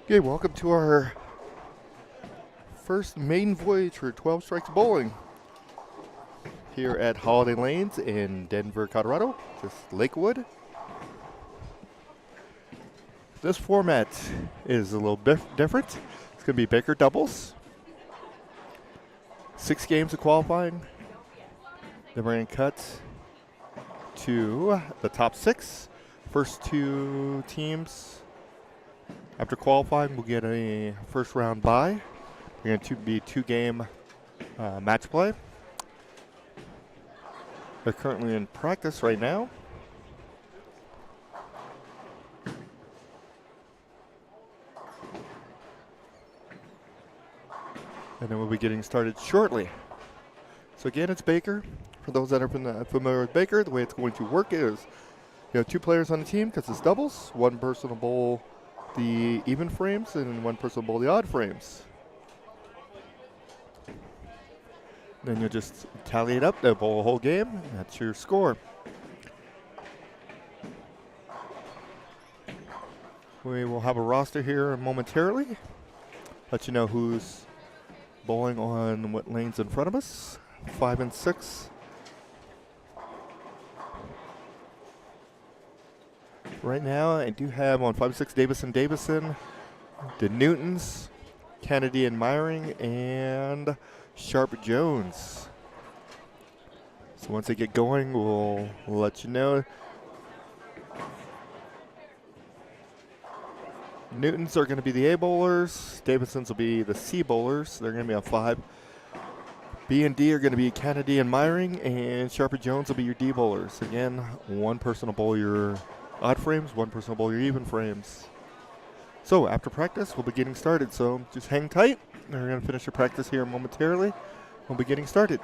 Okay, welcome to our first maiden voyage for 12 Strikes Bowling here at Holiday Lanes in Denver, Colorado, just Lakewood. This format is a little bit different. It's going to be Baker doubles, 6 games of qualifying. Then we're going to cut to the top 6. First 2 teams after qualifying will get a first round bye. They're going to be 2-game match play. They're currently in practice right now. And then we'll be getting started shortly. So again, it's Baker. For those that are familiar with Baker, the way it's going to work is you have 2 players on the team because it's doubles. One person will bowl the even frames and one person will bowl the odd frames. Then you'll just tally it up. They'll bowl a whole game. And that's your score. We will have a roster here momentarily. Let you know who's bowling on what lanes in front of us. 5 and 6. Right now, I do have on 5 and 6 Davison, the Newtons, Kennedy and Myring, and Sharp Jones. So once they get going, we'll let you know. Newtons are going to be the A bowlers. Davisons will be the C bowlers. They're going to be on 5. B and D are going to be Kennedy and Myring, and Sharper Jones will be your D bowlers. Again, one person will bowl your odd frames, one person will bowl your even frames. So after practice, we'll be getting started. So just hang tight. We're going to finish your practice here momentarily. We'll be getting started.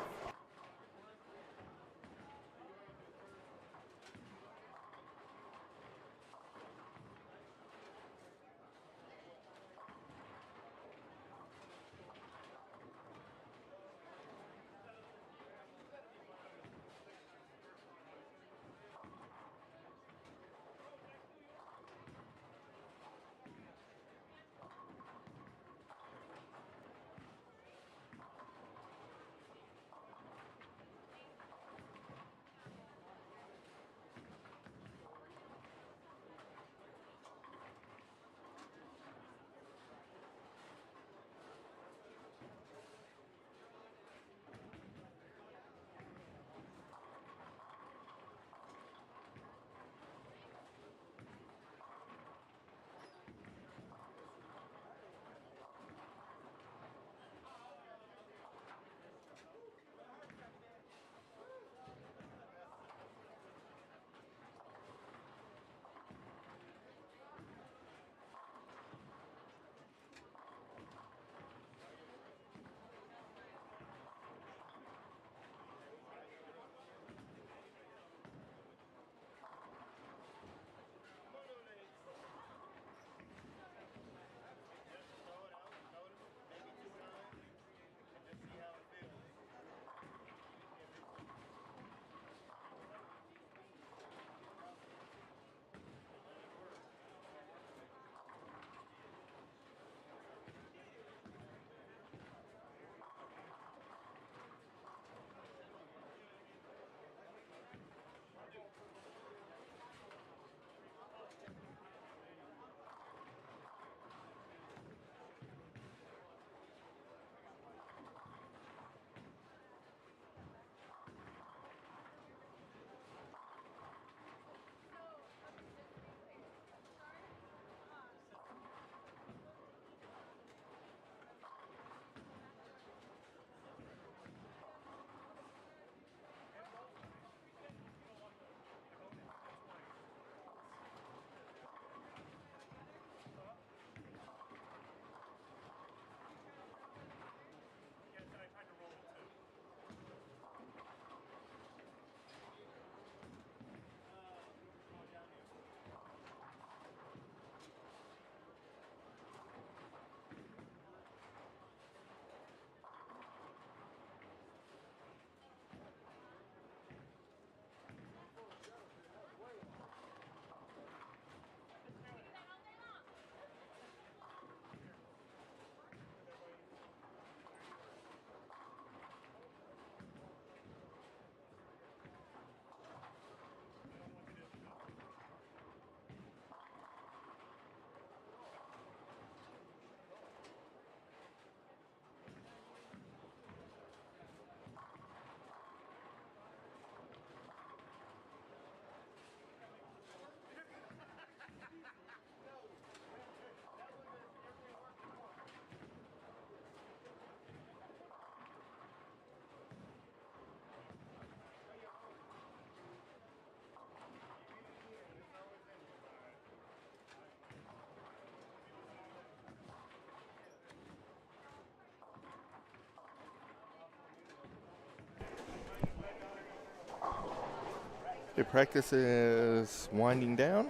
Okay, practice is winding down.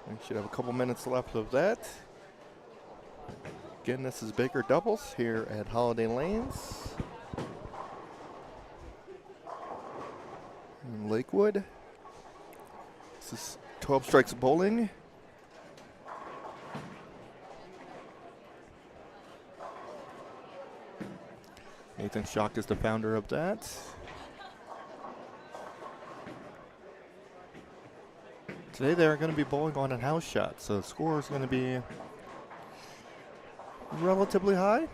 We should have a couple minutes left of that. Again, this is Baker Doubles here at Holiday Lanes in Lakewood. This is 12 Strikes Bowling. Nathan Schock is the founder of that. Today they're going to be bowling on a house shot, so the score is going to be relatively high.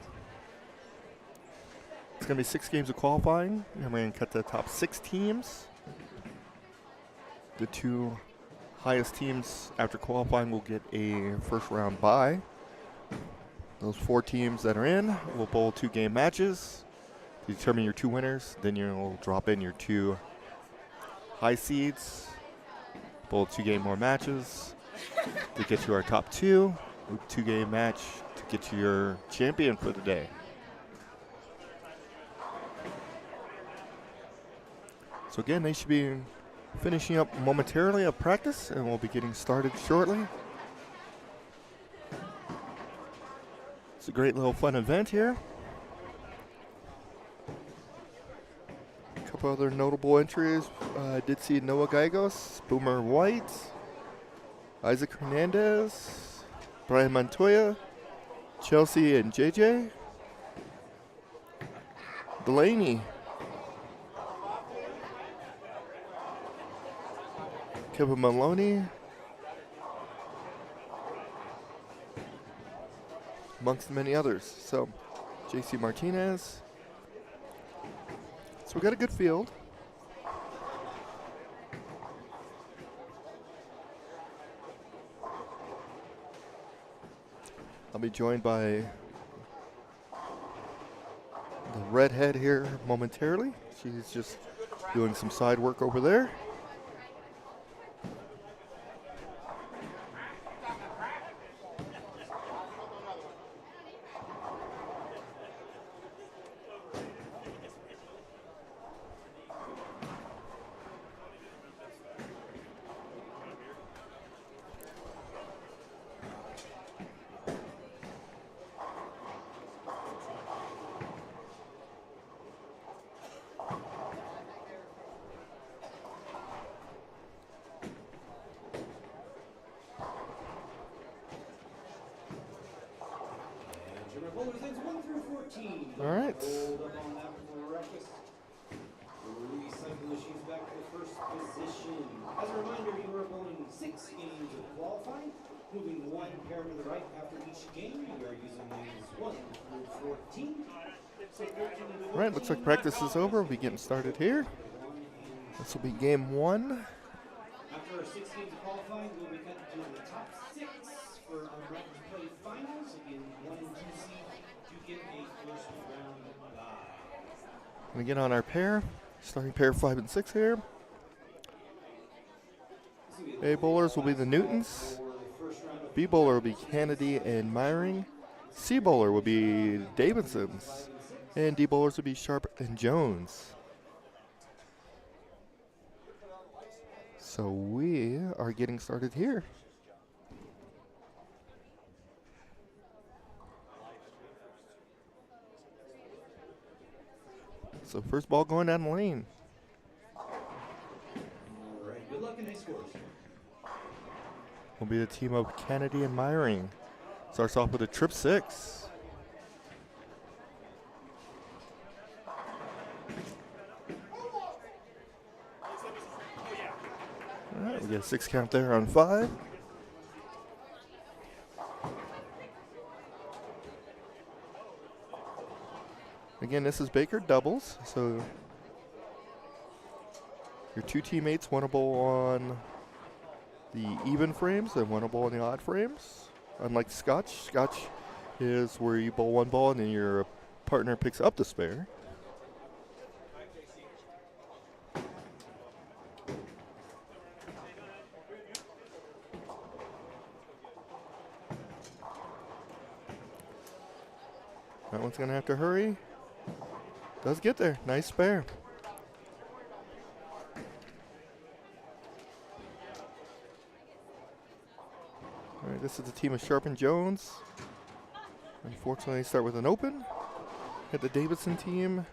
It's going to be 6 games of qualifying, and we're going to cut the top 6 teams. The 2 highest teams after qualifying will get a first round bye. Those 4 teams that are in will bowl 2-game matches to determine your 2 winners. Then you'll drop in your 2 high seeds, bowl 2-game more matches to get you our top 2, 2-game match to get you your champion for the day. So again, they should be finishing up momentarily at practice, and we'll be getting started shortly. It's a great little fun event here. A couple other notable entries. I did see Noah Gallegos, Boomer White, Isaac Hernandez, Brian Montoya, Chelsea and JJ, Delaney, Kevin Maloney, amongst many others. So, JC Martinez. So we got a good field. I'll be joined by the redhead here momentarily. She's just doing some side work over there. All right. As a reminder, you are bowling 6 games of qualifying, moving 1 pair to the right after each game. You are using lanes 1 through 14. All right, looks like practice is over. We'll be getting started here. This will be game 1. After our 6 games of qualifying, we'll be cut to the top 6 for our Matchplay finals in 1 and 2 seed to get a first round bye. Gonna get on our pair. Starting pair 5 and 6 here. A bowlers will be the Newtons. B bowler will be Kennedy and Myring. C bowler will be Davidsons. And D bowlers will be Sharp and Jones. So we are getting started here. So first ball going down the lane. All right, good luck and nice scores. Will be the team of Kennedy and Myring. Starts off with a trip 6. All right, we get a 6 count there on 5. Again, this is Baker doubles, so your 2 teammates want to bowl on the even frames and want to bowl on the odd frames. Unlike Scotch, Scotch is where you bowl 1 ball and then your partner picks up the spare. That one's going to have to hurry. Does get there. Nice spare. this is the team of Sharp and Jones. Unfortunately, start with an open. Hit the Davidson team.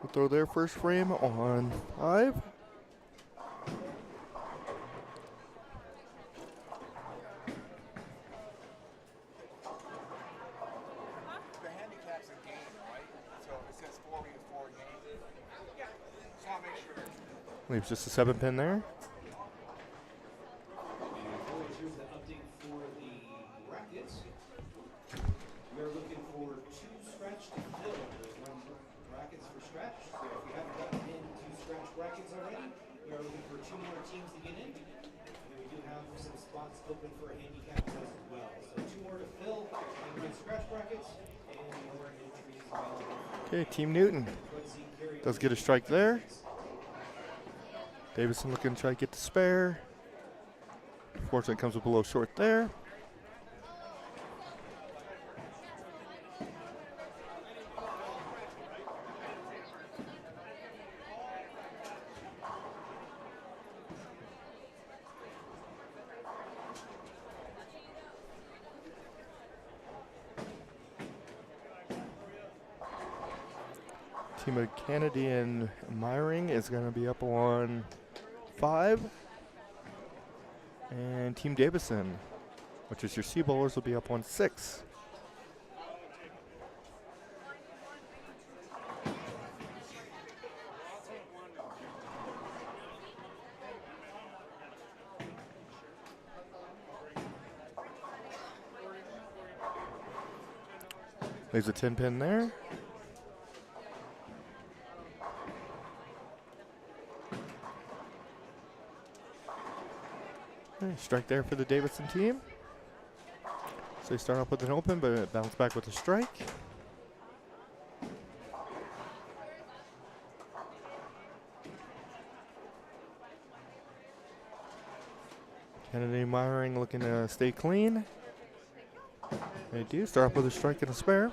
Will throw their first frame on 5. The handicap's a game, right? So it says 4v4 game. Just want to make sure. Leaves just a 7-pin there. And boys, here's the update for the brackets. We are looking for 2 scratch to fill. There's no brackets for scratch. So if you haven't gotten in 2 scratch brackets already, we are looking for 2 more teams to get in. And we do have some spots open for handicaps as well. So 2 more to fill and get scratch brackets and more entries available. Okay, Team Newton does get a strike there. Davidson looking to try to get the spare. Unfortunately, comes up a little short there. Team of Kennedy and Myring is going to be up on 5. And Team Davidson, which is your C bowlers, will be up on 6. There's a 10-pin there. Okay, strike there for the Davidson team. So they start off with an open, but bounce back with a strike. Kennedy Myring looking to stay clean. They do start off with a strike and a spare.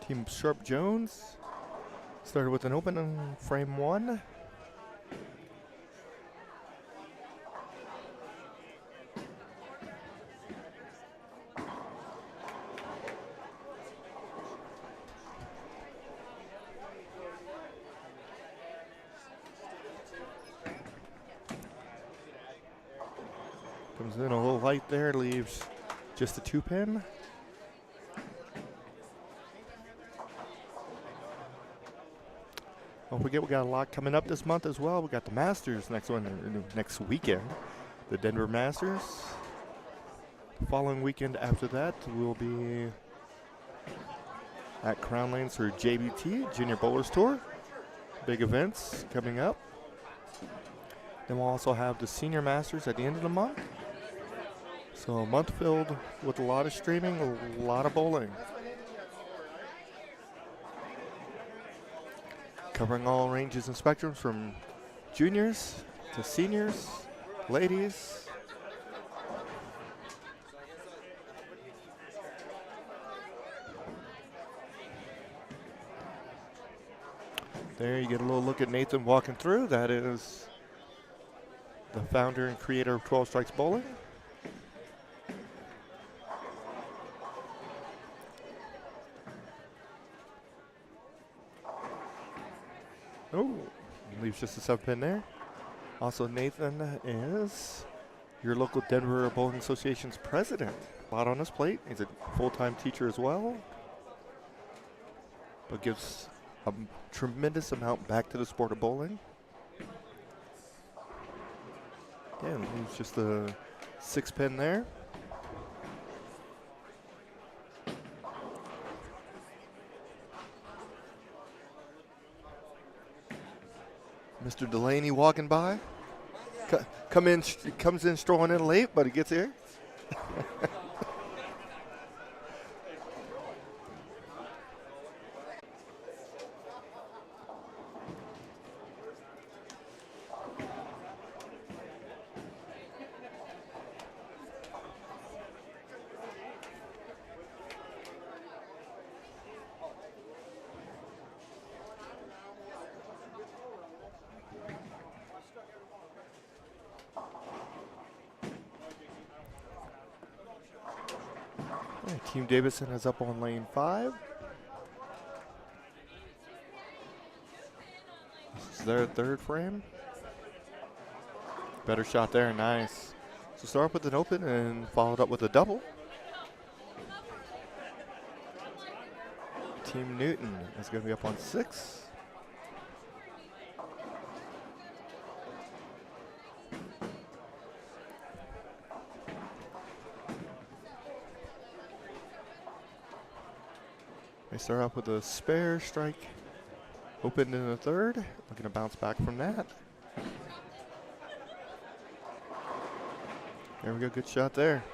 Team Sharp Jones started with an open on frame 1. Comes in a little light there, leaves just a 2-pin. Don't forget, we got a lot coming up this month as well. We got the Masters next weekend, the Denver Masters. The following weekend after that, we'll be at Crown Lanes for JBT, Junior Bowlers Tour. Big events coming up. Then we'll also have the Senior Masters at the end of the month. So a month filled with a lot of streaming, a lot of bowling. Covering all ranges and spectrums from juniors to seniors, ladies. There you get a little look at Nathan walking through. That is the founder and creator of 12 Strikes Bowling. Oh, leaves just a 7-pin there. Also, Nathan is your local Denver Bowling Association's president. A lot on his plate. He's a full-time teacher as well, but gives a tremendous amount back to the sport of bowling. Again, leaves just a 6-pin there. Mr. Delaney walking by. Comes in strolling in late, but he gets here. Okay, Team Davidson is up on lane 5. This is their third frame. Better shot there, nice. So start with an open and followed up with a double. Team Newton is going to be up on 6. They start off with a spare strike, open in the third. Looking to bounce back from that. There we go, good shot there.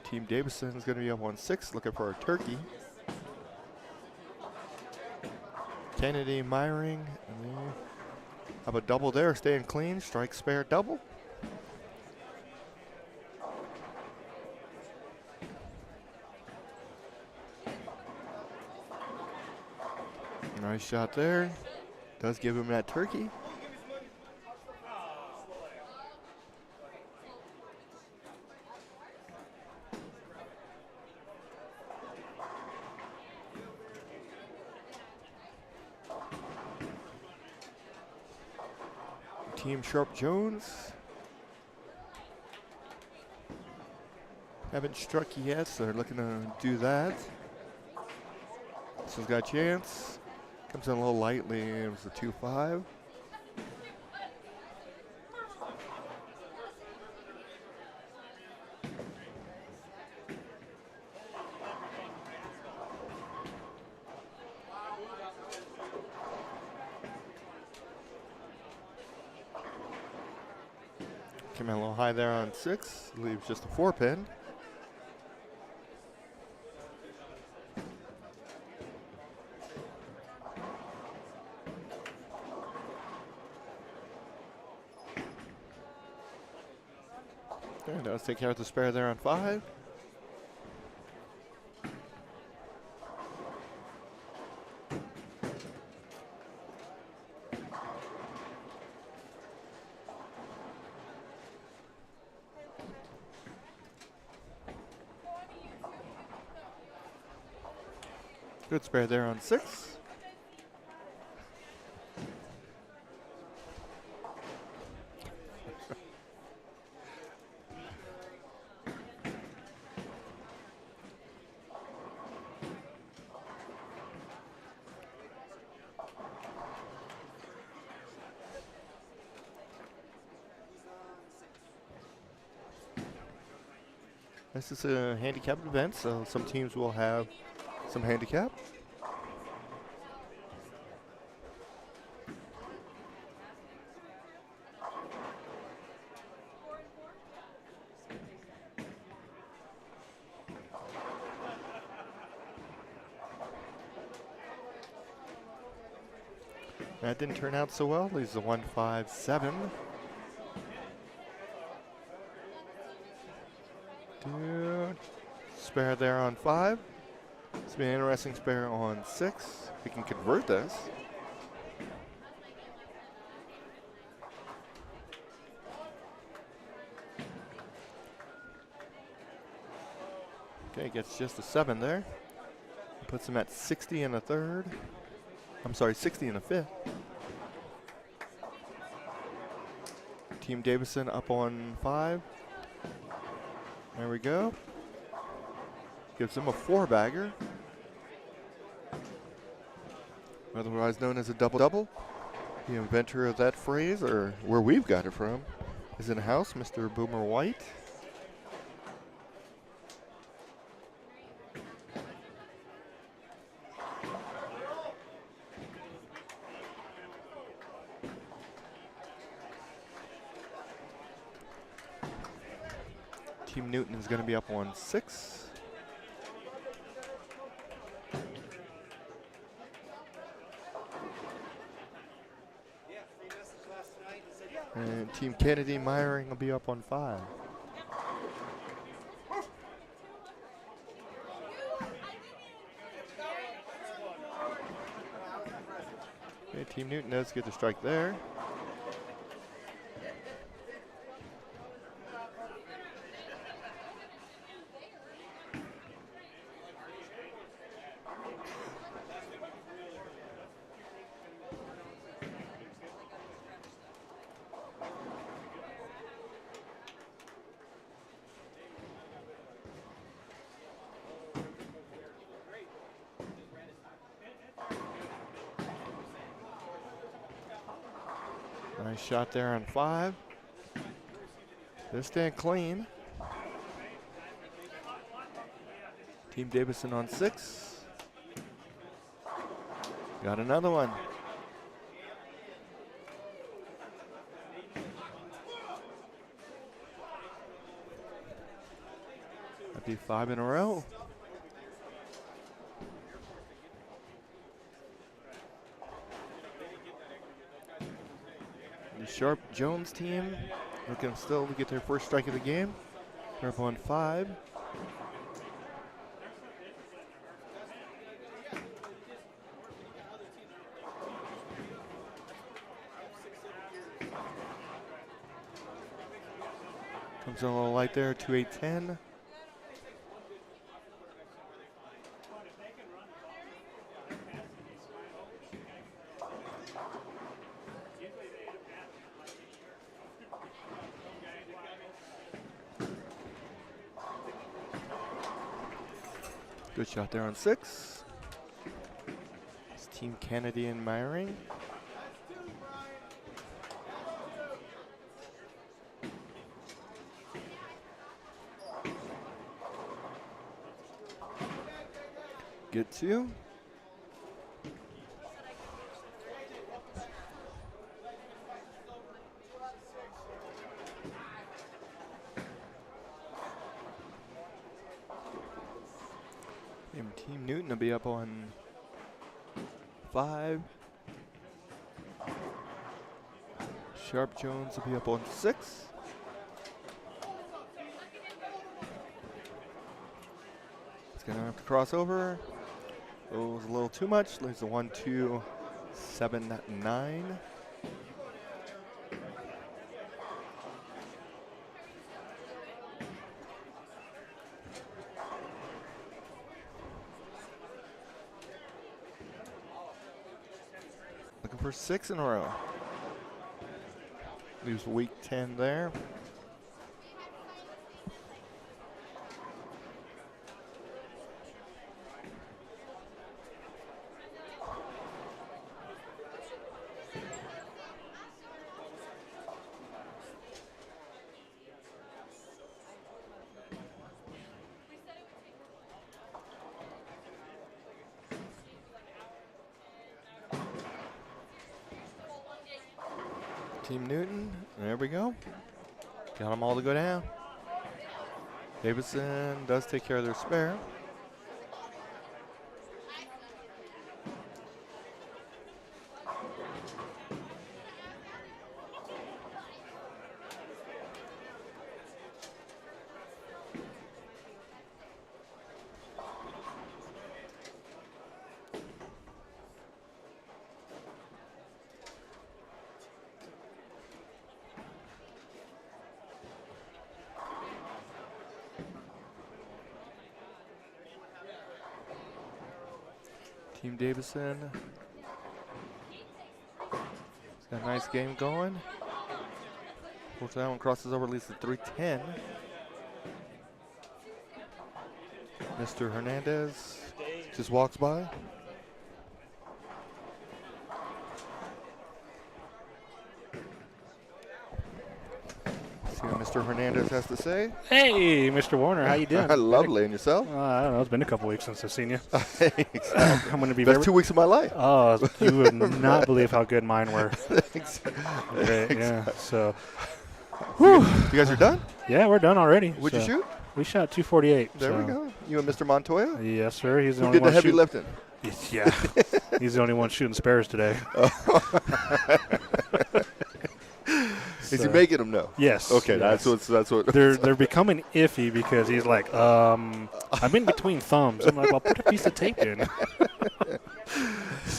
Team Davison is going to be up on 6, looking for a turkey. Kennedy, Myring, have a double there, staying clean. Strike, spare, double. Nice shot there. Does give him that turkey. Team Sharp Jones haven't struck yet, so they're looking to do that. This one's got a chance. Comes in a little lightly. It was a 2-5. Came in a little high there on 6. Leaves just a 4-pin. Okay, let's take care of the spare there on 5. Good spare there on 6. This is a handicapped event, so some teams will have some handicap. That didn't turn out so well. Leaves a 1-5-7. Dude. Spare there on 5. It's been an interesting spare on 6. We can convert this. Okay, gets just a 7 there. Puts him at 60 in a third. I'm sorry, 60 in a 5th. Team Davison up on 5. There we go. Gives him a 4-bagger. Otherwise known as a double-double. The inventor of that phrase, or where we've got it from, is in the house, Mr. Boomer White. Team Newton is going to be up on 6. And Team Kennedy Myring will be up on 5. Okay, Team Newton does get the strike there. Nice shot there on 5. They're staying clean. Team Davison on 6. Got another one. That'd be 5 in a row. The Sharp Jones team looking still to get their first strike of the game. They're up on 5. Comes in a little light there, 2-8-10. Good shot there on 6. It's Team Kennedy and Myring. Good 2. And Team Newton will be up on 5. Sharp Jones will be up on 6. It's gonna have to cross over. It was a little too much. Leaves a 1-2-7-9. Looking for 6 in a row. Leaves week 10 there. Team Newton, there we go. Got them all to go down. Davison does take care of their spare. Team Davison. It's got a nice game going. Fortunately, that one crosses over, leads to 310. Mr. Hernandez just walks by. See what Mr. Hernandez has to say. Hey, Mr. Warner, how you doing? Lovely, and yourself? I don't know. It's been a couple weeks since I've seen you. Exactly. I'm going to be Best very. 2 weeks of my life. Oh, you would not believe how good mine were. Exactly. Great, yeah. So, You guys are done? yeah, we're done already. What'd you So, shoot? We shot 248. There we go. You and Mr. Montoya? Yes, sir. He's the Who only did one the heavy shooting. lifting? Yeah, he's the only one shooting spares today. Is he So- making them know? Yes. Okay, yes. that's what. They're becoming iffy because he's like, I'm in between thumbs. I'm like, well, put a piece of tape in.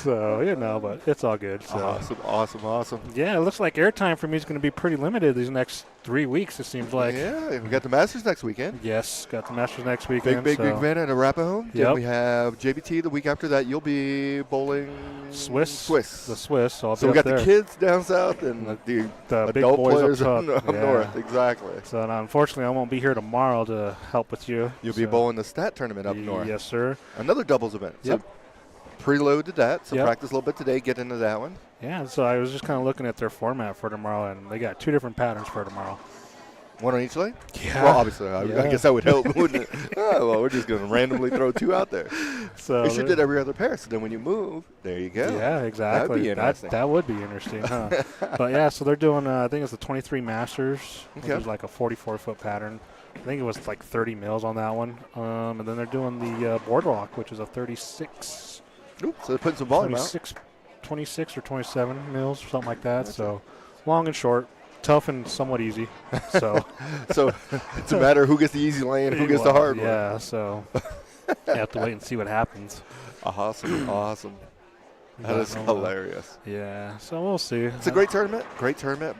So, but it's all good. So. Awesome. Yeah, it looks like airtime for me is going to be pretty limited these next 3 weeks, it seems like. Yeah, we got the Masters next weekend. Yes, got the Masters next weekend. Big event at Arapahoe. Then Yep. we have JBT the week after that. You'll be bowling Swiss. The Swiss. So, we got the kids down south and the big adult boys players up top. up Yeah. north. Exactly. So, unfortunately, I won't be here tomorrow to help with you. You'll be bowling the stat tournament up north. Yes, sir. Another doubles event. Yep. So preload to that. So Yep. practice a little bit today. Get into that one. Yeah, so I was just kind of looking at their format for tomorrow, and they got 2 different patterns for tomorrow. One on each lane? Yeah. Well, obviously, I Yeah. guess that would help, wouldn't it? Oh, well, we're just going to randomly throw 2 out there. So You should did every other pair, so then when you move, there you go. Yeah, exactly. That'd be interesting. That would be interesting, huh? But yeah, so they're doing, I think it's the 23 Masters, which Okay. is like a 44-foot pattern. I think it was like 30 mils on that one. And then they're doing the Boardwalk, which is a 36, Oops, so they're putting some volume out. 26 or 27 mils, something like that. So long and short, tough and somewhat easy. So So it's a matter of who gets the easy lane, who gets the hard one. Yeah, so you have to wait and see what happens. Awesome. That But is no, hilarious. Yeah, so we'll see. It's a great tournament.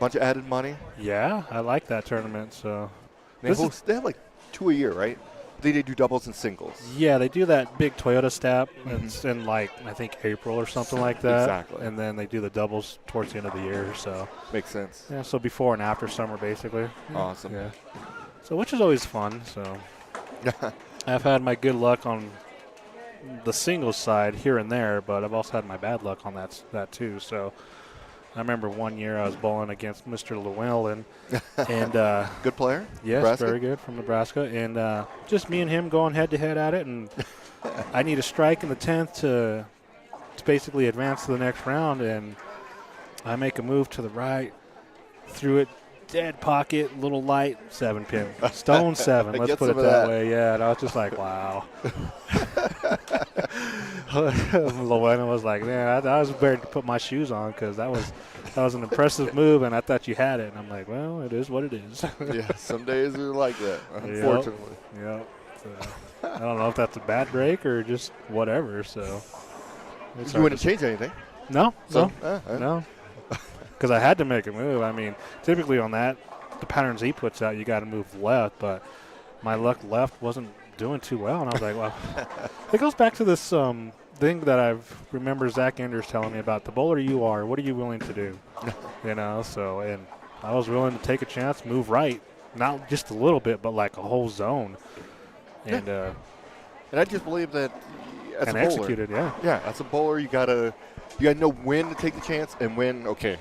Bunch of added money. Yeah, I like that tournament. So They have like 2 a year, right? They do doubles and singles. yeah, they do that big Toyota stab. It's in like I think April or something like that. Exactly. And then they do the doubles towards the end of the year. So Makes sense. yeah, so before and after summer basically. Awesome. Yeah. So which is always fun. So I've had my good luck on the singles side here and there, but I've also had my bad luck on that too. So I remember one year I was bowling against Mr. Llewellyn, and Good player? yes, Nebraska? very good from Nebraska, and just me and him going head to head at it, and I need a strike in the 10th to basically advance to the next round, and I make a move to the right, threw it dead pocket, little light, 7-pin, stone 7. Let's Get put it some of that that. way. Yeah, and I was just like, wow. Llewellyn was like, man, I was ready to put my shoes on because that was an impressive move, and I thought you had it. And I'm like, well, it is what it is. Yeah, some days are like that, unfortunately. Yep. So, I don't know if that's a bad break or just whatever. So it's You hard wouldn't to- change anything. No, So, no. Because I had to make a move. I mean, typically on that, the patterns he puts out, you got to move left, but my luck left wasn't doing too well, and I was like, well, it goes back to this thing that I've remember Zach Enders telling me about. The bowler you are, what are you willing to do? So, and I was willing to take a chance, move right, not just a little bit, but like a whole zone, and And I just believe that as and a bowler, executed, yeah. yeah, as a bowler, you gotta know when to take the chance and when. Okay,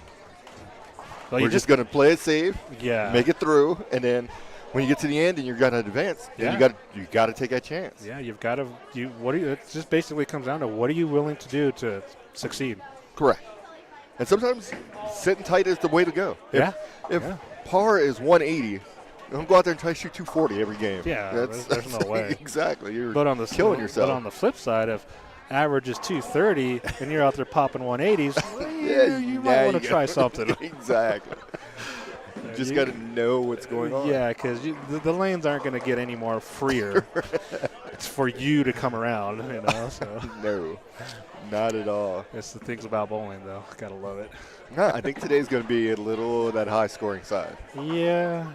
Well, we're just gonna play it safe, yeah, make it through, and then when you get to the end and you're gonna advance, then Yeah. you gotta take that chance. yeah. You've got to. It just basically comes down to what are you willing to do to succeed? Correct. And sometimes sitting tight is the way to go. Yeah. If Yeah. par is 180, don't go out there and try to shoot 240 every game. Yeah, that's there's no way. Exactly. You're But on the killing yourself. But on the flip side, if average is 230 and you're out there popping 180s, you might want to try something. Exactly. You just got to know what's going on. Yeah, because the lanes aren't going to get any more freer. It's for you to come around, So No, not at all. it's the things about bowling, though. Gotta love it. No, I think today's going to be a little of that high scoring side. Yeah,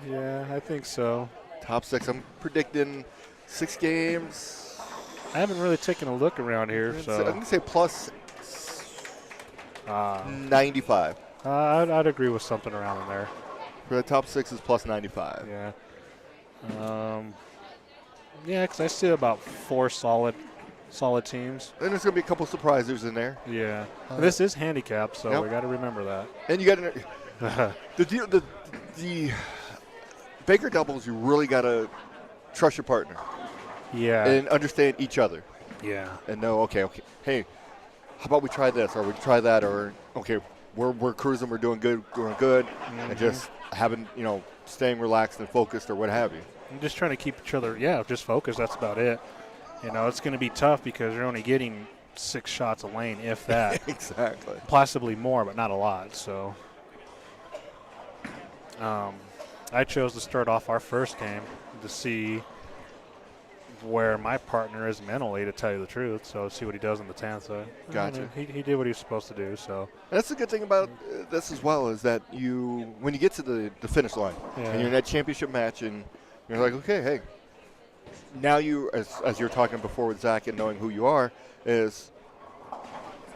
I think so. Top 6, I'm predicting 6 games. I haven't really taken a look around here, I'm so going to say plus 95. I'd agree with something around in there. For the top 6 is plus 95. Yeah. Because I see about 4 solid teams. And there's going to be a couple surprisers in there. Yeah. This is handicapped, so Yep. we got to remember that. And you got to the Baker doubles. You really got to trust your partner Yeah. and understand each other Yeah. and know. Okay. Hey, how about we try this or we try that or okay, we're cruising, we're doing good, and just having staying relaxed and focused or what have you. I'm just trying to keep each other, just focused. That's about it. It's going to be tough because you're only getting 6 shots a lane, if that. Exactly. Possibly more, but not a lot. So I chose to start off our first game to see where my partner is mentally, to tell you the truth. So see what he does in the 10th. So Gotcha. he did what he was supposed to do. So That's the good thing about this as well, is that when you get to the finish line and you're in that championship match and you're like, okay, hey, now you, as you're talking before with Zach and knowing who you are, is,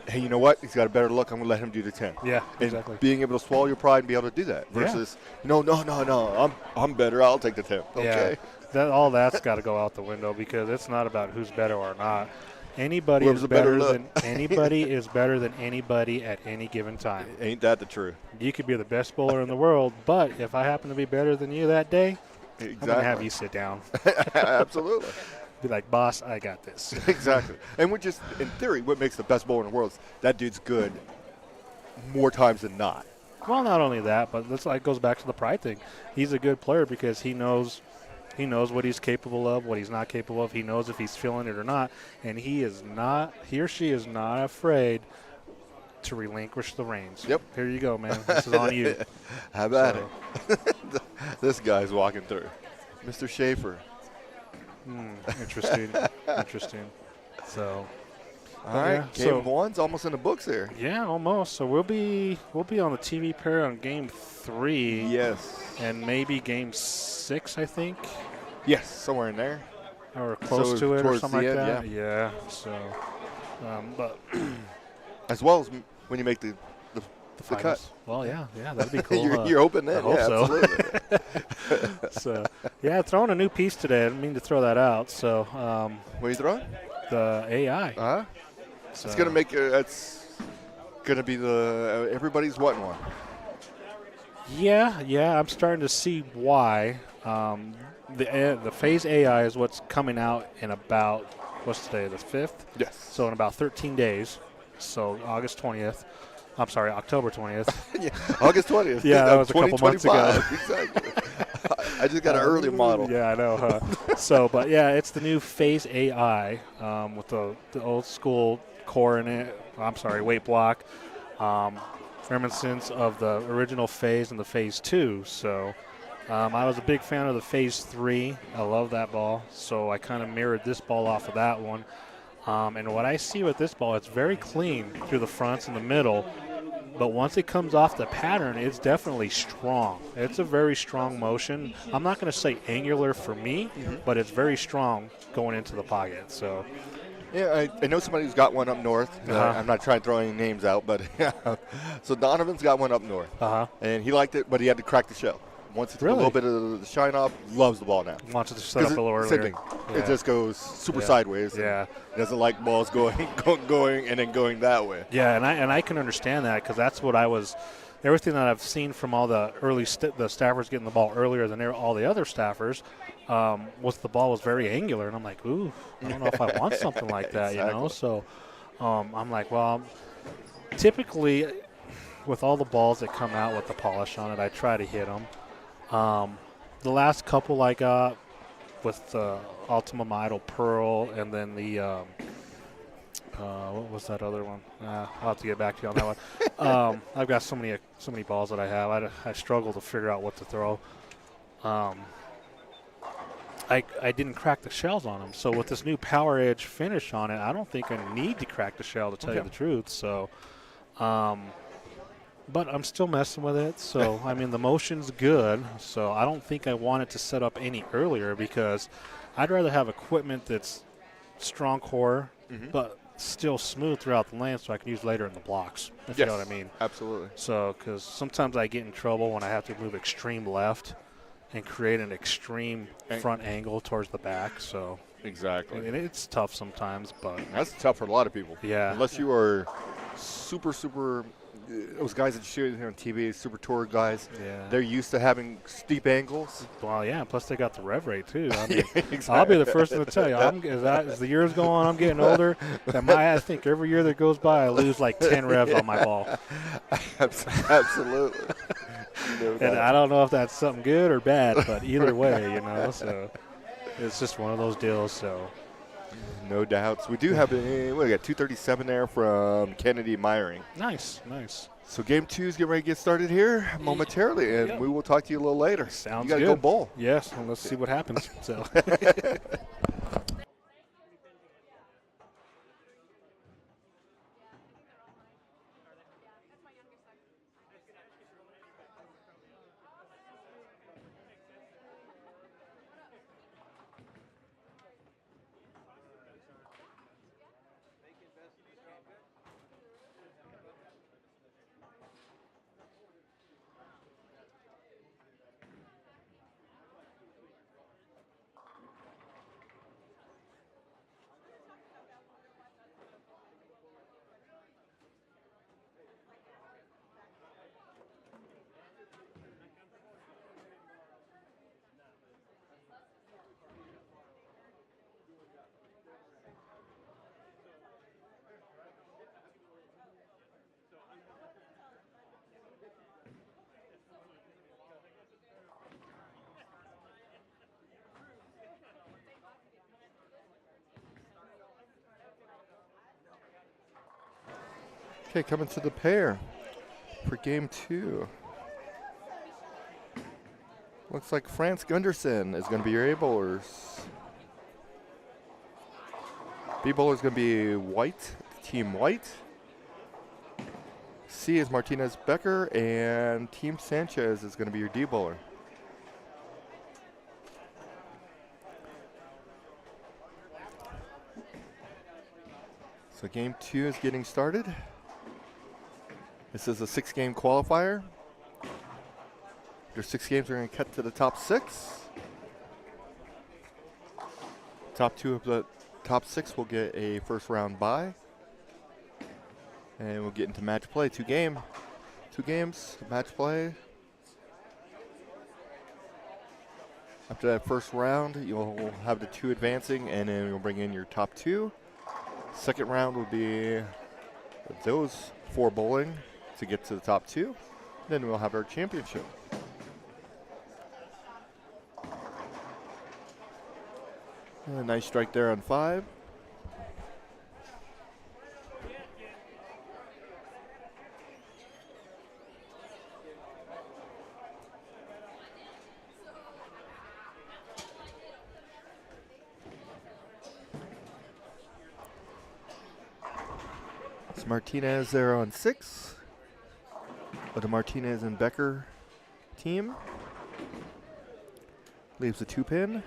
hey, you know what? He's got a better look. I'm going to let him do the 10. yeah, And exactly. being able to swallow your pride and be able to do that versus, no, I'm better. I'll take the 10. Okay. Yeah, all that's got to go out the window because it's not about who's better or not. Anybody Whoever's is a better better look. than anybody is better than anybody at any given time. Ain't that the truth? You could be the best bowler in the world, but if I happen to be better than you that day, Exactly. I'm gonna have you sit down. Absolutely. Be like, boss, I got this. Exactly. And which is, in theory, what makes the best bowler in the world is that dude's good more times than not. Well, not only that, but this like goes back to the pride thing. He's a good player because he knows what he's capable of, what he's not capable of. He knows if he's feeling it or not, and he or she is not afraid to relinquish the reins. Yep. Here you go, man. This is on you. How about So- it? This guy's walking through. Mr. Schaefer. Interesting. Interesting. So, All right, yeah, game one's almost in the books here. yeah, almost. So we'll be on the TV pair on game 3. Yes. And maybe game 6, I think, Yes, somewhere in there. or close So to it, or towards something the like end, that. Yeah. So, but As well as when you make the cut. finals. Well, yeah, that'd be cool. You're hoping that. I hope Yeah, so. absolutely. So, yeah, throwing a new piece today. I didn't mean to throw that out. So, What are you throwing? the AI. Uh-huh. So, It's going to make that's going to be the everybody's wanting one. Yeah, I'm starting to see why. The phase AI is what's coming out in about, what's today, the 5th? Yes. So in about 13 days. So October 20th. Yeah, August 20th. Yeah, that was a couple months ago. 2025. Exactly. I just got an early model. Yeah, I know, huh? So, but yeah, it's the new phase AI with the old school core in it. Weight block. Reminiscence of the original phase and the phase 2. So I was a big fan of the phase 3. I love that ball. So I kind of mirrored this ball off of that one. And what I see with this ball, it's very clean through the fronts and the middle. But once it comes off the pattern, it's definitely strong. It's a very strong motion. I'm not going to say angular for me, but it's very strong going into the pocket. So, Yeah, I know somebody who's got one up north. I'm not trying to throw any names out, but so Donovan's got one up north, and he liked it, but he had to crack the shell. Once it took a little bit of the shine off, loves the ball now. Wants it to set up a little Same earlier. thing. It just goes super sideways. Yeah. It doesn't like balls going and then going that way. Yeah, and I can understand that because that's what I was. Everything that I've seen from all the early the staffers getting the ball earlier than all the other staffers, was the ball was very angular, and I'm like, ooh, I don't know if I want something like that, you know. So I'm like, well, typically with all the balls that come out with the polish on it, I try to hit them. The last couple I got with the Ultima Idol Pearl and then the what was that other one? I'll have to get back to you on that one. I've got so many balls that I have. I struggle to figure out what to throw. I didn't crack the shells on them. So with this new Power Edge finish on it, I don't think I need to crack the shell to tell you the truth. So, but I'm still messing with it. So, I mean, the motion's good. So I don't think I want it to set up any earlier because I'd rather have equipment that's strong core, but still smooth throughout the lane so I can use later in the blocks, if you know what I mean. Absolutely. So, because sometimes I get in trouble when I have to move extreme left and create an extreme front angle towards the back. So, Exactly. and it's tough sometimes, but That's tough for a lot of people. Yeah. Unless you are super, those guys that shoot here on TV, super tour guys, yeah. they're used to having steep angles. Well, yeah. Plus, they got the rev rate too. I mean, Exactly. I'll be the first one to tell you. As the years go on, I'm getting older. I think every year that goes by, I lose like 10 revs on my ball. Absolutely. No And doubt. I don't know if that's something good or bad, but either way, you know. So it's just one of those deals. So No doubts. We do have we got 237 there from Kennedy Myring. nice. So game 2 is getting ready to get started here momentarily, and Yep. we will talk to you a little later. Sounds You got to good. go bowl. Yes, and let's see what happens. So. Okay, coming to the pair for game 2. Looks like France Gunderson is going to be your A bowlers. B bowler is going to be White, Team White. C is Martinez Becker, and Team Sanchez is going to be your D bowler. So game 2 is getting started. This is a 6-game qualifier. After 6 games, we're going to cut to the top 6. Top 2 of the top 6 will get a first round bye. And we'll get into match play. 2 games, match play. After that first round, you'll have the 2 advancing, and then you'll bring in your top 2. Second round will be those 4 bowling to get to the top 2. Then we'll have our championship. A nice strike there on 5. It's Martinez there on 6 of the Martinez and Becker team. Leaves a 2-pin.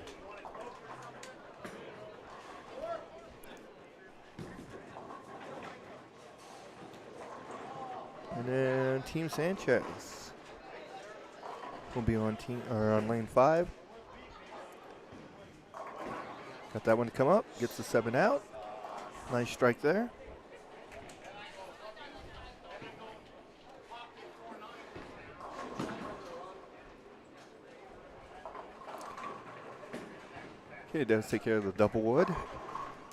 And then Team Sanchez will be on on lane 5. Got that one to come up. Gets the 7 out. Nice strike there. Okay, it does take care of the double wood.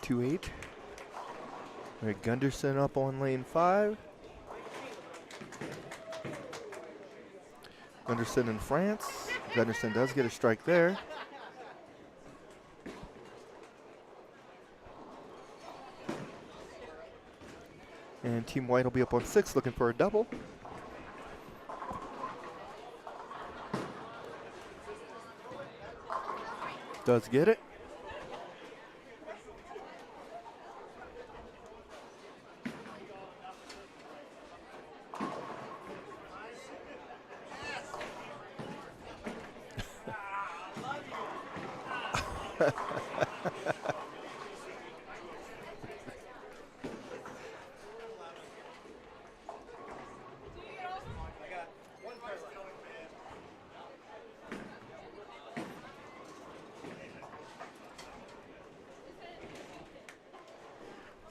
2-8. Gunderson up on lane 5. Gunderson in France. Gunderson does get a strike there. And Team White will be up on 6 looking for a double. Does get it.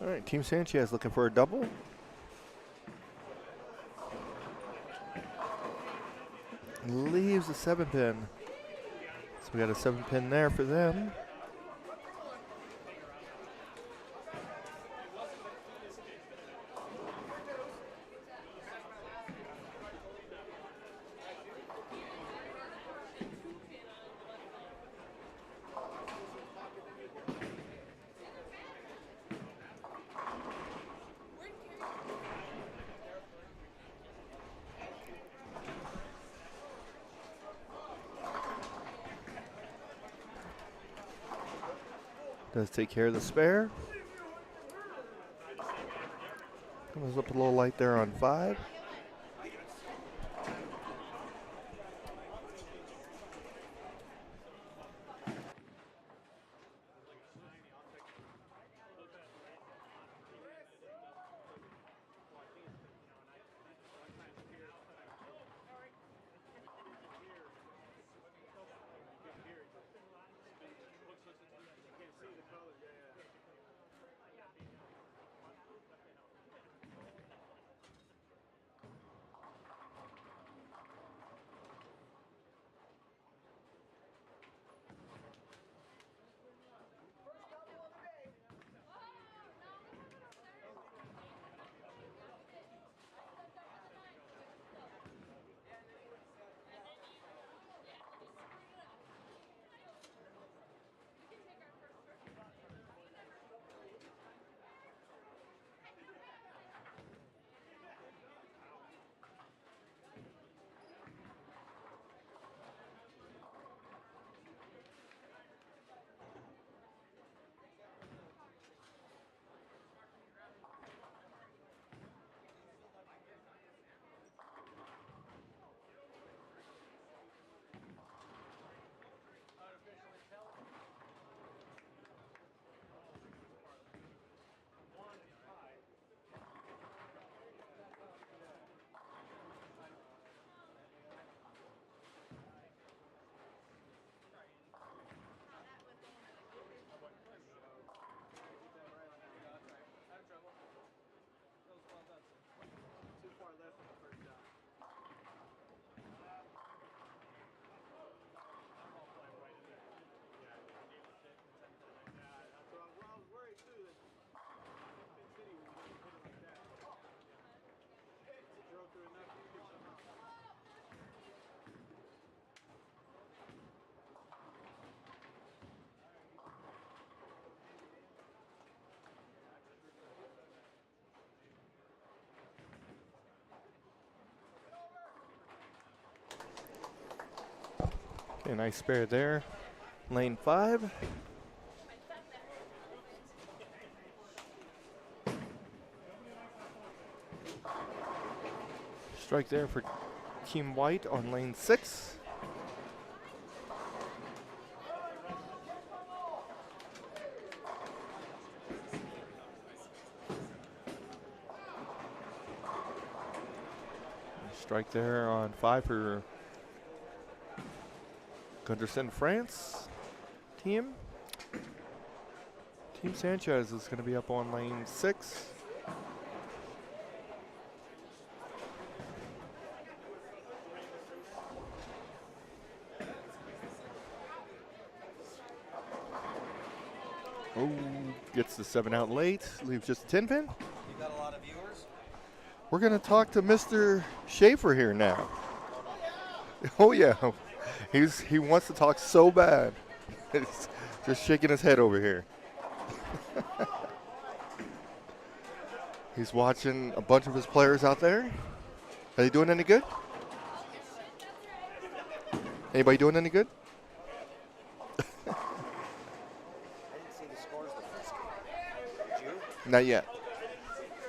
All right, Team Sanchez looking for a double. Leaves a 7-pin. So we got a 7-pin there for them. Does take care of the spare. Comes up a little light there on 5. Okay, nice spare there. Lane 5. Strike there for Team White on lane 6. Strike there on 5 for Gunderson France team. Team Sanchez is going to be up on lane 6. Oh, gets the 7 out late, leaves just a 10 pin. You got a lot of viewers? We're going to talk to Mr. Schaefer here now. Oh yeah, he wants to talk so bad. He's just shaking his head over here. He's watching a bunch of his players out there. Are they doing any good? Anybody doing any good? I didn't see the scores the first game. Did you? Not yet.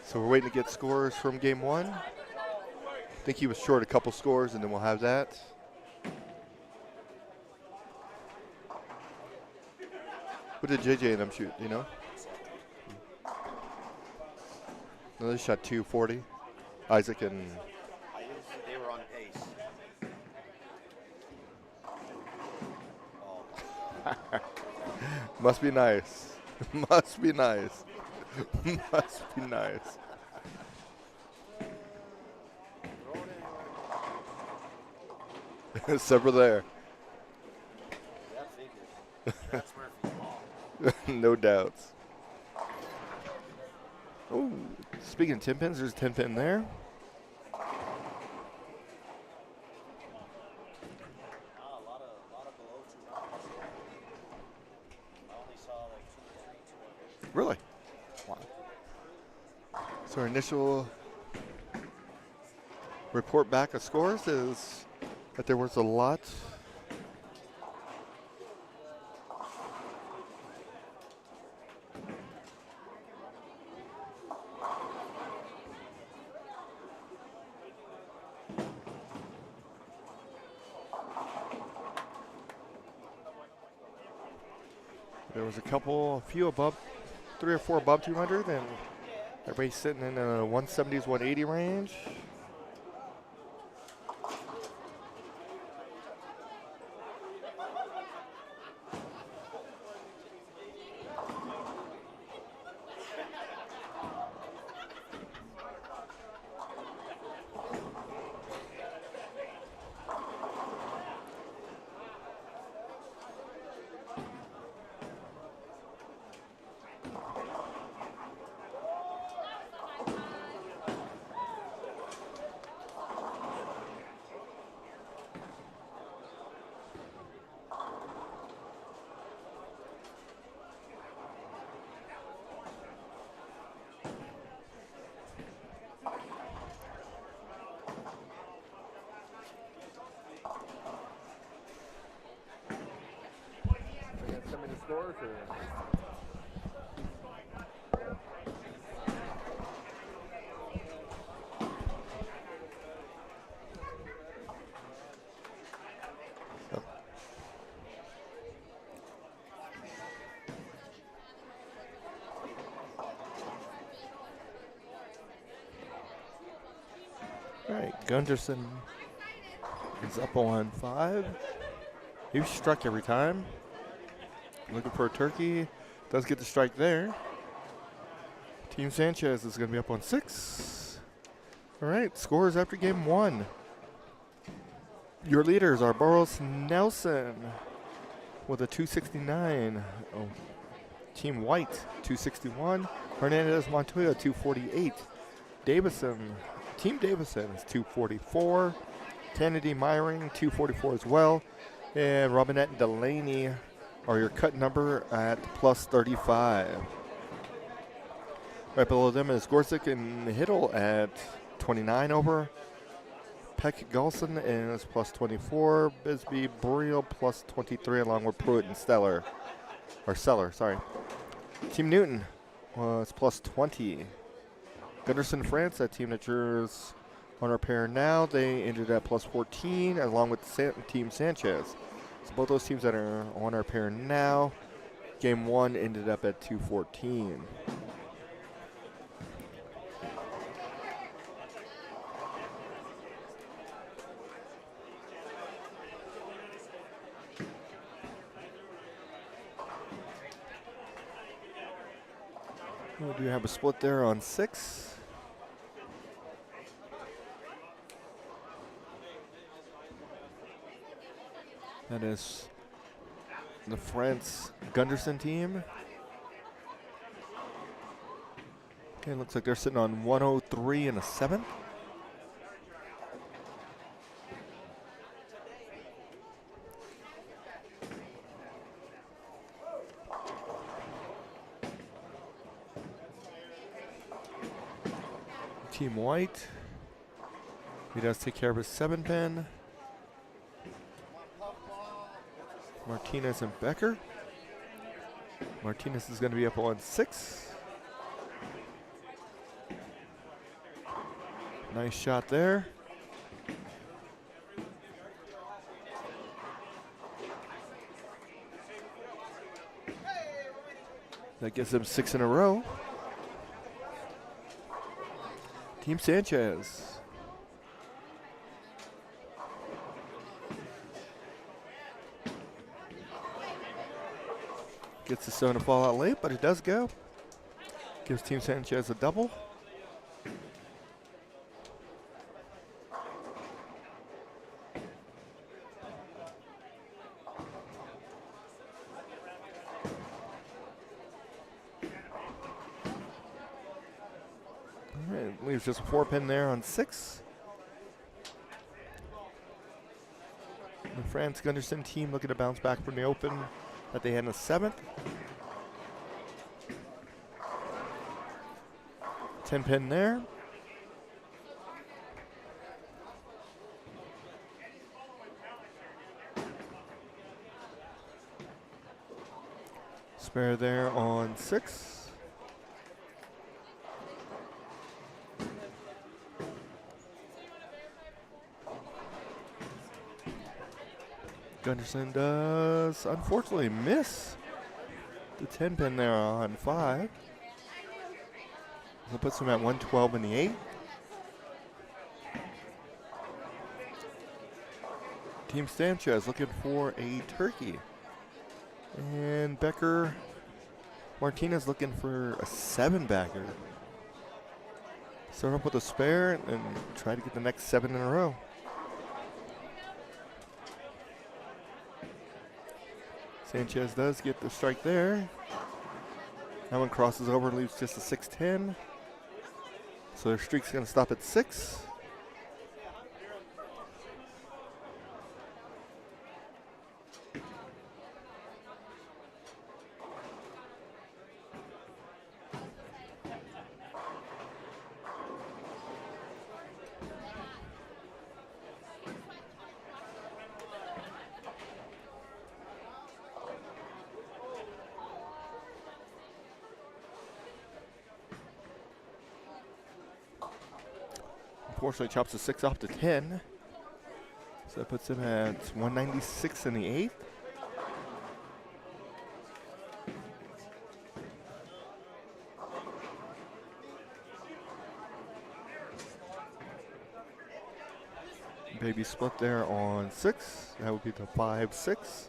So we're waiting to get scores from game 1. I think he was short a couple scores, and then we'll have that. What did JJ and them shoot, do you know? No, they shot 240. Isaac and... I didn't see they were on pace. Oh. Must be nice. Must be nice. Must be nice. Several there. That figures. That's Murphy's ball. No doubts. Oh, speaking of 10 pins, there's a 10 pin there. A lot of below 2 rounds. I only saw like 2 or 3, 200. Really? Wow. So our initial report back of scores is that there was a lot. There was a few above, 3 or 4 above 200, and everybody's sitting in the 170s, 180 range. All right, Gunderson is up on 5. He struck every time. Looking for a turkey. Does get the strike there. Team Sanchez is going to be up on 6. All right, scores after game 1. Your leaders are Boros Nelson with a 269. Oh, Team White, 261. Hernandez Montoya, 248. Team Davison is 244. Kennedy Myring, 244 as well. And Robinette and Delaney are your cut number at plus 35. Right below them is Gorsuch and Hiddle at 29 over. Peck Gulson is plus 24. Bisbee Boreal plus 23, along with Pruitt and Seller, sorry. Team Newton was plus 20. Gunderson France, that team that jurors on our pair now, they ended at plus 14, along with Team Sanchez. So both those teams that are on our pair now, game one ended up at 214. We do have a split there on 6. That is the France Gunderson team. Okay, looks like they're sitting on 103 and a 7. Team White, he does take care of his 7-pin. Martinez and Becker. Martinez is going to be up on 6. Nice shot there. That gives them 6 in a row. Team Sanchez. Gets the stone to fall out late, but it does go. Gives Team Sanchez a double. All right, leaves just a 4-pin there on 6. The France Gunderson team looking to bounce back from the open that they had in the 7th. 10-pin there. Spare there on 6. Gunderson does unfortunately miss the 10-pin there on 5. That puts him at 112 in the 8. Team Sanchez looking for a turkey. And Becker Martinez looking for a 7-backer. Start up with a spare and try to get the next 7 in a row. Sanchez does get the strike there. That one crosses over, leaves just a 6-10. So their streak's going to stop at 6. Unfortunately, chops the 6 off to 10. So that puts him at 196 in the 8th. Baby split there on 6. That would be the 5-6.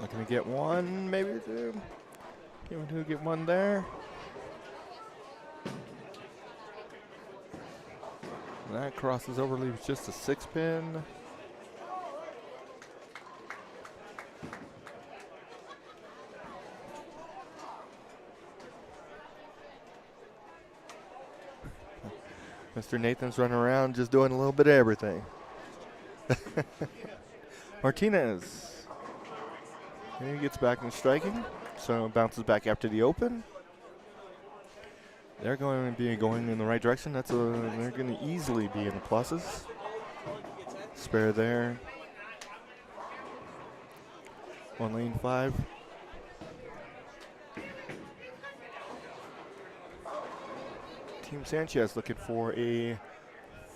Looking to get one, maybe two. Get one there. That crosses over, leaves just a 6-pin. Mr. Nathan's running around just doing a little bit of everything. Martinez. And he gets back in striking, so bounces back after the open. They're going to be going in the right direction. They're going to easily be in the pluses. Spare there. 1 lane 5. Team Sanchez looking for a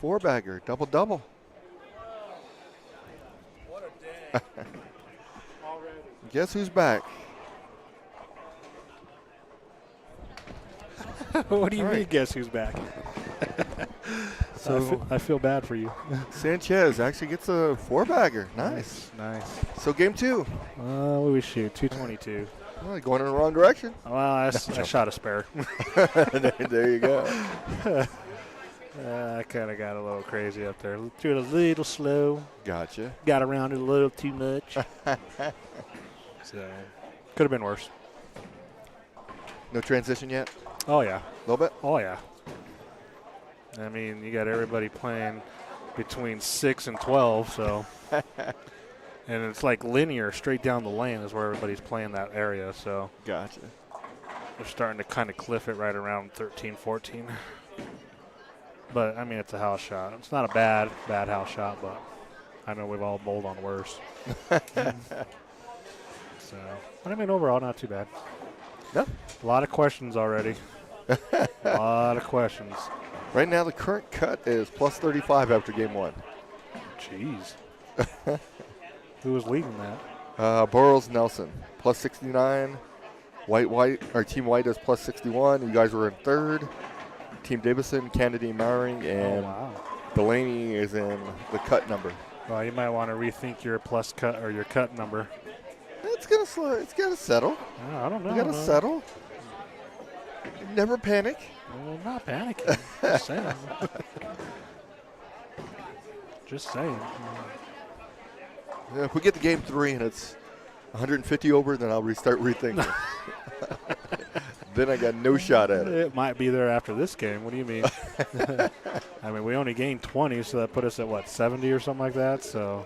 4-bagger, double-double. What a day. Guess who's back? What do you All mean, right. guess who's back? So I feel bad for you. Sanchez actually gets a 4-bagger. Nice. Nice. So game 2. What do we shoot? 222. Well, going in the wrong direction. Well, I shot a spare. There you go. I kind of got a little crazy up there. Threw it a little slow. Gotcha. Got around it a little too much. So, could have been worse. No transition yet? Oh, yeah. A little bit? Oh, yeah. I mean, you got everybody playing between 6 and 12, so. And it's like linear, straight down the lane is where everybody's playing that area, so. Gotcha. They're starting to kind of cliff it right around 13, 14. But, I mean, it's a house shot. It's not a bad house shot, but I know we've all bowled on worse. So, but I mean, overall, not too bad. No. A lot of questions already. A lot of questions. Right now, the current cut is plus 35 after game 1. Jeez. Who was leading that? Burrows Nelson, plus 69. Team White is plus 61. You guys were in 3rd. Team Davison, Kennedy, Mowering, and wow. Delaney is in the cut number. Well, you might want to rethink your plus cut or your cut number. It's gonna slow. It's gonna settle. I don't know. You gotta settle. Never panic. Well, not panicking. Just saying. Just saying. Yeah, if we get to game 3 and it's 150 over, then I'll restart rethinking. Then I got no shot at it. It might be there after this game. What do you mean? I mean, we only gained 20, so that put us at, what, 70 or something like that? So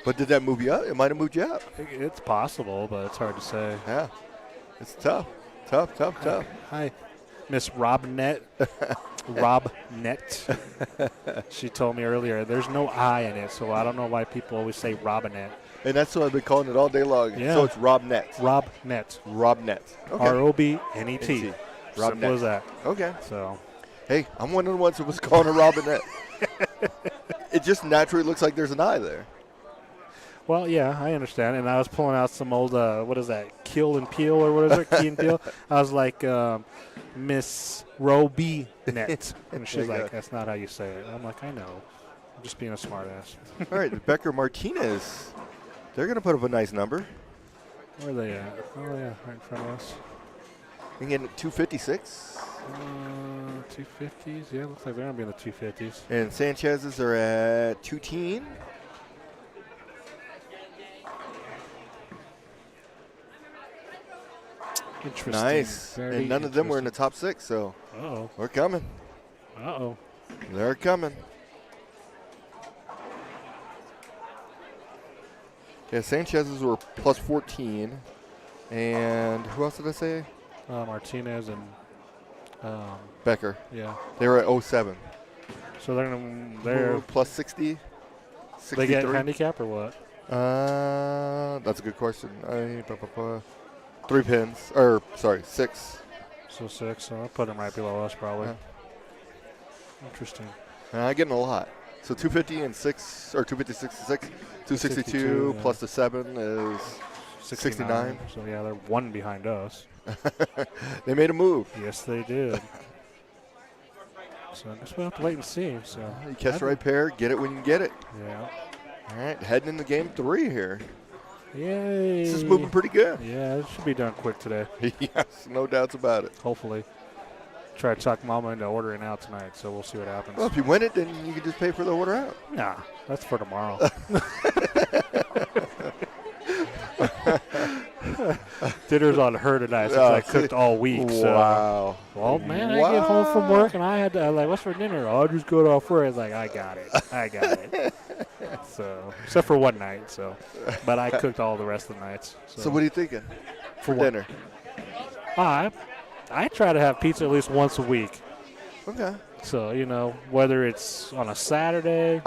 But did that move you up? It might have moved you up. it's possible, but it's hard to say. Yeah. It's tough. Tough. Hi, Miss Robnet. Robnet. She told me earlier there's no I in it, so I don't know why people always say Robinette. And that's what I've been calling it all day long. Yeah. So it's Robnet. Robnet. Robnet. Okay. R-O-B-N-E-T. Simple as that. Okay. So. Hey, I'm one of the ones who was calling it Robinette. It just naturally looks like there's an I there. Well, yeah, I understand. And I was pulling out some old, what is that, Kill and Peel or what is it, Key and Peel? I was like, Miss Roby-net. And she's like, that's not how you say it. I'm like, I know. I'm just being a smart ass. All right, Becker Martinez. They're going to put up a nice number. Where are they at? Oh, yeah, right in front of us. We can get 256. 250s? Yeah, looks like they're going to be in the 250s. And Sanchez's are at 210. Interesting. Nice. Very And none of them were in the top 6, so Uh-oh. we're coming. Uh-oh. They're coming. Yeah, Sanchez's were plus 14. And who else did I say? Martinez and Becker. yeah. They were at 07. So they're plus 60. they get 63. handicap or what? That's a good question. 3 pins. Or, sorry, 6. So 6. So I'll put them right below us probably. Yeah. Interesting. I'm getting a lot. So 250 and 6, or 250, 66. 262 yeah. plus the 7 is 69. So yeah, they're 1 behind us. They made a move. Yes, they did. So I guess we'll have to wait and see. So You catch the right pair, get it when you get it. yeah. All right, heading into game 3 here. Yay. This is moving pretty good. Yeah, it should be done quick today. Yes, no doubts about it. Hopefully. Try to talk Mama into ordering out tonight, so we'll see what happens. Well, if you win it, then you can just pay for the order out. Nah, that's for tomorrow. Dinner's on her tonight since I cooked all week. So. Wow. Well, man, I get home from work and I had to, like, what's for dinner? Oh, I just got off work. I was like, I got it. So, except for one night. So, but I cooked all the rest of the nights. So what are you thinking for what? dinner? I try to have pizza at least once a week. Okay. So, whether it's on a Saturday,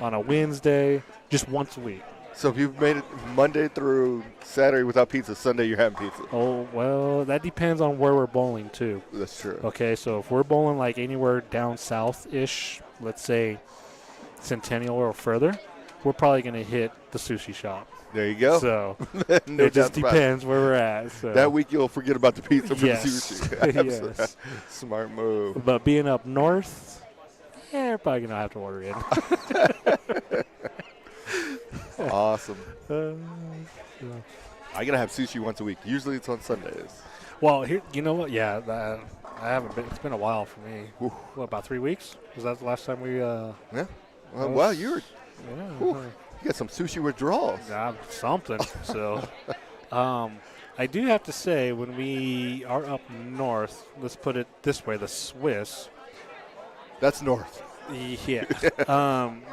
on a Wednesday, just once a week. So if you've made it Monday through Saturday without pizza, Sunday you're having pizza. Oh, well, that depends on where we're bowling, too. That's true. Okay, so if we're bowling like anywhere down south-ish, let's say Centennial or further, we're probably going to hit the sushi shop. There you go. So No it just doubt about depends where we're at. So. That week you'll forget about the pizza for Yes. the sushi. Yes. Smart move. But being up north, we're probably going to have to order in. Awesome. Yeah. I gotta have sushi once a week. Usually it's on Sundays. Well, here, you know what? Yeah, I haven't been. It's been a while for me. Ooh. What, about 3 weeks? Was that the last time we? Yeah. Well, wow, you Yeah. got some sushi withdrawals. Something. So, I do have to say, when we are up north, let's put it this way: the Swiss. That's north. Yeah.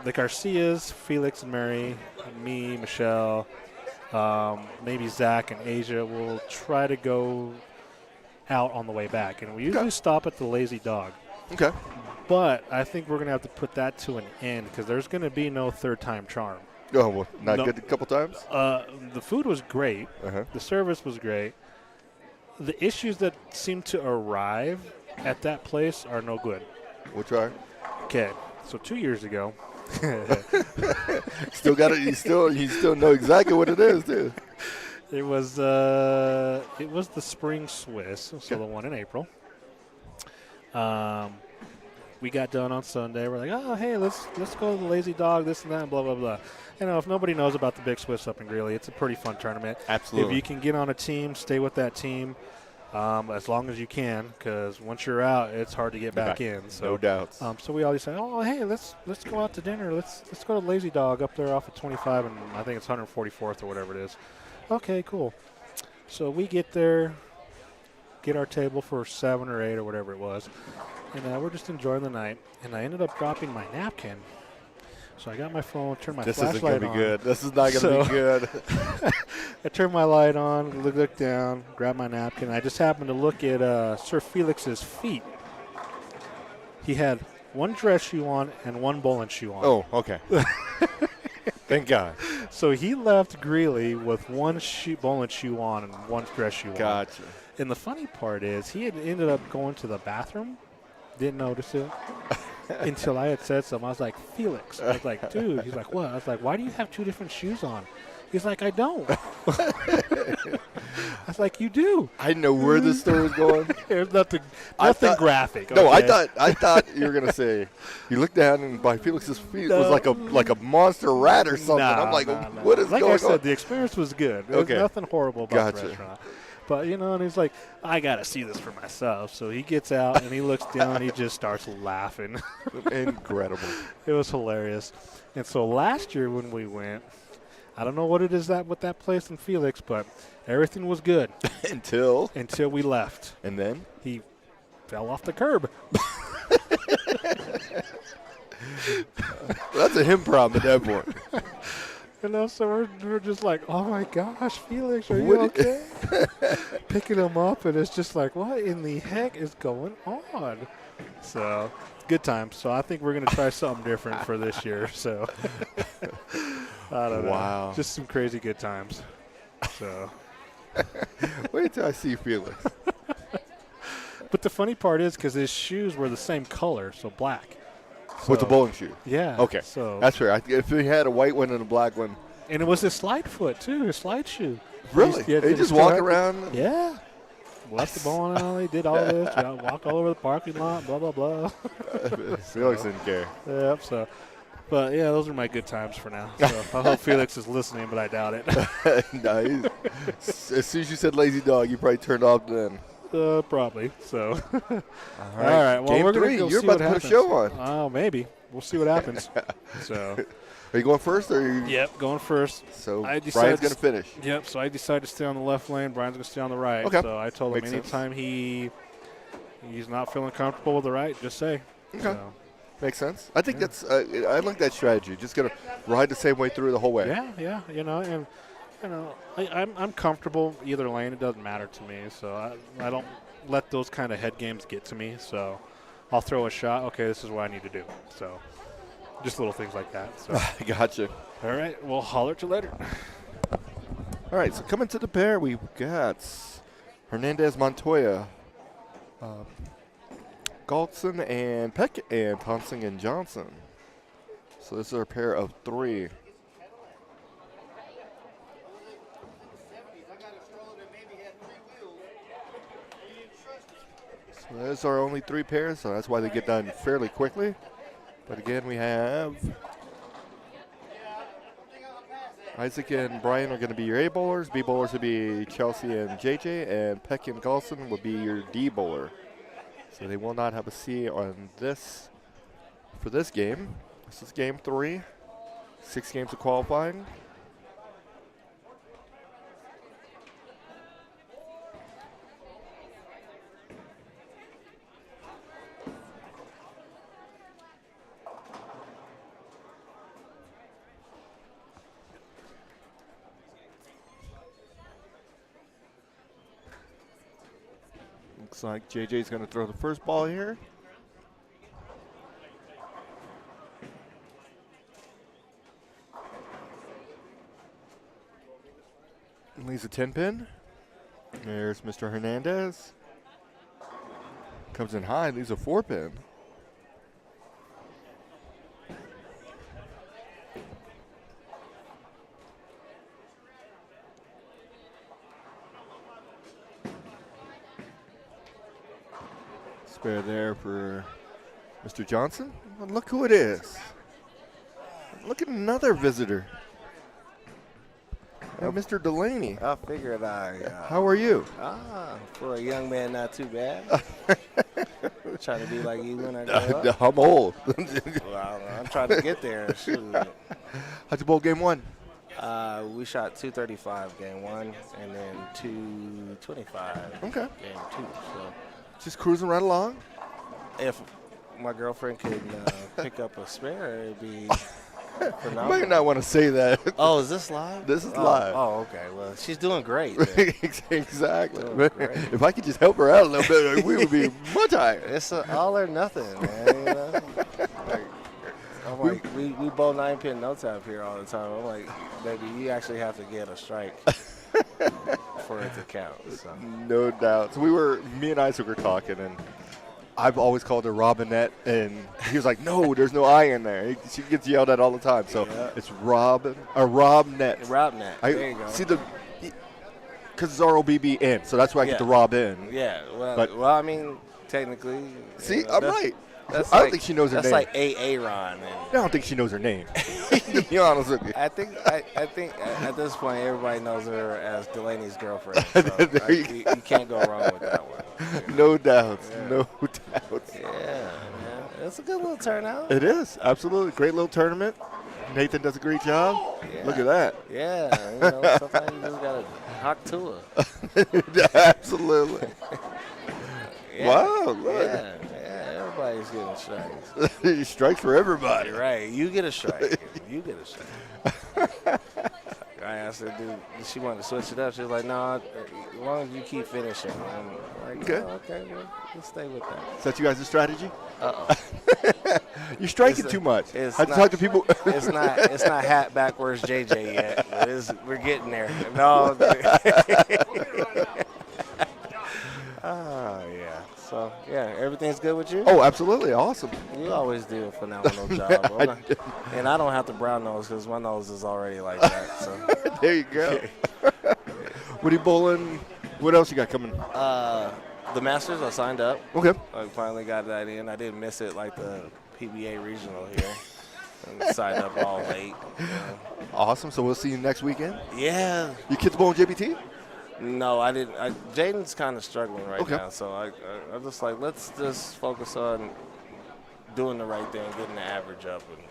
The Garcias, Felix and Mary, me, Michelle, maybe Zach and Asia will try to go out on the way back. And we usually stop at the Lazy Dog. Okay. But I think we're going to have to put that to an end because there's going to be no third-time charm. Oh, well, not No. good a couple times? The food was great. Uh-huh. The service was great. The issues that seem to arrive at that place are no good. We'll try. Okay, so 2 years ago. Still got it. You still know exactly what it is, too. It was the Spring Swiss, so the one in April. We got done on Sunday. We're like, oh, hey, let's go to the Lazy Dog, this and that, and blah, blah, blah. If nobody knows about the Big Swiss up in Greeley, it's a pretty fun tournament. Absolutely. If you can get on a team, stay with that team as long as you can, because once you're out, it's hard to get back in. So, no doubts. So we always say, oh, hey, let's go out to dinner. Let's go to Lazy Dog up there off of 25, and I think it's 144th or whatever it is. Okay, cool. So we get there, get our table for 7 or 8 or whatever it was, and we're just enjoying the night. And I ended up dropping my napkin. So I got my phone, turned my flashlight on. This isn't going to be good. This is not going to be good. I turned my light on, looked down, grabbed my napkin. I just happened to look at Sir Felix's feet. He had one dress shoe on and one bowling shoe on. Oh, okay. Thank God. So he left Greeley with one bowling shoe on and one dress shoe on. Gotcha. And the funny part is he had ended up going to the bathroom, didn't notice it. Until I had said something. I was like, Felix. I was like, dude. He's like, what? I was like, why do you have 2 different shoes on? He's like, I don't. I was like, you do. I didn't know where this story was going. There's nothing graphic. No, okay? I thought you were gonna say you looked down and by Felix's feet was like a monster rat or something. I'm like, what is like going I said, on? the experience was good. There was nothing horrible about the restaurant. But, and he's like, I got to see this for myself. So he gets out, and he looks down, and he just starts laughing. Incredible. It was hilarious. And so last year when we went, I don't know what it is with that place in Felix, but everything was good. Until we left. And then? He fell off the curb. That's a him problem at that point. So we're just like, oh my gosh, Felix, are you okay? Picking him up, and it's just like, what in the heck is going on? So, good times. So I think we're going to try something different for this year. So, I don't know. Wow. Just some crazy good times. So. Wait till I see Felix. But the funny part is because his shoes were the same color, so black. With the bowling shoe? Yeah. Okay. So that's fair. If he had a white one and a black one. And it was his slide foot, too, his slide shoe. Really? They just walk around? Yeah. Left the bowling alley, did all this, walked all over the parking lot, blah, blah, blah. Felix didn't care. Yep, so. But, yeah, those are my good times for now. So I hope Felix is listening, but I doubt it. Nice. As soon as you said lazy dog, you probably turned off then. Probably. So, All right. Well, Game we're going 3. to go You're see about what to put happens. a show on. Oh, maybe. We'll see what happens. So, Are you going first or are you? yep, going first. So I Brian's decided going to finish. Yep, so I decided to stay on the left lane. Brian's going to stay on the right. Okay. So I told him Makes sense. anytime he's not feeling comfortable with the right, just say. Okay. So, Makes sense. I think that's I like that strategy. Just going to ride the same way through the whole way. yeah, I'm comfortable either lane. It doesn't matter to me. So I don't let those kind of head games get to me. So I'll throw a shot. Okay, this is what I need to do. So just little things like that. So Gotcha. all right, we'll holler at you later. All right, so coming to the pair, we've got Hernandez Montoya, Galtson and Peck, and Thompson and Johnson. So this is our pair of 3. So those are only 3 pairs, so that's why they get done fairly quickly. But again, we have Isaac and Brian are going to be your A bowlers. B bowlers would be Chelsea and JJ, and Peck and Galson would be your D bowler. So they will not have a C on this for this game. This is game 3. 6 games of qualifying. Looks like JJ's going to throw the first ball here. Leaves a 10 pin. There's Mr. Hernandez. Comes in high, leaves a 4 pin. Spare there for Mr. Johnson. And look who it is. Look at another visitor. Mr. Delaney. I figured How are you? for a young man, not too bad. Trying to be like you when I grow up. I'm old. Well, I'm trying to get there. Shoot. How'd you bowl game 1? We shot 235 game 1 and then 225 Okay. game 2. So Just cruising right along. if my girlfriend could pick up a spare, it'd be You phenomenal. might not want to say that. Oh, is this live? This is live. Oh, okay. Well, she's doing great. then. Exactly. Doing great. If I could just help her out a little bit, we would be much higher. It's all or nothing, man. You know? I'm like, we bowl 9-pin no tap here all the time. I'm like, baby, you actually have to get a strike for it to count. So. No doubt. So me and Isaac were talking, and I've always called her Robinette, and he was like, no, there's no I in there. She gets yelled at all the time. So Yeah. it's Robnet. Robnet. There you go. See because it's ROBBN, so that's why I get Yeah. the Robin. Yeah. But- Well, I mean, technically. See, you know, I'm that's- right. That's I don't like- think she knows her That's name. like Aaron. I don't think she knows her name. To be honest with you. I think at this point everybody knows her as Delaney's girlfriend. So There you you can't go wrong with that one. No doubts. Yeah. No doubts. Yeah, man. It's a good little turnout. It is. Absolutely. Great little tournament. Nathan does a great job. Yeah. Look at that. Yeah, you know, sometimes you just gotta hawk to her. Absolutely. Yeah. Wow. Look. Yeah, everybody's getting strikes. Strikes for everybody. Right, you get a strike. You get a strike. I asked her, dude, she wanted to switch it up. She was like, no, as long as you keep finishing. I'm like, Okay. oh, okay, well, let's stay with that. Is that you guys' strategy? Uh-oh. You're striking It's too much. it's I just not- talk to people. It's not hat backwards JJ yet. But we're getting there. No. Oh, yeah. So, yeah, everything's good with you? Oh, absolutely. Awesome. You always do a phenomenal job. And I don't have to brown nose because my nose is already like that. So, There you go. What are you bowling? What else you got coming? the Masters, I signed up. Okay. I finally got that in. I didn't miss it like the PBA regional here. and sign up all late. You know. Awesome. So we'll see you next weekend. Yeah. You kids bowling JBT? No, I didn't. Jaden's kind of struggling right Okay. now, so I'm just like, let's just focus on doing the right thing, getting the average up, and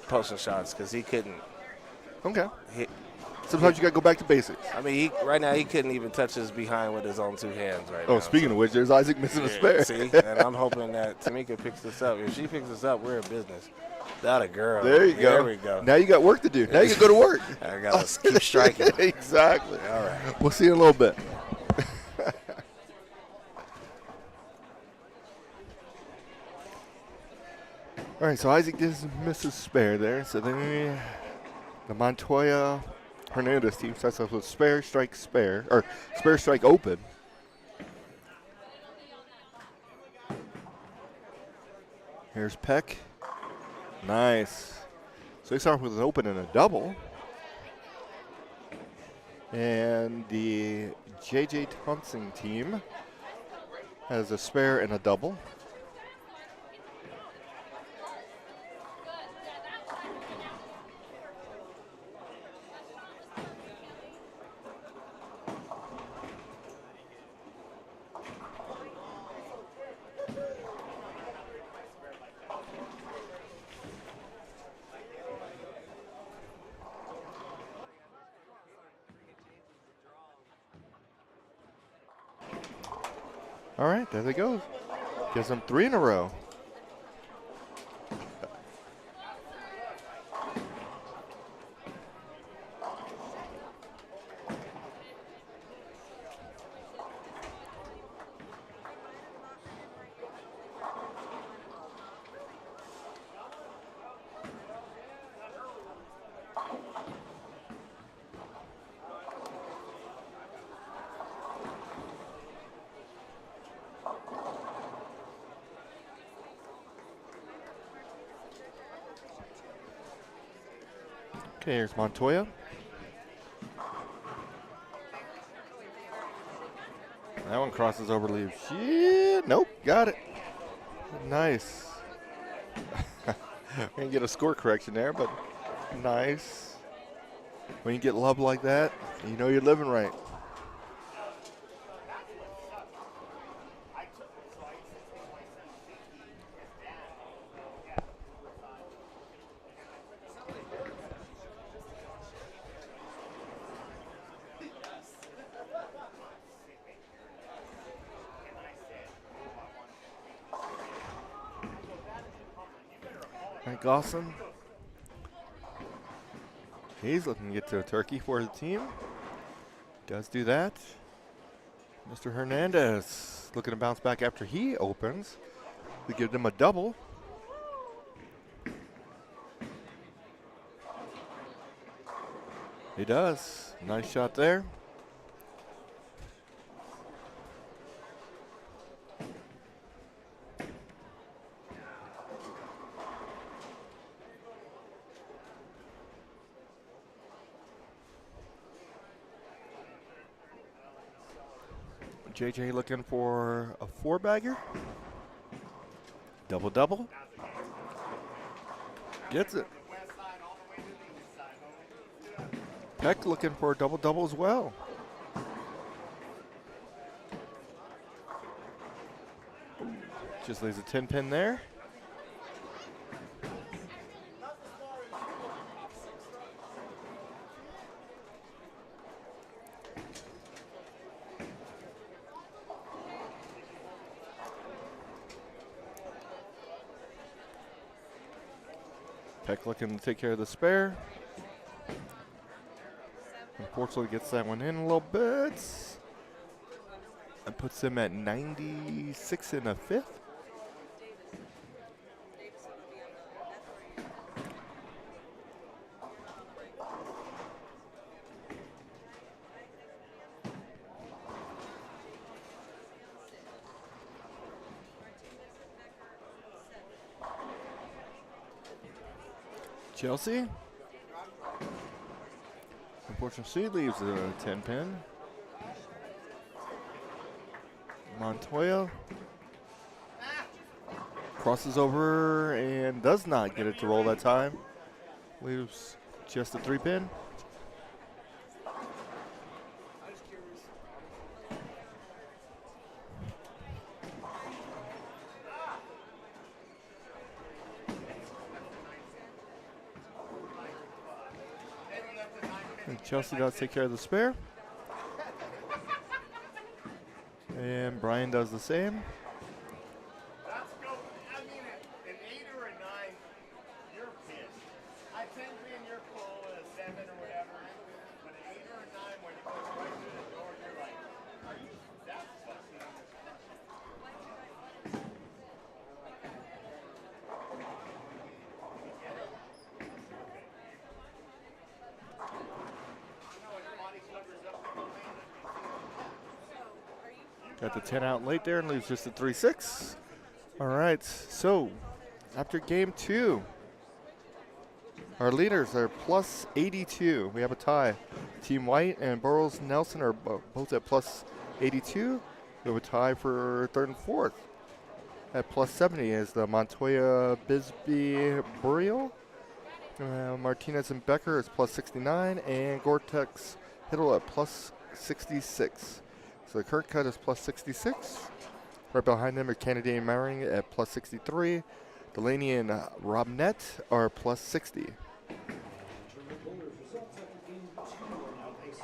posting shots because he couldn't Okay. hit. Sometimes you got to go back to basics. I mean, right now he couldn't even touch his behind with his own 2 hands right now. Oh, speaking of which, there's Isaac missing a spare. See, and I'm hoping that Tamika picks this up. If she picks this up, we're in business. That a girl. There you go. There we go. Now you got work to do. Now you can go to work. I gotta keep striking. Exactly. All right. We'll see you in a little bit. All right, so Isaac does miss his spare there. So then the Montoya Hernandez team starts off with spare, strike, spare, or spare, strike, open. Here's Peck. Nice. So he starts with an open and a double. And the J.J. Thompson team has a spare and a double. All right, there they go. Gives them 3 in a row. Okay, here's Montoya. That one crosses over leaves. Shit, nope, got it. Nice. We didn't get a score correction there, but nice. When you get love like that, you know you're living right. Mike Gosselin. He's looking to get to a turkey for the team. Does do that. Mr. Hernandez looking to bounce back after he opens. We give them a double. He does. Nice shot there. JJ looking for a 4-bagger. Double-double. Gets it. Peck looking for a double-double as well. Just leaves a 10-pin there. Peck looking to take care of the spare. Unfortunately gets that one in a little bit. That puts him at 96 and a fifth. Chelsea. Unfortunately, leaves a 10-pin. Montoya. Crosses over and does not get it to roll that time. Leaves just a 3-pin. And Chelsea does take care of the spare. And Brian does the same. Let's go. I mean, an 8 or a 9, you're pissed. I 10 being your full, a 7 or whatever. But an 8 or a 9, when it goes right through the door, you're like, are you that fucking? Got the 10 out late there and leaves just a 3-6. All right, so after game 2, our leaders are plus 82. We have a tie. Team White and Burroughs Nelson are both at plus 82. We have a tie for 3rd and 4th. At plus 70 is the Montoya Bisbee Burial. Martinez and Becker is plus 69, and Gore-Tex Hiddle at plus 66. So the Kurt Cut is plus 66. Right behind them are Kennedy and Maring at plus 63. Delaney and Robnett are plus 60. Bowlers results after game 2 are now posted.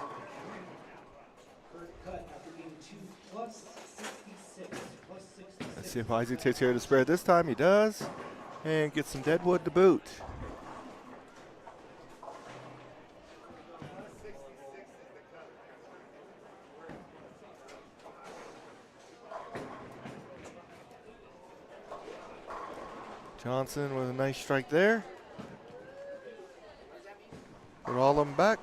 Kurt Cut after game 2 plus 66. Plus 66. Let's see if Isaac takes care of the spare this time. He does. And gets some deadwood to boot. Johnson with a nice strike there. Put all of them back.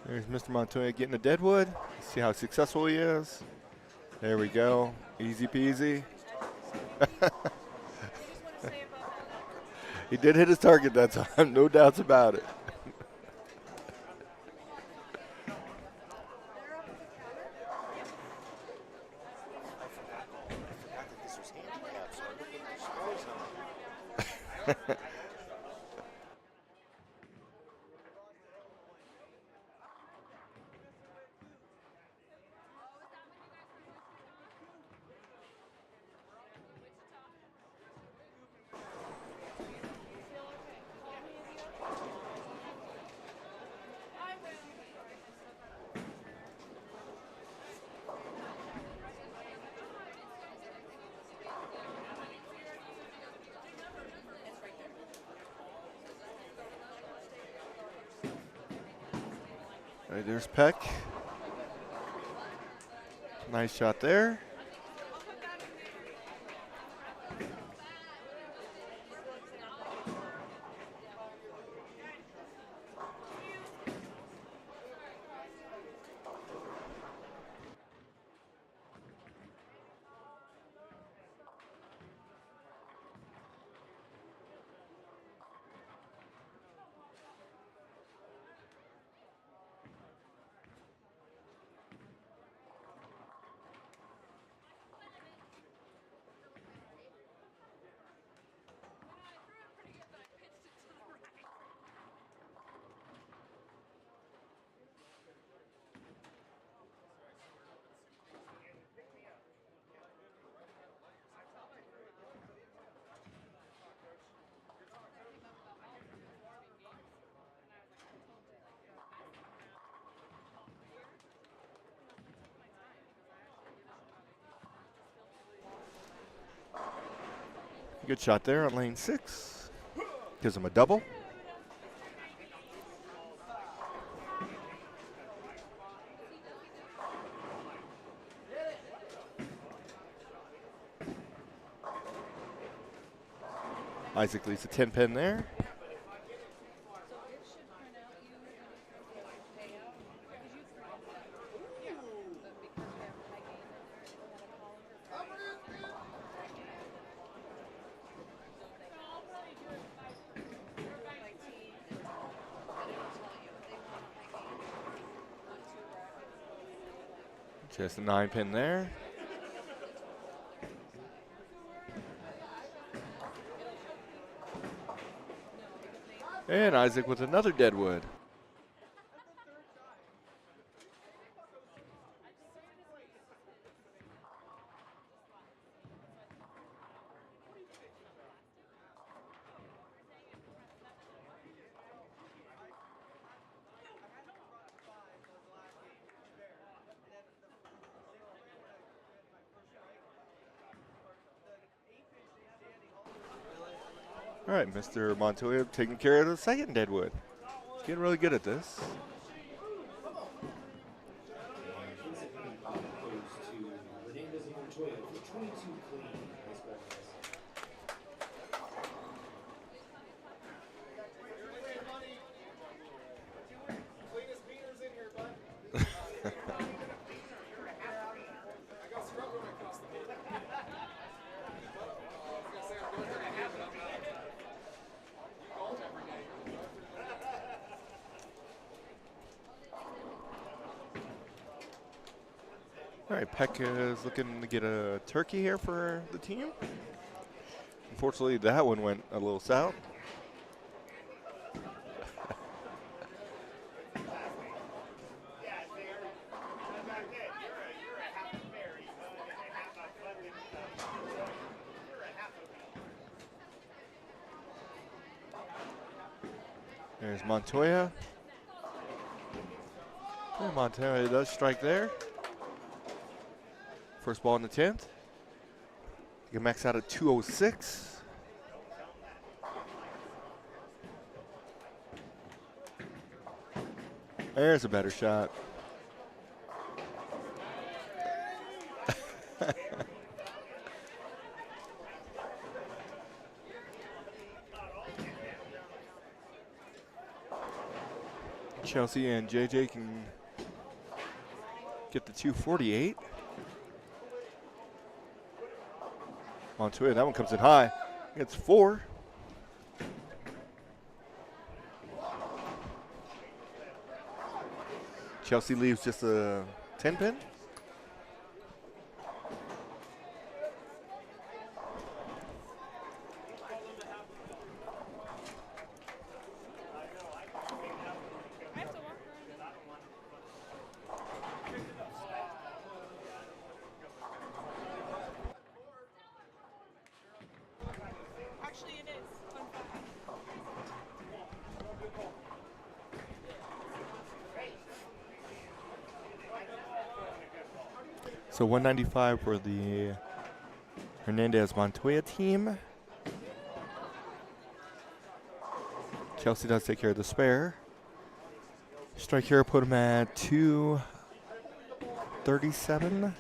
There's Mr. Montoya getting the deadwood. Let's see how successful he is. There we go. Easy peasy. He did hit his target that time, no doubts about it. All right, there's Peck. Nice shot there. Good shot there on lane 6. Gives him a double. Isaac leaves a 10-pin there. Just a 9-pin there. And Isaac with another deadwood. All right, Mr. Montoya taking care of the second deadwood. He's getting really good at this. Vincent Honeypot goes to Hernandez and Montoya for 22 clean. Baseball guys. All right, Peck is looking to get a turkey here for the team. Unfortunately, that one went a little south. There's Montoya. And Montoya does strike there. First ball in the 10th. You can max out at 206. There's a better shot. Chelsea and JJ can get the 248. Montoya, that one comes in high. It's 4. Chelsea leaves just a 10-pin. Actually, it is. Fun fact. So 195 for the Hernandez Montoya team. Chelsea does take care of the spare. Strike here, put him at 237.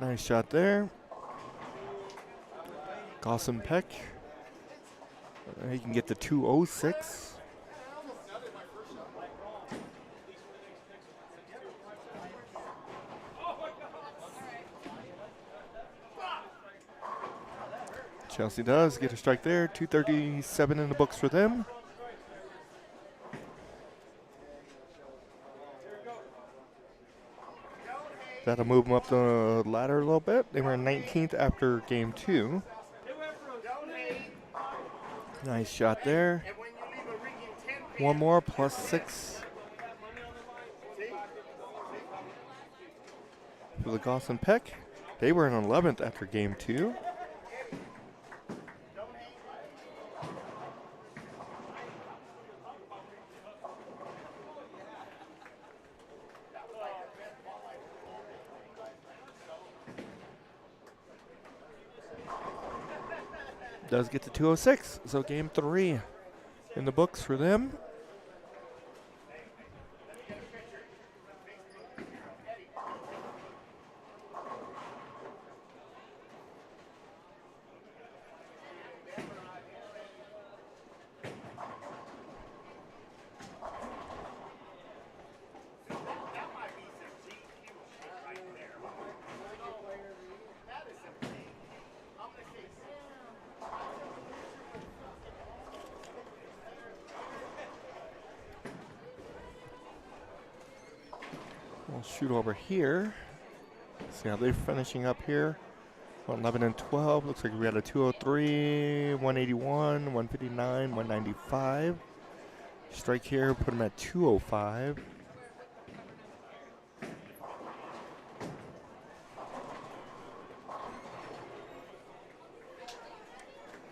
Nice shot there. Gosson Peck. He can get the 206. Chelsea does get a strike there. 237 in the books for them. That'll move them up the ladder a little bit. They were 19th after game 2. Nice shot there. One more, plus 6. For the Gosson Peck. They were in 11th after game 2. Does get to 206, so game 3 in the books for them. shoot over here. See how they're finishing up here. 11 and 12. Looks like we got a 203, 181, 159, 195. Strike here, put them at 205.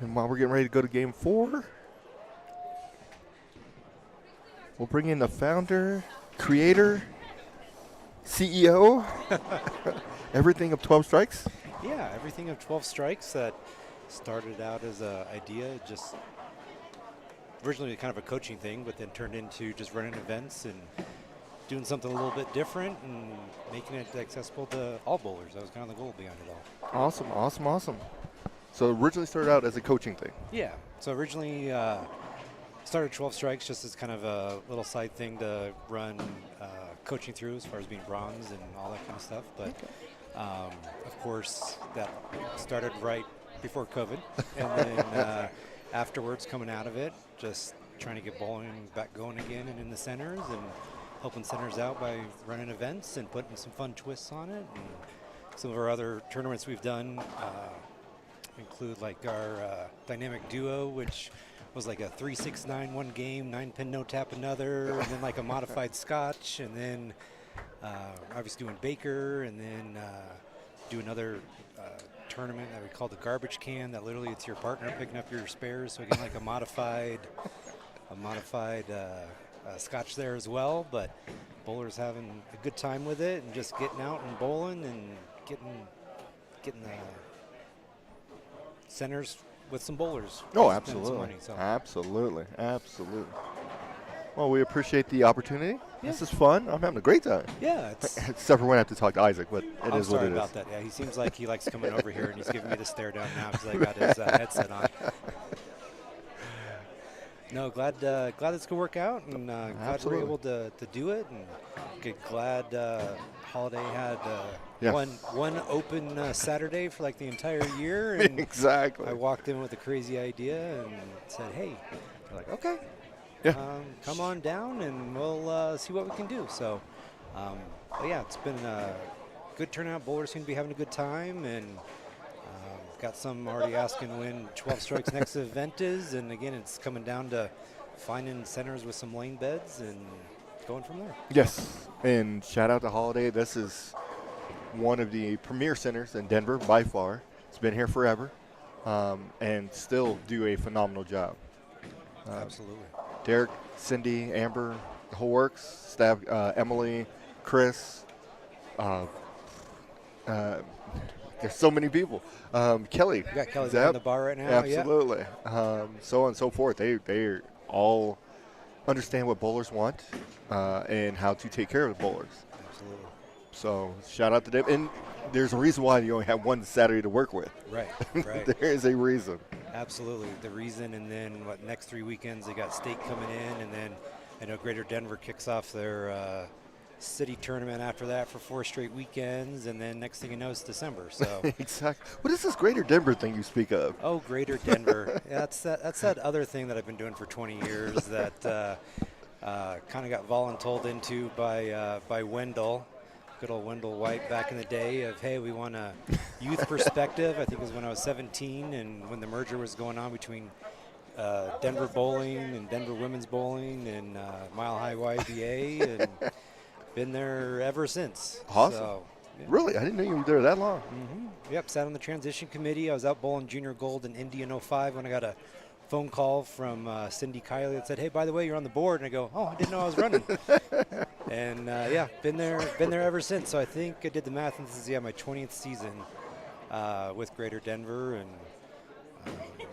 And while we're getting ready to go to game 4, we'll bring in the founder, creator, CEO, everything of 12 Strikes. Yeah, everything of 12 Strikes that started out as an idea, just originally kind of a coaching thing, but then turned into just running events and doing something a little bit different and making it accessible to all bowlers. That was kind of the goal behind it all. Awesome, awesome, awesome. So originally started out as a coaching thing. Yeah, so originally started 12 Strikes just as kind of a little side thing to run coaching through as far as being bronze and all that kind of stuff. But of course, that started right before COVID. And then afterwards, coming out of it, just trying to get bowling back going again and in the centers and helping centers out by running events and putting some fun twists on it. And some of our other tournaments we've done include like our dynamic duo, which was like a 3-6-9 one game, 9-pin no tap another, and then like a modified Scotch, and then obviously doing Baker, and then do another tournament that we call the garbage can. That literally it's your partner picking up your spares, so again like a modified Scotch there as well. But bowlers having a good time with it and just getting out and bowling and getting the centers with some bowlers. Oh, Spend absolutely. some money, so. Absolutely. Absolutely. Well, we appreciate the opportunity. Yeah. This is fun. I'm having a great time. Yeah, it's. Except for when I have to talk to Isaac, but it I'm is what sorry it is. about that. Yeah, he seems like he likes coming over here, and he's giving me the stare down now because I got his headset on. No, glad it's gonna work out, and glad we're Absolutely. able to do it, and glad Holiday had Yeah. one open Saturday for like the entire year, and Exactly. I walked in with a crazy idea and said, "Hey," they're like, "Okay, Yeah. come on down, and we'll see what we can do." So, but yeah, it's been a good turnout. Bowlers seem to be having a good time, and got some already asking when 12 Strikes next event is, and again, it's coming down to finding centers with some lane beds and going from there. Yes. And shout out to Holiday. This is one of the premier centers in Denver by far. It's been here forever and still do a phenomenal job. Absolutely. Derek, Cindy, Amber, the whole works, staff, Emily, Chris. There's so many people. Kelly. We got Kelly Zep, in the bar right now. Absolutely. So on and so forth. They all understand what bowlers want and how to take care of the bowlers. Yeah, absolutely. So shout out to them. And there's a reason why you only have one Saturday to work with. Right, right. There is a reason. Absolutely. The reason, and then next 3 weekends they got state coming in, and then I know Greater Denver kicks off their city tournament after that for 4 straight weekends, and then next thing you know it's December. So Exactly. What is this Greater Denver thing you speak of? oh, Greater Denver. Yeah, that's that other thing that I've been doing for 20 years that kind of got voluntold into by Wendell. Good old Wendell White back in the day of, hey, we want a youth perspective. I think it was when I was 17 and when the merger was going on between Denver Bowling and Denver Women's Bowling and Mile High YBA, and been there ever since. Awesome. So, yeah. Really? I didn't know you were there that long. Yep, sat on the transition committee. I was out bowling junior gold in Indy in 05 when I got a phone call from Cindy Kiley that said, hey, by the way, you're on the board. And I go, oh, I didn't know I was running. And yeah, been there ever since. So I think I did the math, and this is my 20th season with Greater Denver, and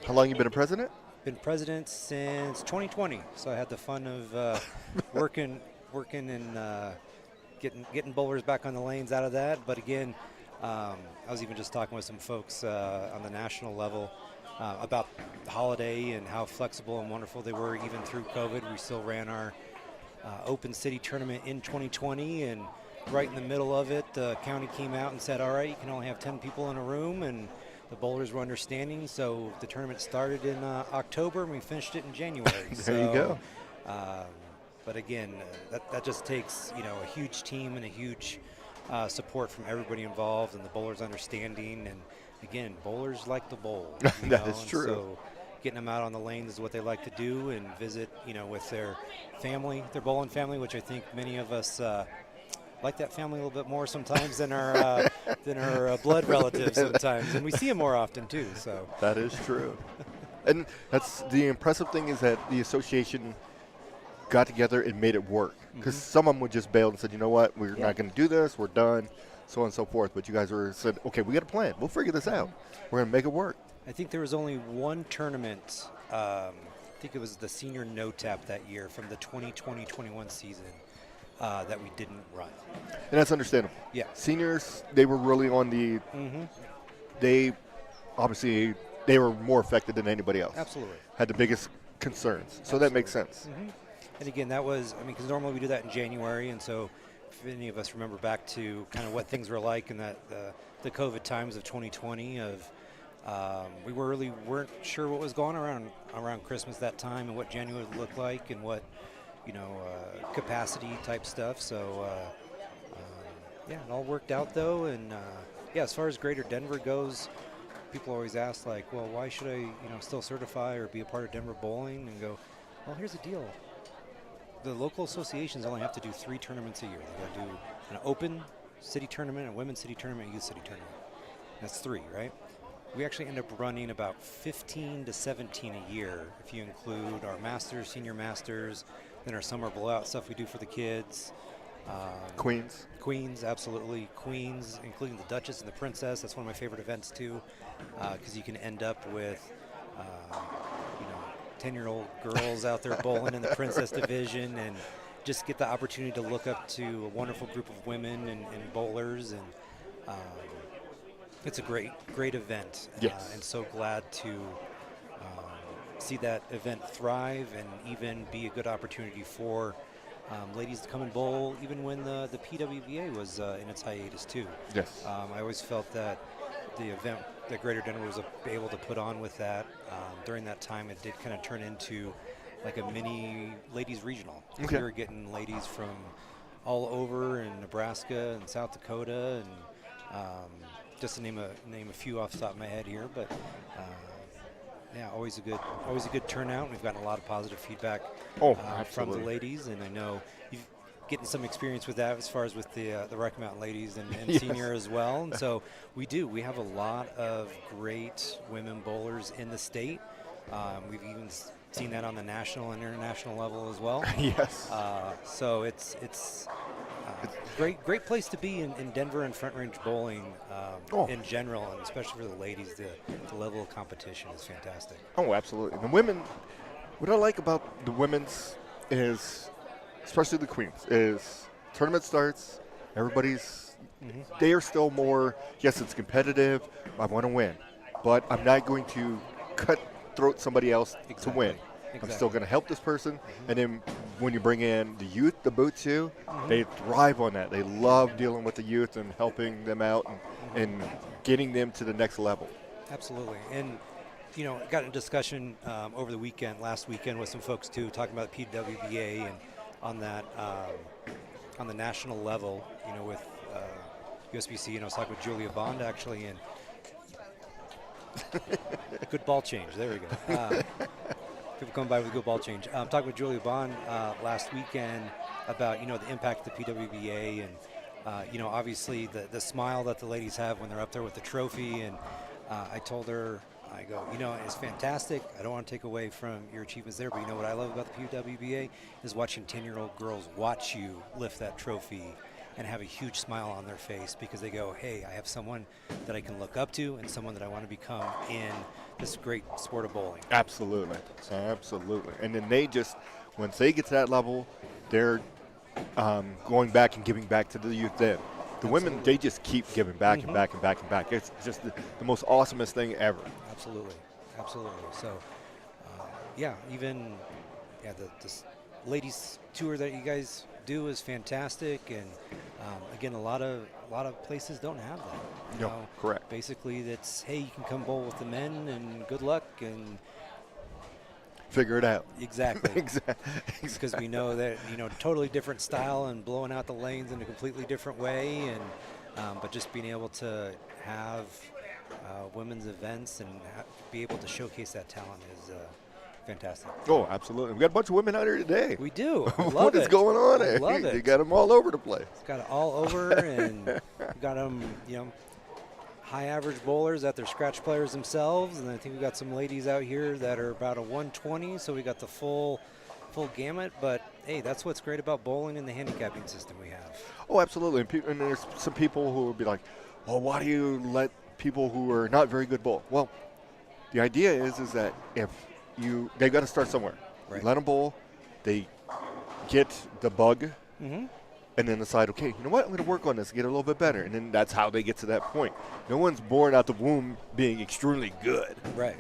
How long you been a president? been president since 2020. So I had the fun of working and getting bowlers back on the lanes out of that. But again, I was even just talking with some folks on the national level about the Holiday and how flexible and wonderful they were even through COVID. We still ran our Open City tournament in 2020, and right in the middle of it, the county came out and said, all right, you can only have 10 people in a room, and the bowlers were understanding. So the tournament started in October, and we finished it in January. There you go. But again, that just takes a huge team and a huge support from everybody involved and the bowlers understanding. And again, bowlers like to bowl. That is true. So getting them out on the lanes is what they like to do, and visit with their family, their bowling family, which I think many of us like that family a little bit more sometimes than our blood relatives sometimes, and we see them more often too. So That is true. And that's the impressive thing, is that the association got together and made it work. Because some of them would just bail and said, you know what, we're not going to do this, we're done, so on and so forth. But you guys said, okay, we got a plan. We'll figure this out. We're going to make it work. I think there was only one tournament. I think it was the senior no tap that year from the 2020-21 season that we didn't run. And that's understandable. Yeah. Seniors, they were really on the they obviously they were more affected than anybody else. Absolutely. Had the biggest concerns. So that makes sense. And again, that was, because normally we do that in January, and so if any of us remember back to kind of what things were like in that the COVID times of 2020, we weren't sure what was going around Christmas that time and what January would look like and what capacity type stuff. So it all worked out though, and as far as Greater Denver goes, people always ask like, well, why should I still certify or be a part of Denver bowling? And go, well, here's the deal. The local associations only have to do 3 tournaments a year. They got to do an open city tournament, a women's city tournament, a youth city tournament. That's 3, right? We actually end up running about 15 to 17 a year if you include our masters, senior masters, then our summer blowout stuff we do for the kids. Queens, absolutely. Queens, including the Duchess and the Princess. That's one of my favorite events too, because you can end up with 10-year-old girls out there bowling in the Princess division, and just get the opportunity to look up to a wonderful group of women and bowlers, and it's a great event. Yes. And so glad to see that event thrive and even be a good opportunity for ladies to come and bowl, even when the PWBA was in its hiatus too. Yes. I always felt that the event that Greater Denver was able to put on with that during that time, it did kind of turn into like a mini ladies regional. Okay. We were getting ladies from all over in Nebraska and South Dakota, and just to name a few off the top of my head here, but always a good turnout. We've gotten a lot of positive feedback from the ladies, and I know you've getting some experience with that as far as with the Rocky Mountain ladies and Yes. senior as well. And so we have a lot of great women bowlers in the state. We've even seen that on the national and international level as well. Yes. So it's great place to be in Denver and Front Range bowling in general, and especially for the ladies. The level of competition is fantastic. Oh, absolutely. The women, what I like about the women's is, especially the queens, is tournament starts, everybody's, they are still more, yes, it's competitive, I want to win, but I'm not going to cutthroat somebody else to win. I'm still going to help this person. And then when you bring in the youth, the boot too, they thrive on that. They love dealing with the youth and helping them out and getting them to the next level. Absolutely. And, got in a discussion over the last weekend with some folks too, talking about PWBA and on that, on the national level, with USBC, I was talking with Julia Bond actually, and good ball change. There we go. People come by with a good ball change. I'm talking with Julia Bond last weekend about, the impact of the PWBA and, obviously the smile that the ladies have when they're up there with the trophy. And I told her, I go, it's fantastic. I don't want to take away from your achievements there, but what I love about the PWBA is watching 10-year-old girls watch you lift that trophy and have a huge smile on their face, because they go, hey, I have someone that I can look up to and someone that I want to become in this great sport of bowling. Absolutely. Absolutely. And then once they get to that level, they're going back and giving back to the youth then. The women, they just keep giving back and back and back and back. It's just the most awesomest thing ever. Absolutely. So, the ladies tour that you guys do is fantastic, and again, a lot of places don't have that. No, correct. Basically, that's, hey, you can come bowl with the men, and good luck. And figure it out. Exactly. Exactly. Because we know that, totally different style and blowing out the lanes in a completely different way. And but just being able to have women's events and be able to showcase that talent is fantastic. Oh, absolutely. We got a bunch of women out here today. We do. I love What it. is going on I there? love it. You got them all over the place. Got it all over, and we got them, high average bowlers that they're scratch players themselves, and I think we got some ladies out here that are about a 120, so we got the full gamut. But hey, that's what's great about bowling and the handicapping system we have. Oh, absolutely. And there's some people who will be like, "Oh, why do you let people who are not very good bowl?" Well, the idea is that if they've got to start somewhere. Right. You let them bowl, they get the bug, Mm-hmm. and then decide, okay, you know what, I'm going to work on this, get a little bit better, and then that's how they get to that point. No one's born out the womb being extremely good. Right.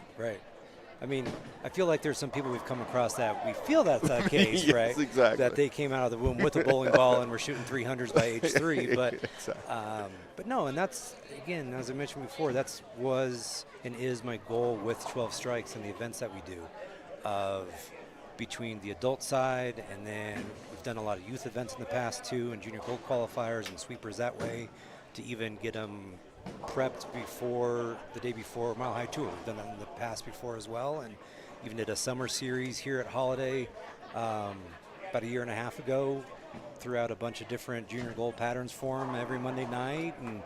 I mean, I feel like there's some people we've come across that we feel that's the case, Yes, right? exactly. That they came out of the womb with a bowling ball and were shooting 300s by age 3. But Exactly. but no, and that's, again, as I mentioned before, that's was and is my goal with 12 Strikes and the events that we do, of between the adult side, and then we've done a lot of youth events in the past too, and junior gold qualifiers and sweepers that way, to even get them prepped before the day before Mile High Tour. We've done that in the past before as well, and even did a summer series here at Holiday about a year and a half ago. Threw out a bunch of different junior gold patterns for them every Monday night, and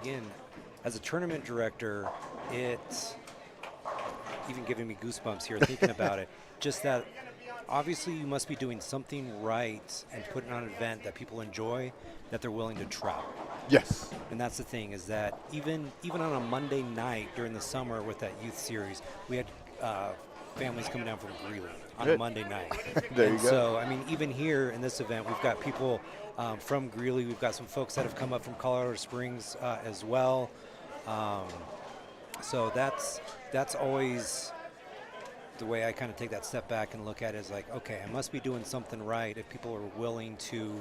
again, as a tournament director, it's even giving me goosebumps here thinking about it. Just that obviously you must be doing something right and putting on an event that people enjoy, that they're willing to travel. Yes. And that's the thing, is that even on a Monday night during the summer with that youth series, we had families coming down from Greeley on a Good. Monday night. There And you go. so, I mean, even here in this event, we've got people from Greeley. We've got some folks that have come up from Colorado Springs as well. So that's always the way I kind of take that step back and look at it, is like, okay, I must be doing something right if people are willing to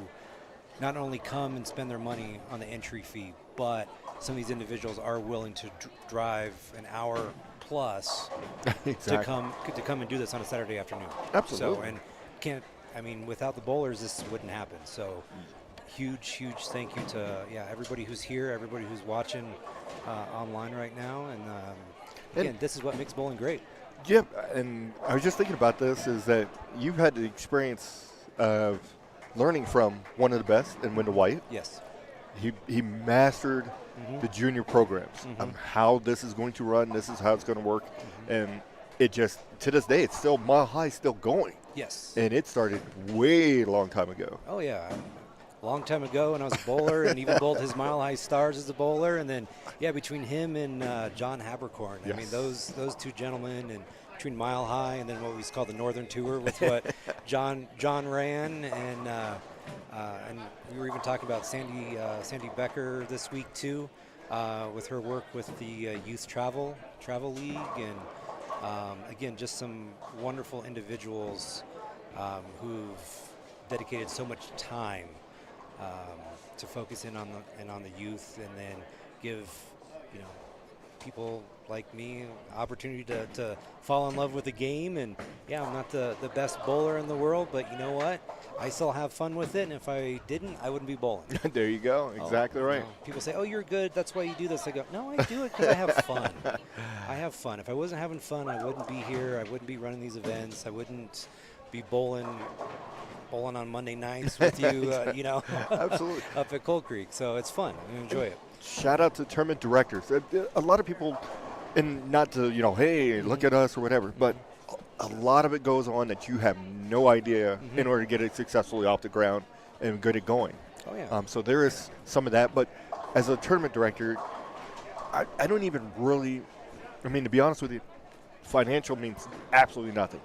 not only come and spend their money on the entry fee, but some of these individuals are willing to drive an hour plus Exactly. to come and do this on a Saturday afternoon. Absolutely. So, without the bowlers, this wouldn't happen. So huge thank you to everybody who's here, everybody who's watching online right now, and again, this is what makes bowling great. Yep, and I was just thinking about this, is that you've had the experience of learning from one of the best in Wendell White. Yes. He mastered the junior programs, how this is going to run, this is how it's going to work, and it just, to this day, it's still Mile High, still going. Yes. And it started way long time ago. Oh, yeah. A long time ago when I was a bowler, and even bowled his Mile High Stars as a bowler. And then, between him and John Habercorn, I mean, those two gentlemen, and between Mile High and then what we call the Northern Tour with what John ran, and we were even talking about Sandy Becker this week too, with her work with the Youth Travel League, and again, just some wonderful individuals who've dedicated so much time to focus in on the youth, and then give people like me opportunity to fall in love with the game. And I'm not the best bowler in the world, but you know what, I still have fun with it, and if I didn't, I wouldn't be bowling. There you go. Exactly right. People say, oh, you're good, that's why you do this. I go, no, I do it because I have fun. I have fun. If I wasn't having fun, I wouldn't be here. I wouldn't be running these events. I wouldn't be bowling on Monday nights with you, Absolutely. up at Cold Creek. So it's fun. I enjoy it. Shout out to tournament directors. A lot of people, and not to, hey, look at us or whatever, but a lot of it goes on that you have no idea in order to get it successfully off the ground and get it going. Oh, yeah. So there is some of that, but as a tournament director, I don't even really, to be honest with you, financial means absolutely nothing.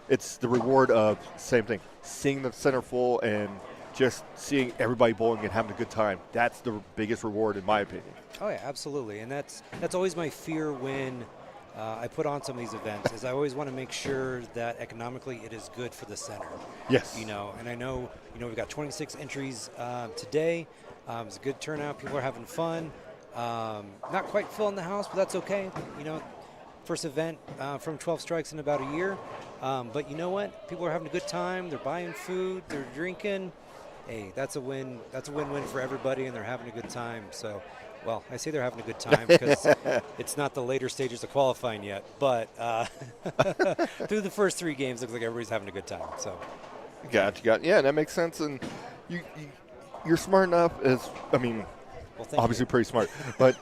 It's the reward of, same thing, seeing the center full and just seeing everybody bowling and having a good time. That's the biggest reward, in my opinion. Oh, yeah, absolutely. And that's always my fear when I put on some of these events, is I always want to make sure that economically it is good for the center. Yes. And I know, we've got 26 entries today. It's a good turnout. People are having fun. Not quite filling the house, but that's okay. first event from 12 strikes in about a year. But you know what? People are having a good time. They're buying food. They're drinking. Hey, that's a win. That's a win-win for everybody, and they're having a good time. So, well, I say they're having a good time because it's not the later stages of qualifying yet. But through the first 3 games, looks like everybody's having a good time. So, Gotcha. Yeah, that makes sense. And you're smart enough well, thank obviously you. pretty smart. But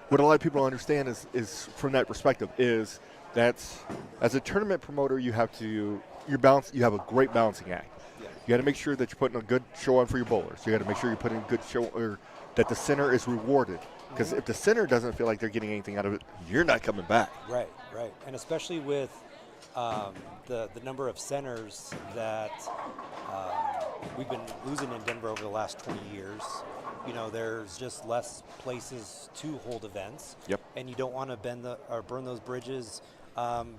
what a lot of people don't understand is from that perspective is that's as a tournament promoter, you have to you have a great balancing act. Yeah. You got to make sure that you're putting a good show on for your bowlers. You got to make sure you're putting a good show, or that the center is rewarded. Because if the center doesn't feel like they're getting anything out of it, you're not coming back. Right, and especially with the number of centers that we've been losing in Denver over the last 20 years. You know, there's just less places to hold events. Yep. And you don't want to burn those bridges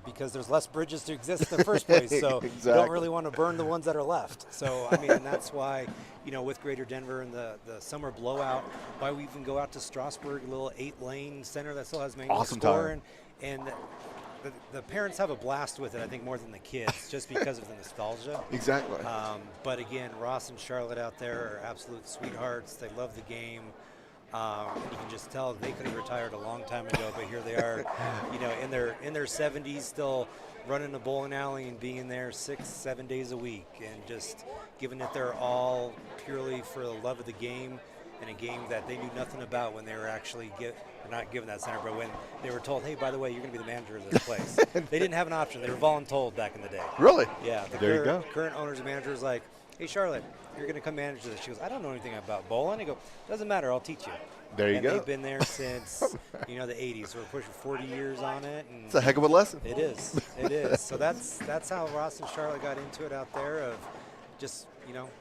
because there's less bridges to exist in the first place. So you Exactly. don't really want to burn the ones that are left. So I mean, and that's why, you know, with Greater Denver and the summer blowout, why we even go out to Strasburg, a little 8-lane center that still has manual Awesome scoring, and the parents have a blast with it, I think, more than the kids, just because of the nostalgia. Exactly. But again, Ross and Charlotte out there are absolute sweethearts. They love the game. And you can just tell they could have retired a long time ago, but here they are, you know, in their 70s, still running a bowling alley and being there 6-7 days a week, and just giving it their all purely for the love of the game, and a game that they knew nothing about when they were actually not given that center, but when they were told, hey, by the way, you're going to be the manager of this place. They didn't have an option. They were voluntold back in the day. Really? Yeah. There you go. Current owners and managers like, hey, Charlotte, you're going to come manage this. She goes, I don't know anything about bowling. I go, doesn't matter. I'll teach you. There you and go. They've been there since, the 80s. So we're pushing 40 years on it. And It's a heck of a lesson. it is. It is. So that's how Ross and Charlotte got into it out there, of just,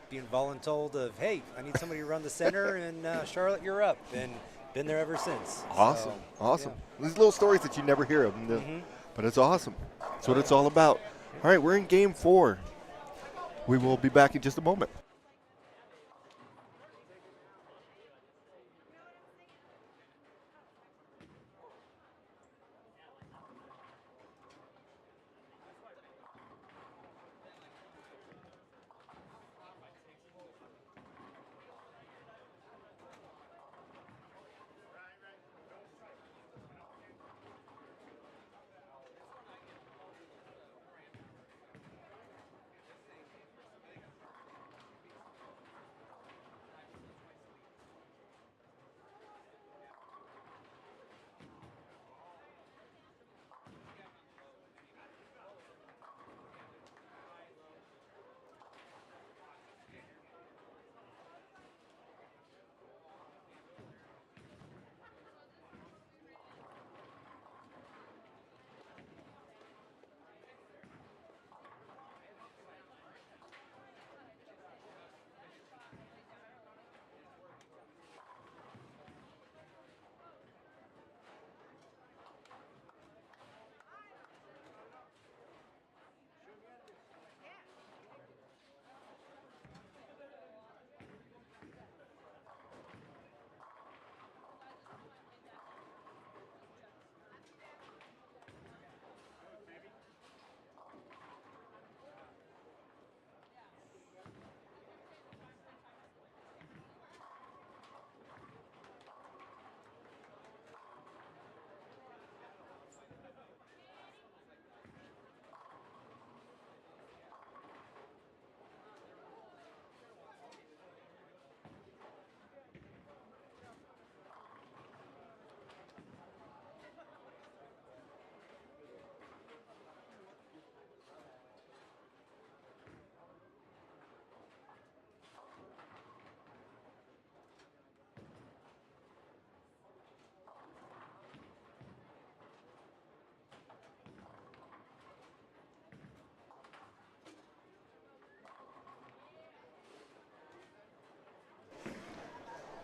being voluntold of, hey, I need somebody to run the center, and Charlotte, you're up. And been there ever since. Awesome. So, Awesome. yeah. These little stories that you never hear of, but it's awesome. That's what it's all about. All right, we're in game 4. We will be back in just a moment.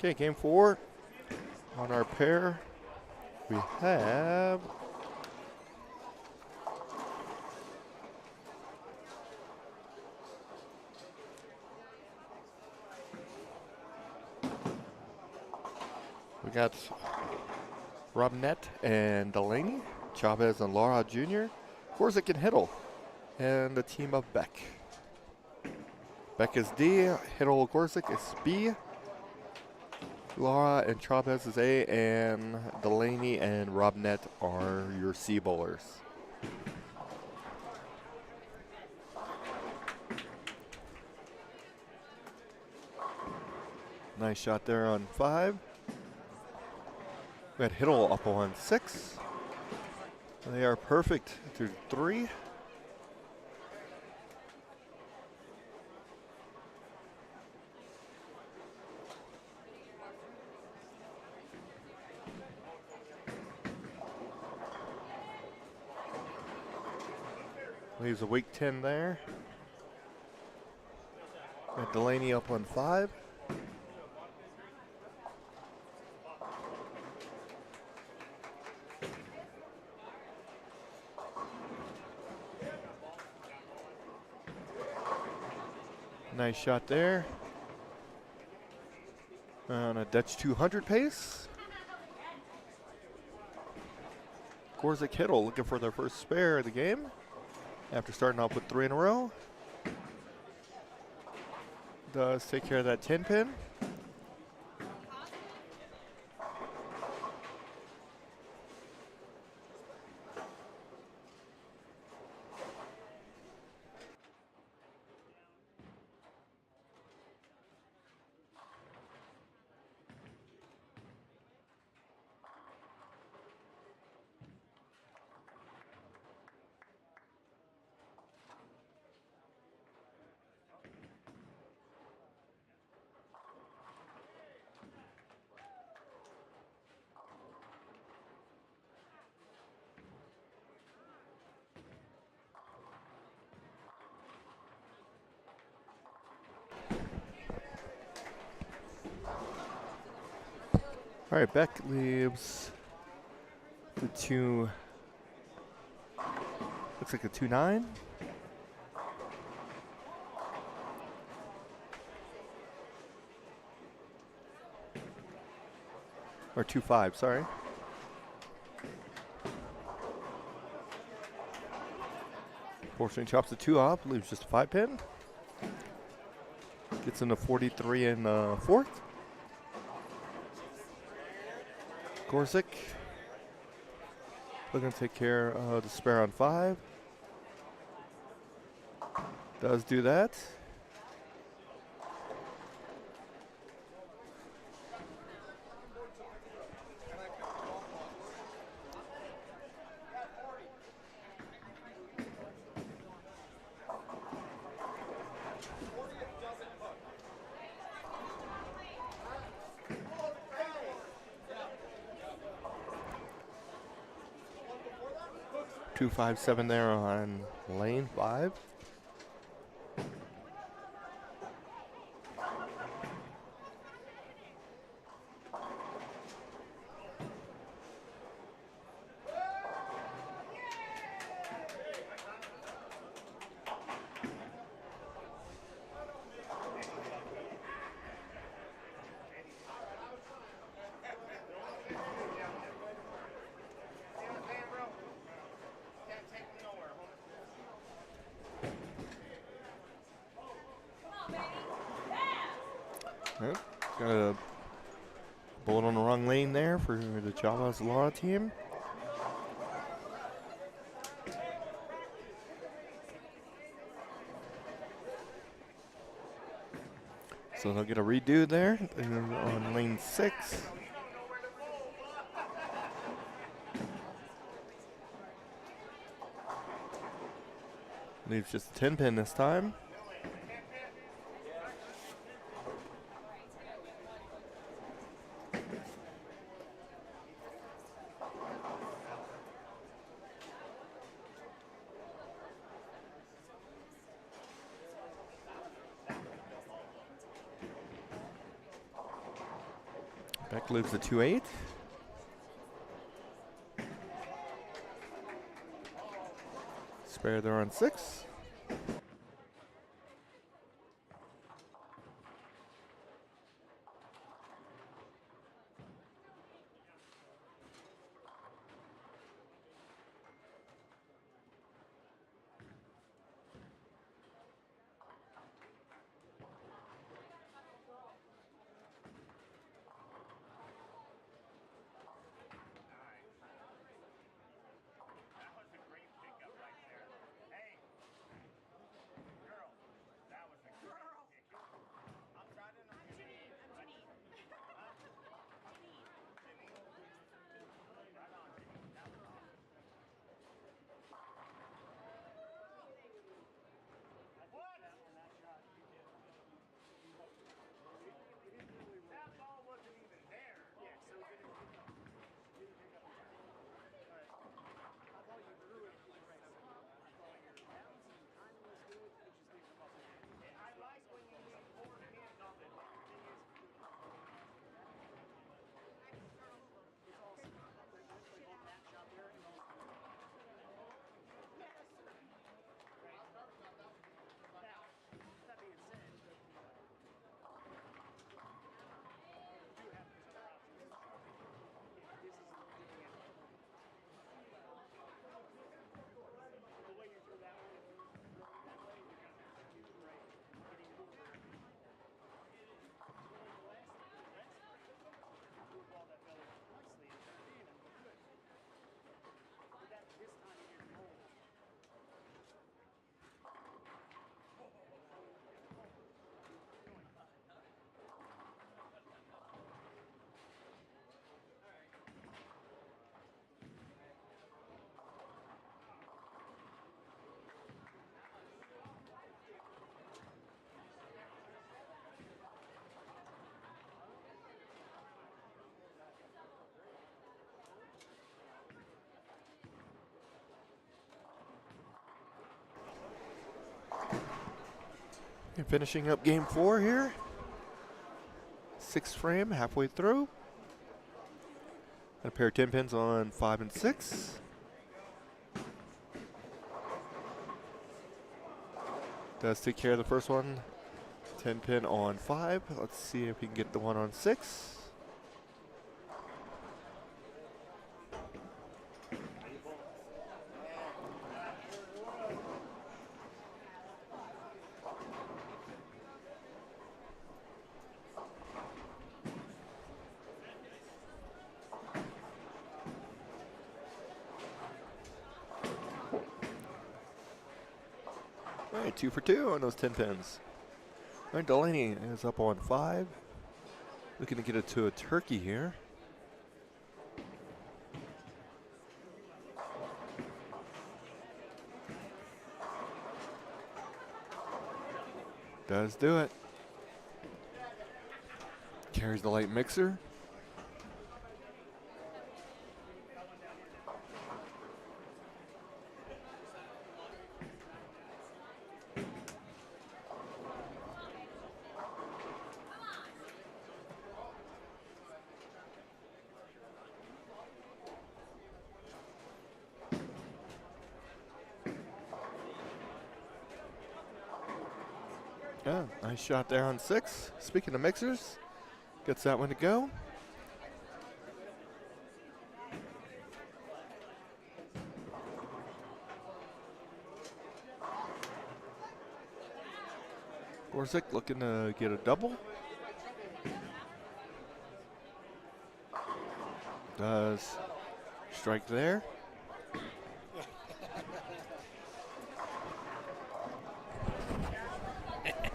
Okay, game 4. On our pair, we have Robinette and Delaney. Chavez and Laura Jr., Gorzik and Hiddle, and the team of Beck. Beck is D, Hiddle Gorzik is B, Laura and Chavez is A, and Delaney and Robnet are your C bowlers. Nice shot there on 5. We had Hiddle up on 6. They are perfect through 3. Leaves a weak 10 there. Got Delaney up on 5. Nice shot there. On a Dutch 200 pace. Gorzik Hiddle looking for their first spare of the game after starting off with 3 in a row. Does take care of that 10 pin. All right, Beck leaves the 2. Looks like a 2-9. Or 2-5, sorry. Fortunately chops the 2 off, leaves just a 5 pin. Gets into 43 in the 4th. Gorzik looking to take care of the spare on 5. Does do that. Two 5-7 there on lane 5. Yep. Got a bullet on the wrong lane there for the Chavez Laura team. So they'll get a redo there on lane 6. Leaves just a 10 pin this time. Beck leaves the 2-8. Spare there on 6. And finishing up game 4 here. 6th frame, halfway through. And a pair of 10 pins on 5 and 6. Does take care of the first one. 10 pin on 5. Let's see if we can get the one on 6. All right, 2 for 2 on those 10 pins. All right, Delaney is up on 5. Looking to get it to a turkey here. Does do it. Carries the light mixer. Yeah, nice shot there on 6. Speaking of mixers, gets that one to go. Gorzik looking to get a double. Does strike there.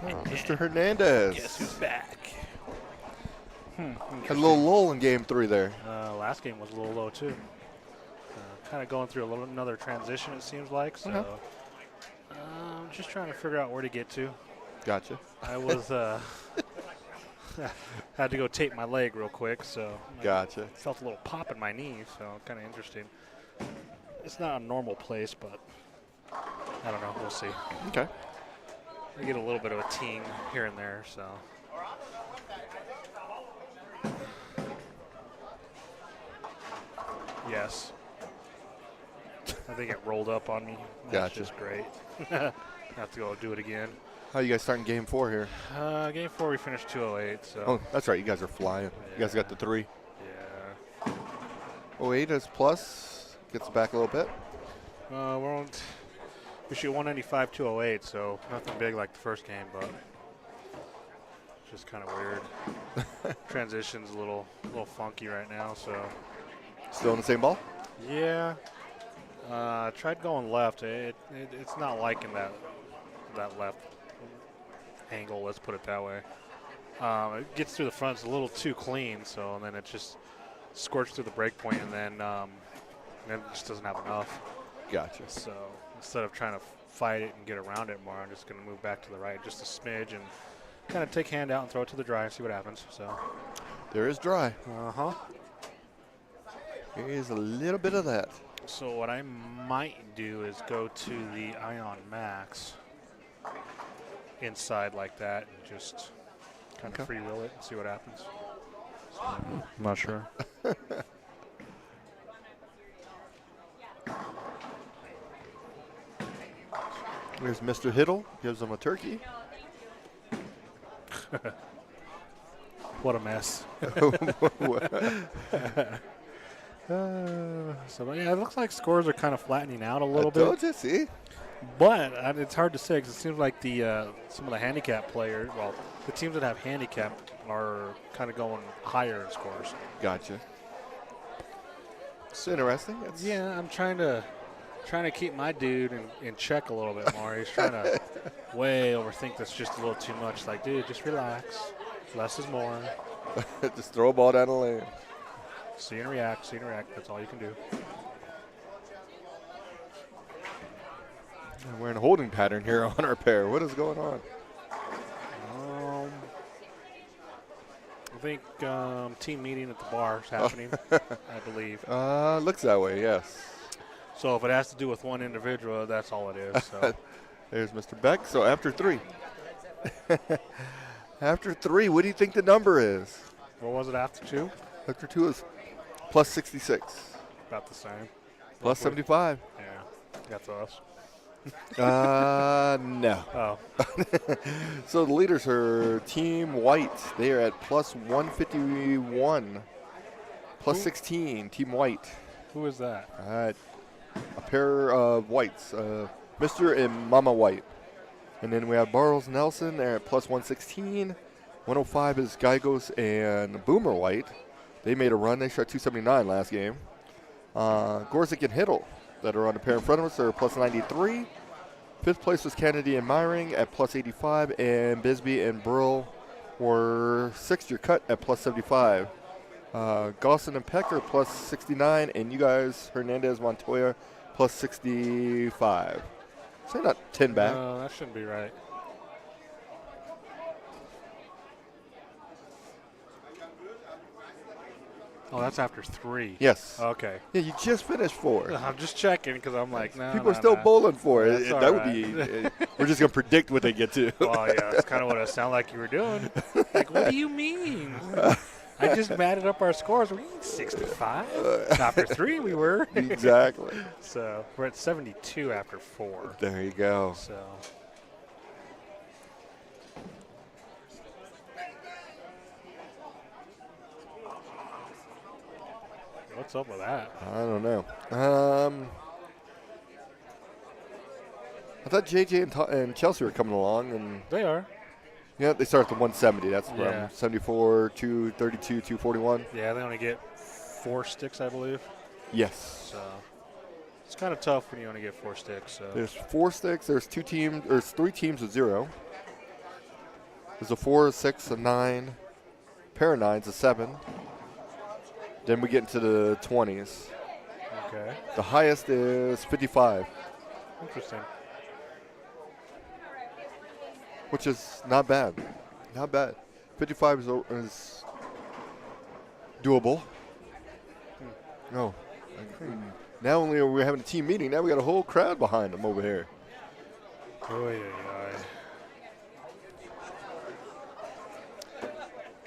Oh, Mr. Hernandez. Guess who's back? Had a little lull in game 3 there. Last game was a little low too. Kind of going through another transition, it seems like. So, just trying to figure out where to get to. Gotcha. I was had to go tape my leg real quick, so Gotcha. I felt a little pop in my knee, so kind of interesting. It's not a normal place, but I don't know. We'll see. Okay. I get a little bit of a ting here and there, so. Yes. I think it rolled up on me. That's Gotcha. just great. I have to go do it again. How you guys starting game 4 here? Game 4, we finished 208, so. Oh, that's right. You guys are flying. You guys got the 3. Yeah. 08 is plus. Gets back a little bit. We shoot 195, 208, so nothing big like the first game, but it's just kind of weird. Transition's a little funky right now, so. Still in the same ball? Yeah. Tried going left. It's not liking that left angle, let's put it that way. It gets through the front, it's a little too clean, so and then it just squirts through the break point, and then it just doesn't have enough. Gotcha. So instead of trying to fight it and get around it more, I'm just going to move back to the right just a smidge and kind of take hand out and throw it to the dry and see what happens. So There is dry. uh-huh. There is a little bit of that. So what I might do is go to the Ion Max inside like that and just kind of free wheel it and see what happens. So, I'm not sure. There's Mr. Hiddle. Gives him a turkey. What a mess. So yeah, it looks like scores are kind of flattening out a little bit. Told you, see? But it's hard to say because it seems like the some of the handicap players, well, the teams that have handicap are kind of going higher in scores. Gotcha. It's interesting. Yeah, I'm trying to keep my dude in check a little bit more. He's trying to way overthink this just a little too much. Like, dude, just relax. Less is more. Just throw a ball down the lane. See and react. That's all you can do. We're in a holding pattern here on our pair. What is going on? I think team meeting at the bar is happening, I believe. Looks that way, yes. So if it has to do with one individual, that's all it is. So. There's Mr. Beck. So after 3. After 3, what do you think the number is? What was it after 2? After 2 is plus 66, About the same. plus Roughly. 75. Yeah, that's us. No. Oh, So the leaders are Team White. They are at plus 151. Plus 16, Team White. who is that? A pair of whites, Mr. and Mama White. And then we have Barles Nelson. They're at plus 116. 105 is Gygos and Boomer White. They made a run. They shot 279 last game. Gorzik and Hiddle that are on the pair in front of us are plus 93. Fifth place was Kennedy and Myring at plus 85. And Bisbee and Brill were sixth year cut at plus 75. Gosson and Pecker plus 69. And you guys, Hernandez, Montoya, plus 65. So not 10 back. No, that shouldn't be right. Oh, that's after 3. Yes. Okay. Yeah, you just finished 4. I'm just checking because I'm like, no. People are still bowling for it. That's all That would right. be. We're just gonna predict what they get to. Well, yeah, that's kind of what it sounded like you were doing. Like, what do you mean? I just added up our scores. We're 65. After 3, we were. Exactly. So we're at 72 after 4. There you go. So what's up with that? I don't know. I thought JJ and Chelsea were coming along, and They are. yeah, they start at the 170. That's Yeah. from 74, 232, 241. Yeah, they only get 4 sticks, I believe. Yes. So it's kind of tough when you only get 4 sticks. So There's 4 sticks. There's 3 teams with 0. There's a 4, a 6, a 9, pair of 9s, a 7. Then we get into the 20s. okay, The highest is 55, interesting. which is not bad. Not bad. 55 is doable. No. Now only are we having a team meeting. Now we got a whole crowd behind them over here. Oy, oy, oy.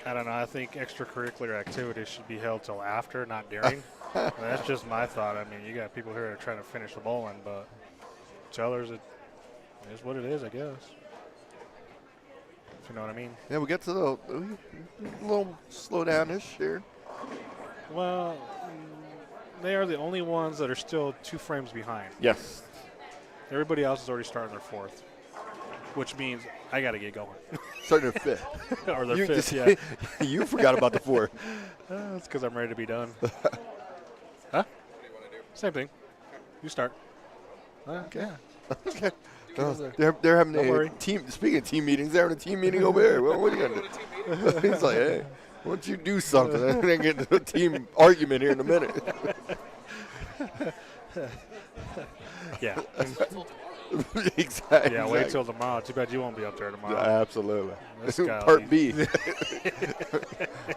I don't know. I think extracurricular activities should be held till after, not during. That's just my thought. I mean, you got people here that are trying to finish the bowling, but to others, it is what it is, I guess. If you know what I mean. Yeah, we get to the little slow down-ish here. Well, they are the only ones that are still 2 frames behind. Yes. Everybody else is already starting their 4th, which means I got to get going. Starting at 5th. Or their You 5th, just- yeah. You forgot about the 4. That's because I'm ready to be done. Huh? Same thing. You start. Yeah. Okay. there. They're having Don't a worry. team. Speaking of team meetings, they're having a team meeting over here. What are you gonna do? He's like, hey, why don't you do something? I'm gonna get into a team argument here in a minute. Yeah. Exactly. Yeah, wait till tomorrow. Too bad you won't be up there tomorrow. Absolutely. This guy Part will B.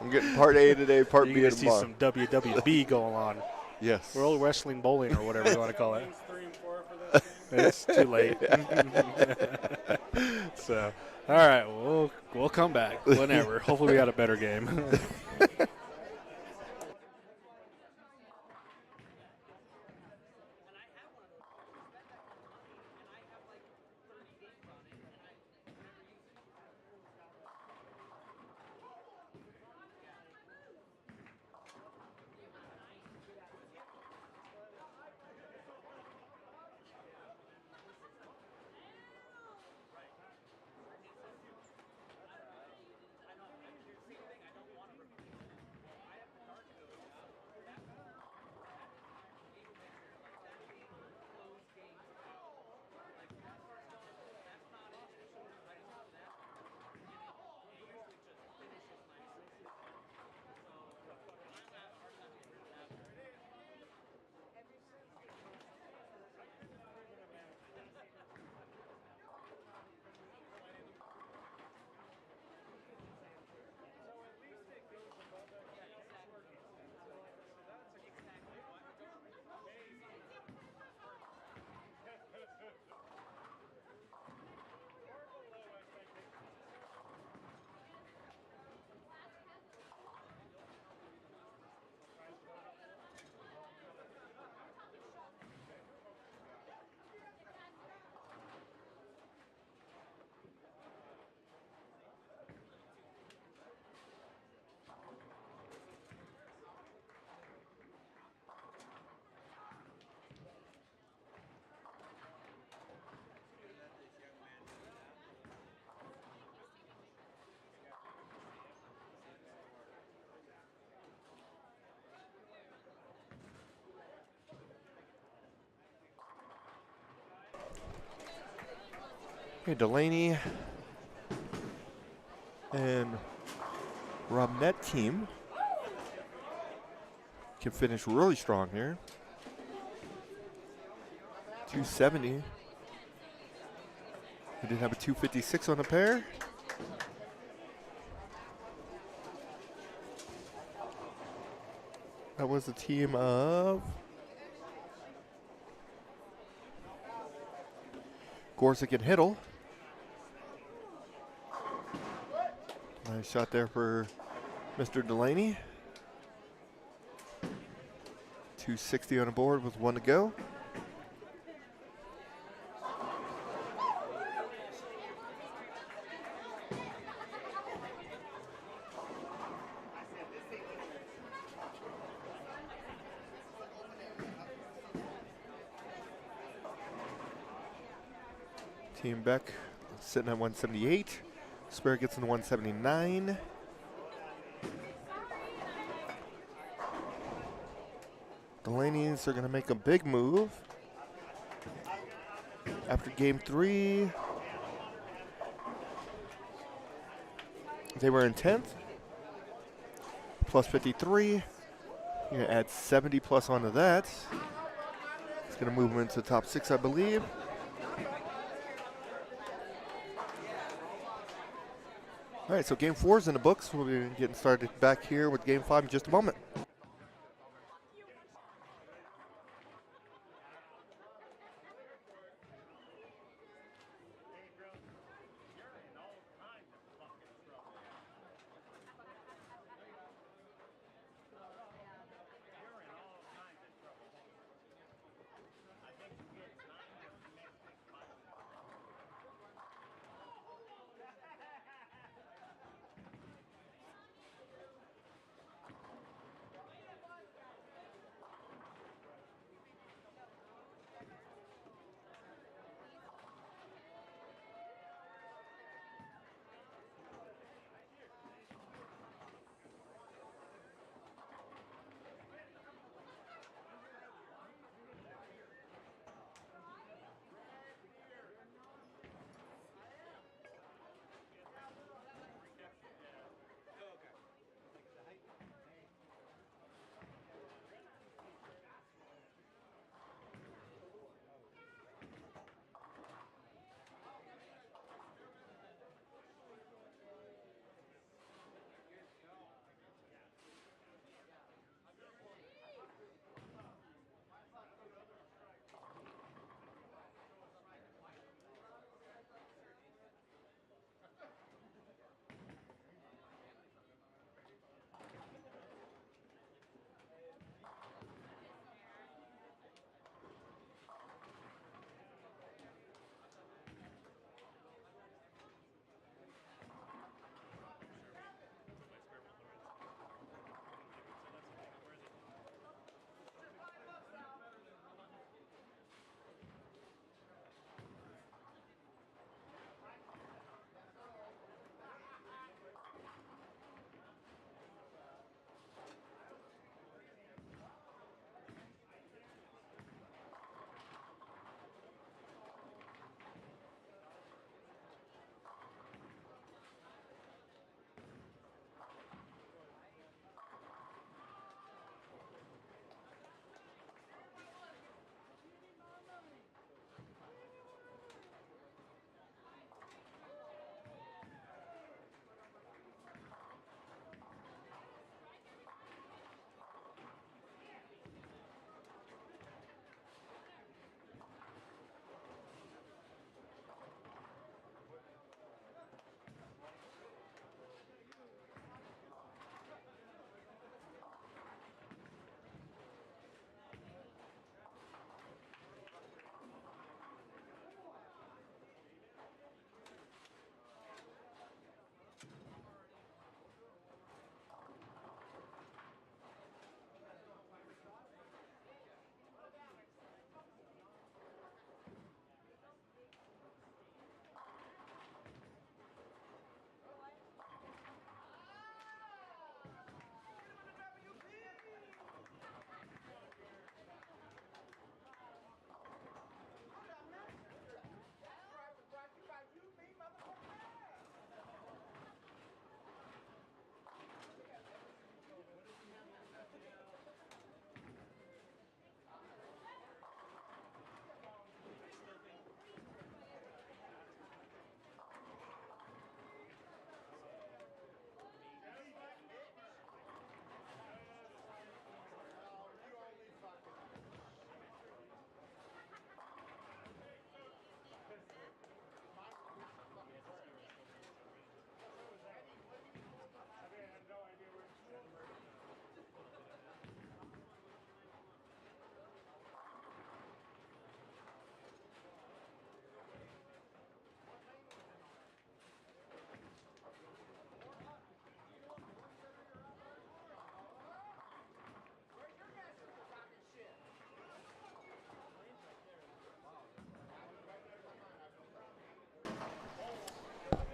I'm getting part A today, part You're B going to see tomorrow. some WWB going on. Yes. World Wrestling Bowling or whatever you want to call it. It's too late. So, all right, we'll come back whenever. Hopefully we got a better game. Okay, Delaney and Robnet team can finish really strong here. 270. We did have a 256 on the pair. That was the team of Gorsick and Hiddle. Nice shot there for Mr. Delaney. 260 on the board with 1 to go. Team Beck sitting at 178. Spare gets in 179. Delaney's are going to make a big move. After game 3, they were in 10th. Plus 53. You're going to add 70 plus onto that. It's going to move them into the top 6, I believe. All right, so game 4 is in the books. We'll be getting started back here with game 5 in just a moment.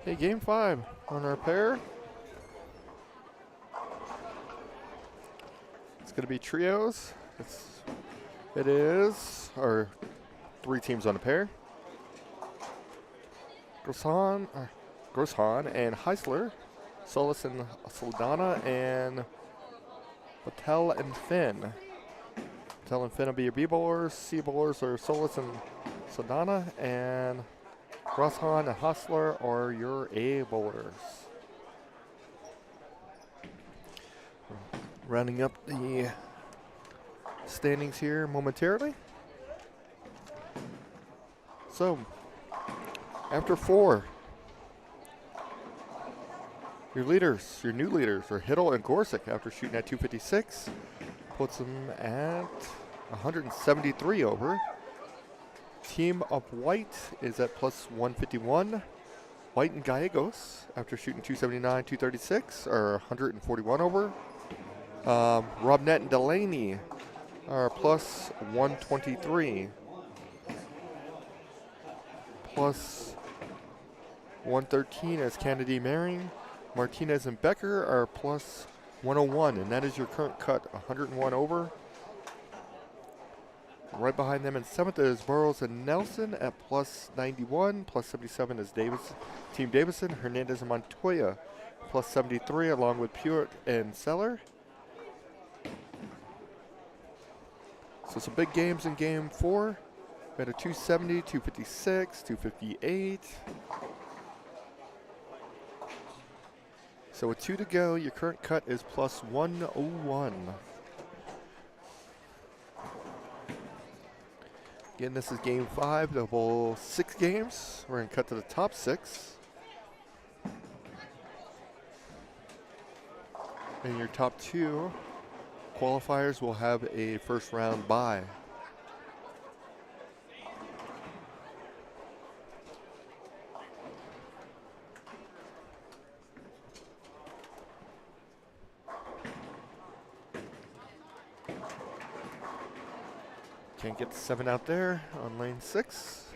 Okay, game 5 on our pair. It's going to be trios. It is our 3 teams on a pair. Groshan and Heisler, Solis and Saldana, and Patel and Finn. Patel and Finn will be your B bowlers. C bowlers are Solis and Saldana, and Groshan and Heisler are your A bowlers. Rounding up the standings here momentarily. So, after 4, your new leaders are Hiddle and Gorsick after shooting at 256. Puts them at 173 over. Team of White is at plus 151. White and Gallegos, after shooting 279, 236, are 141 over. Robnett and Delaney are plus 123. Plus 113 is Kennedy Maring. Martinez and Becker are plus 101, and that is your current cut, 101 over. Right behind them in 7th is Burrows and Nelson at plus 91. Plus 77 is Team Davison. Hernandez and Montoya plus 73, along with Pewitt and Seller. So some big games in game 4. We had a 270, 256, 258. So with 2 to go, your current cut is plus 101. Again, this is game 5, the whole 6 games. We're going to cut to the top 6. And your top 2 qualifiers will have a first round bye. Can't get the 7 out there on lane 6.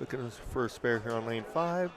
Looking for a spare here on lane 5.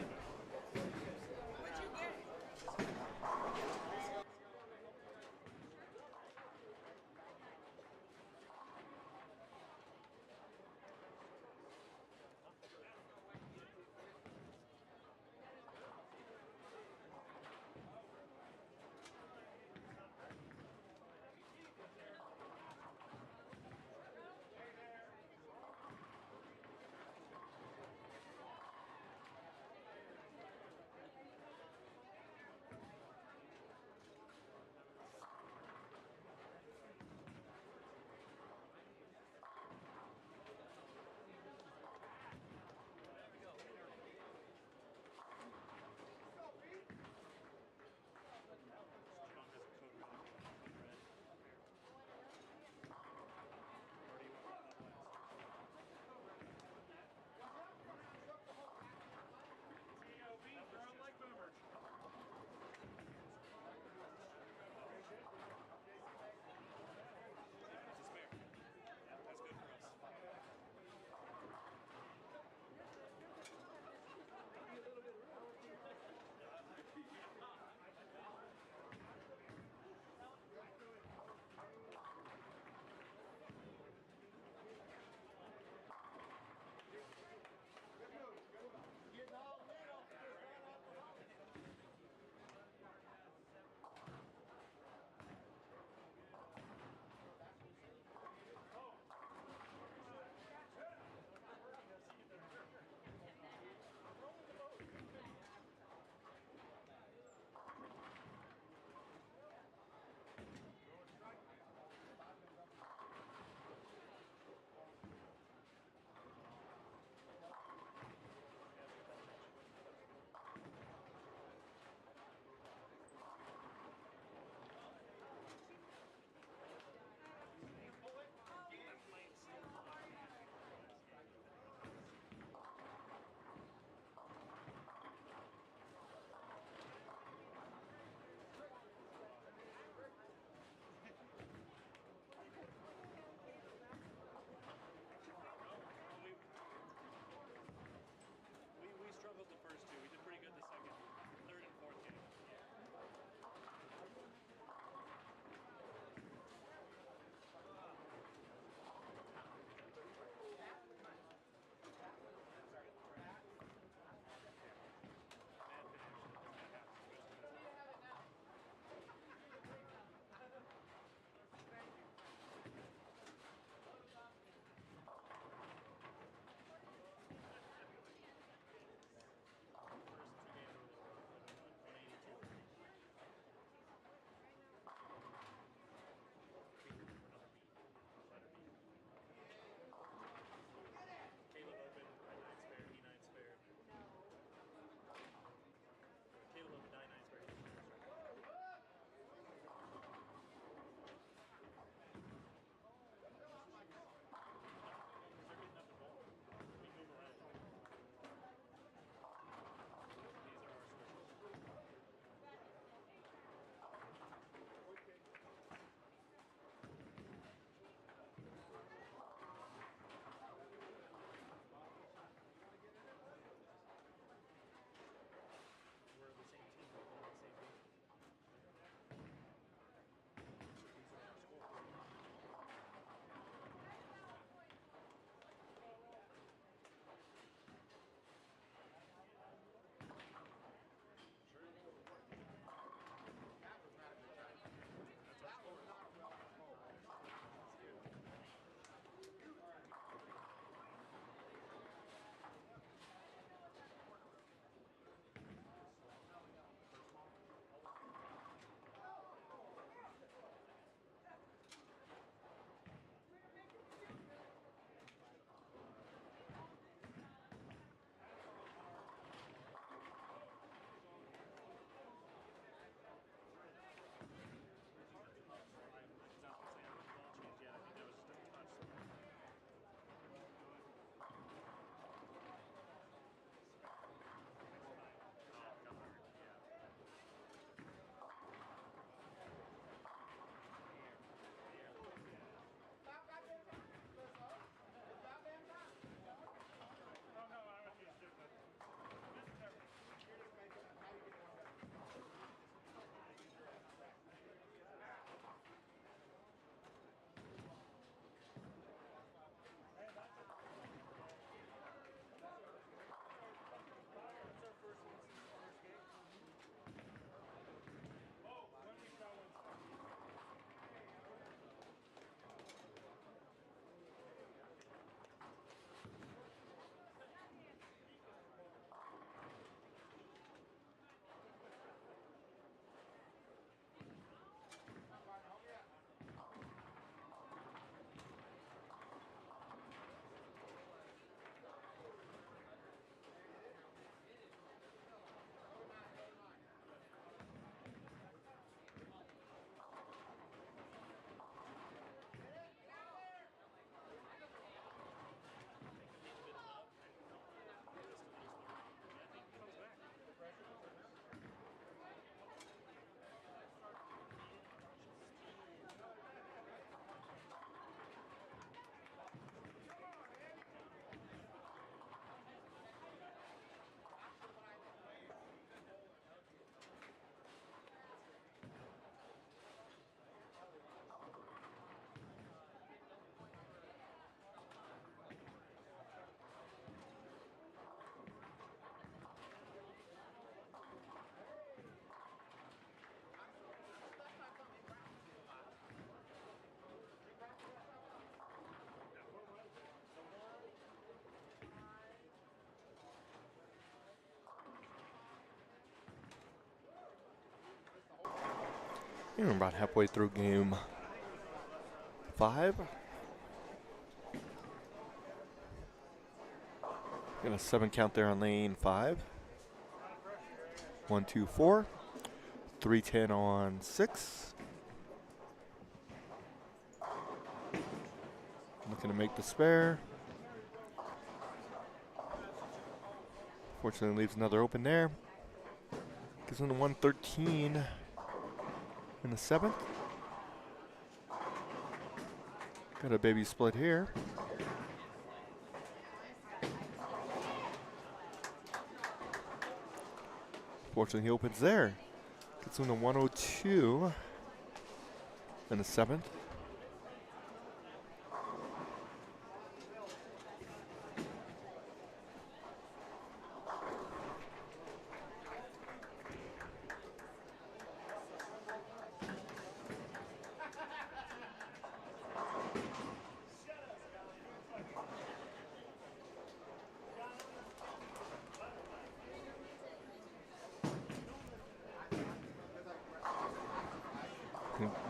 We're about halfway through game 5. Got a 7 count there on lane 5. 1, 2, 4. 310 on 6. Looking to make the spare. Fortunately, leaves another open there. Gives him the 113 in the 7th. Got a baby split here. Fortunately, he opens there. Gets him the 102 in the 7th.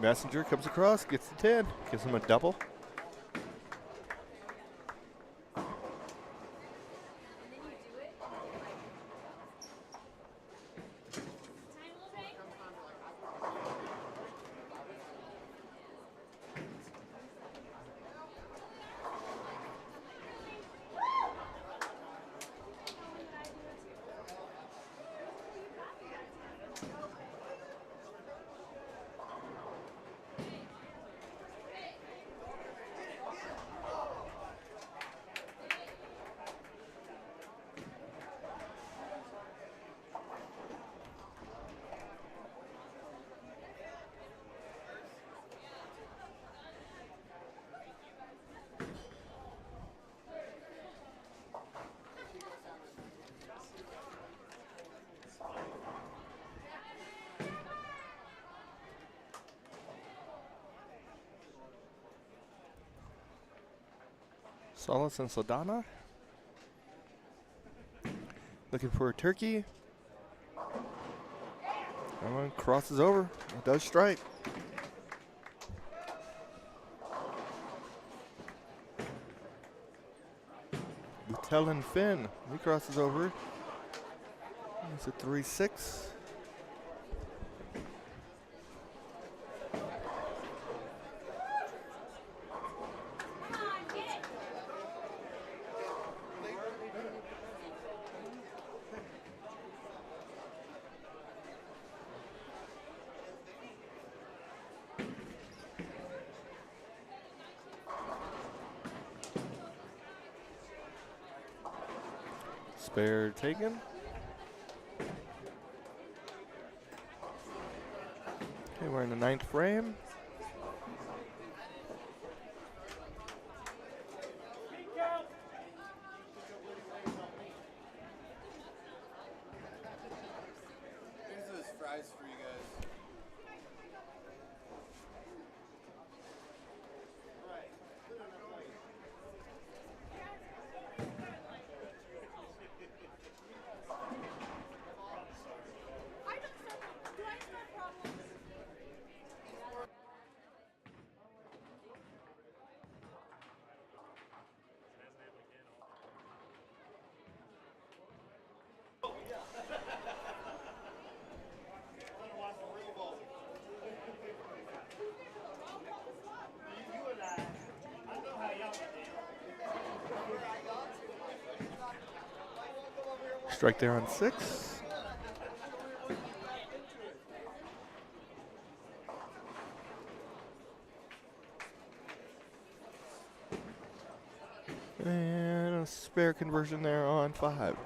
Messenger comes across, gets the 10, gives him a double. Solis and Saldana. Looking for a turkey. That one crosses over. It does strike. Boutel and Finn. He crosses over. It's a 3-6. Spare taken. Okay, we're in the 9th frame. Here's those fries for you guys. Strike there on 6. And a spare conversion there on 5.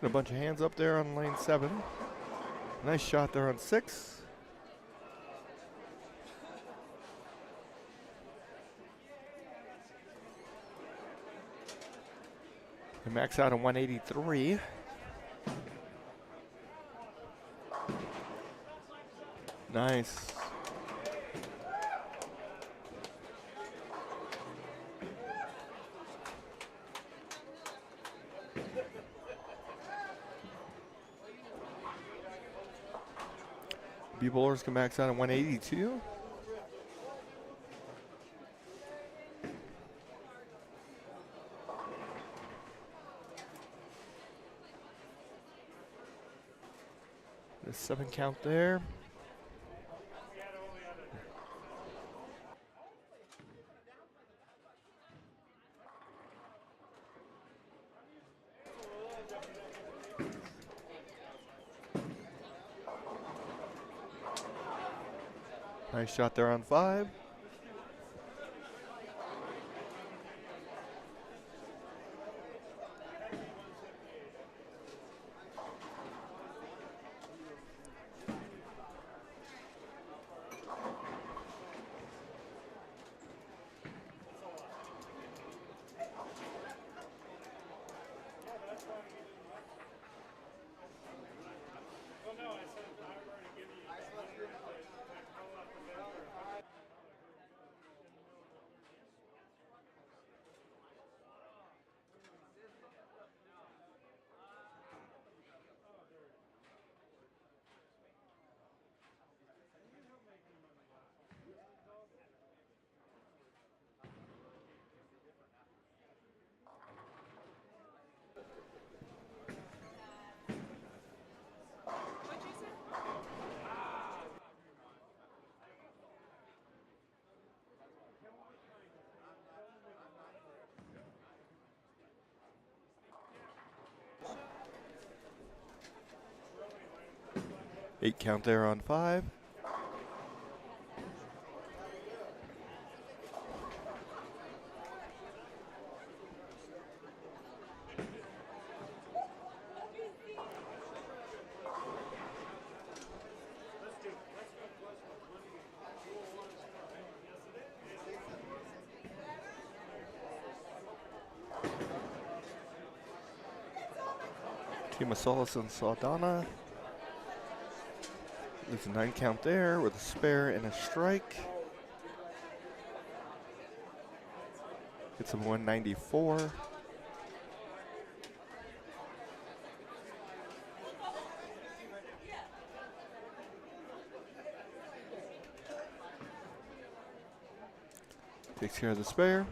A bunch of hands up there on lane 7. Nice shot there on 6. They max out on 183. Nice. B-bowlers can max out at 182. The 7 count there. Nice shot there on 5. What'd you say? 8 count there on 5. Team of Solace and Saldana. There's a 9 count there with a spare and a strike. Gets him 194. Takes care of the spare.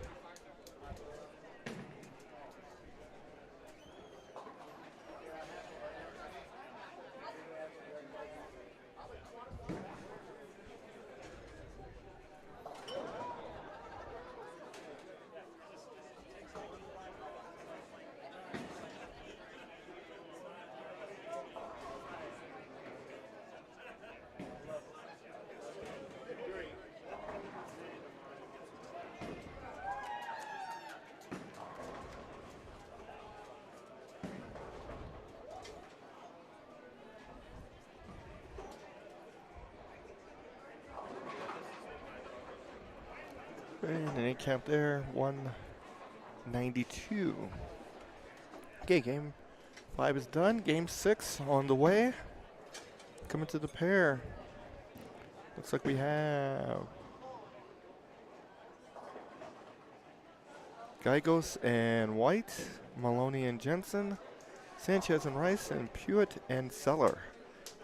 And an 8 count there, 192. Okay, game 5 is done. Game 6 on the way. Coming to the pair. Looks like we have Gygos and White, Maloney and Jensen, Sanchez and Rice, and Pewitt and Seller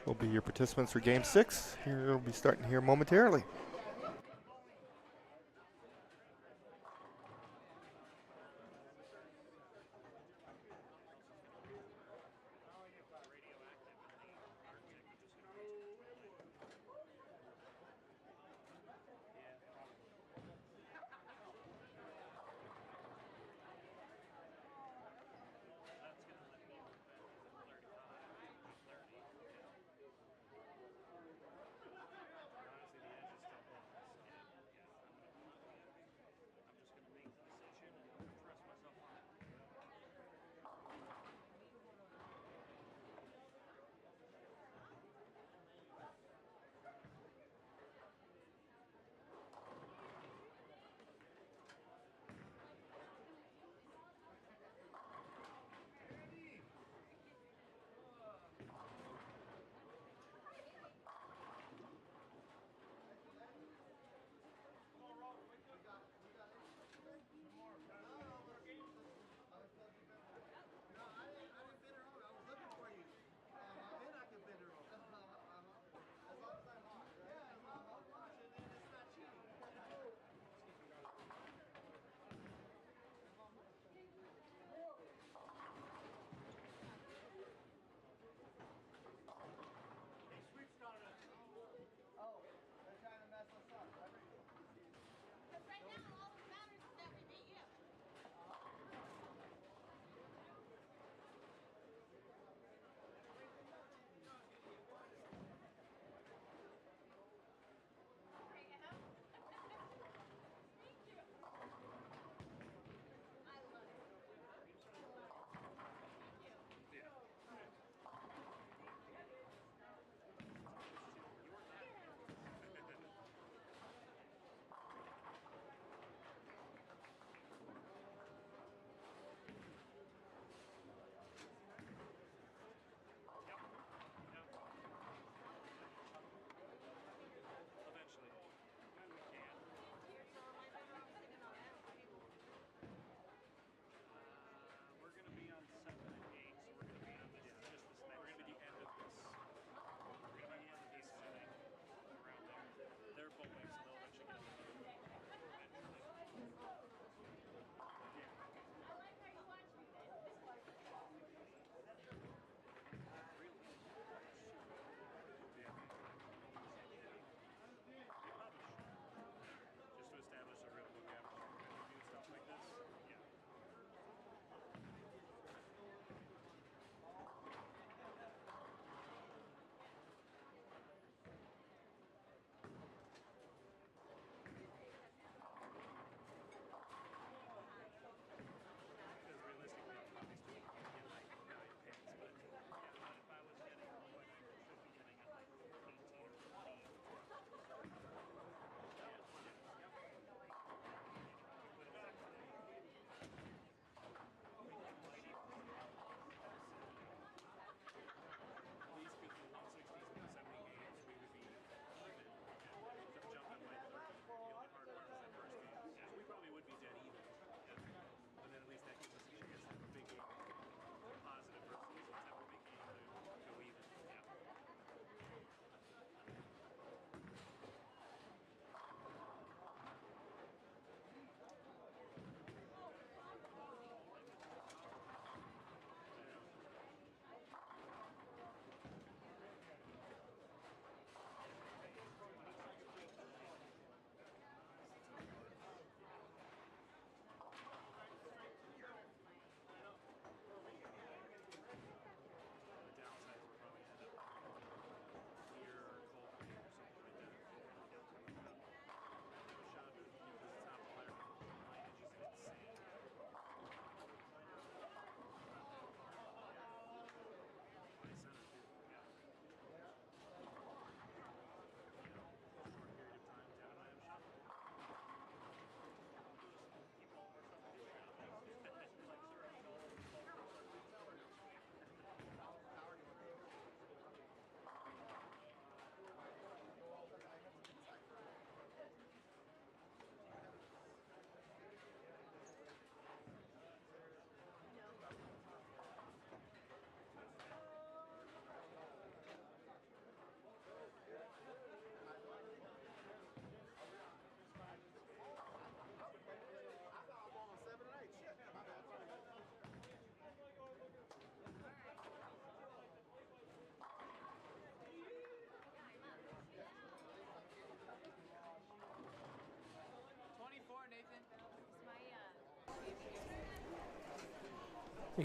will be your participants for game 6. Here we'll be starting here momentarily.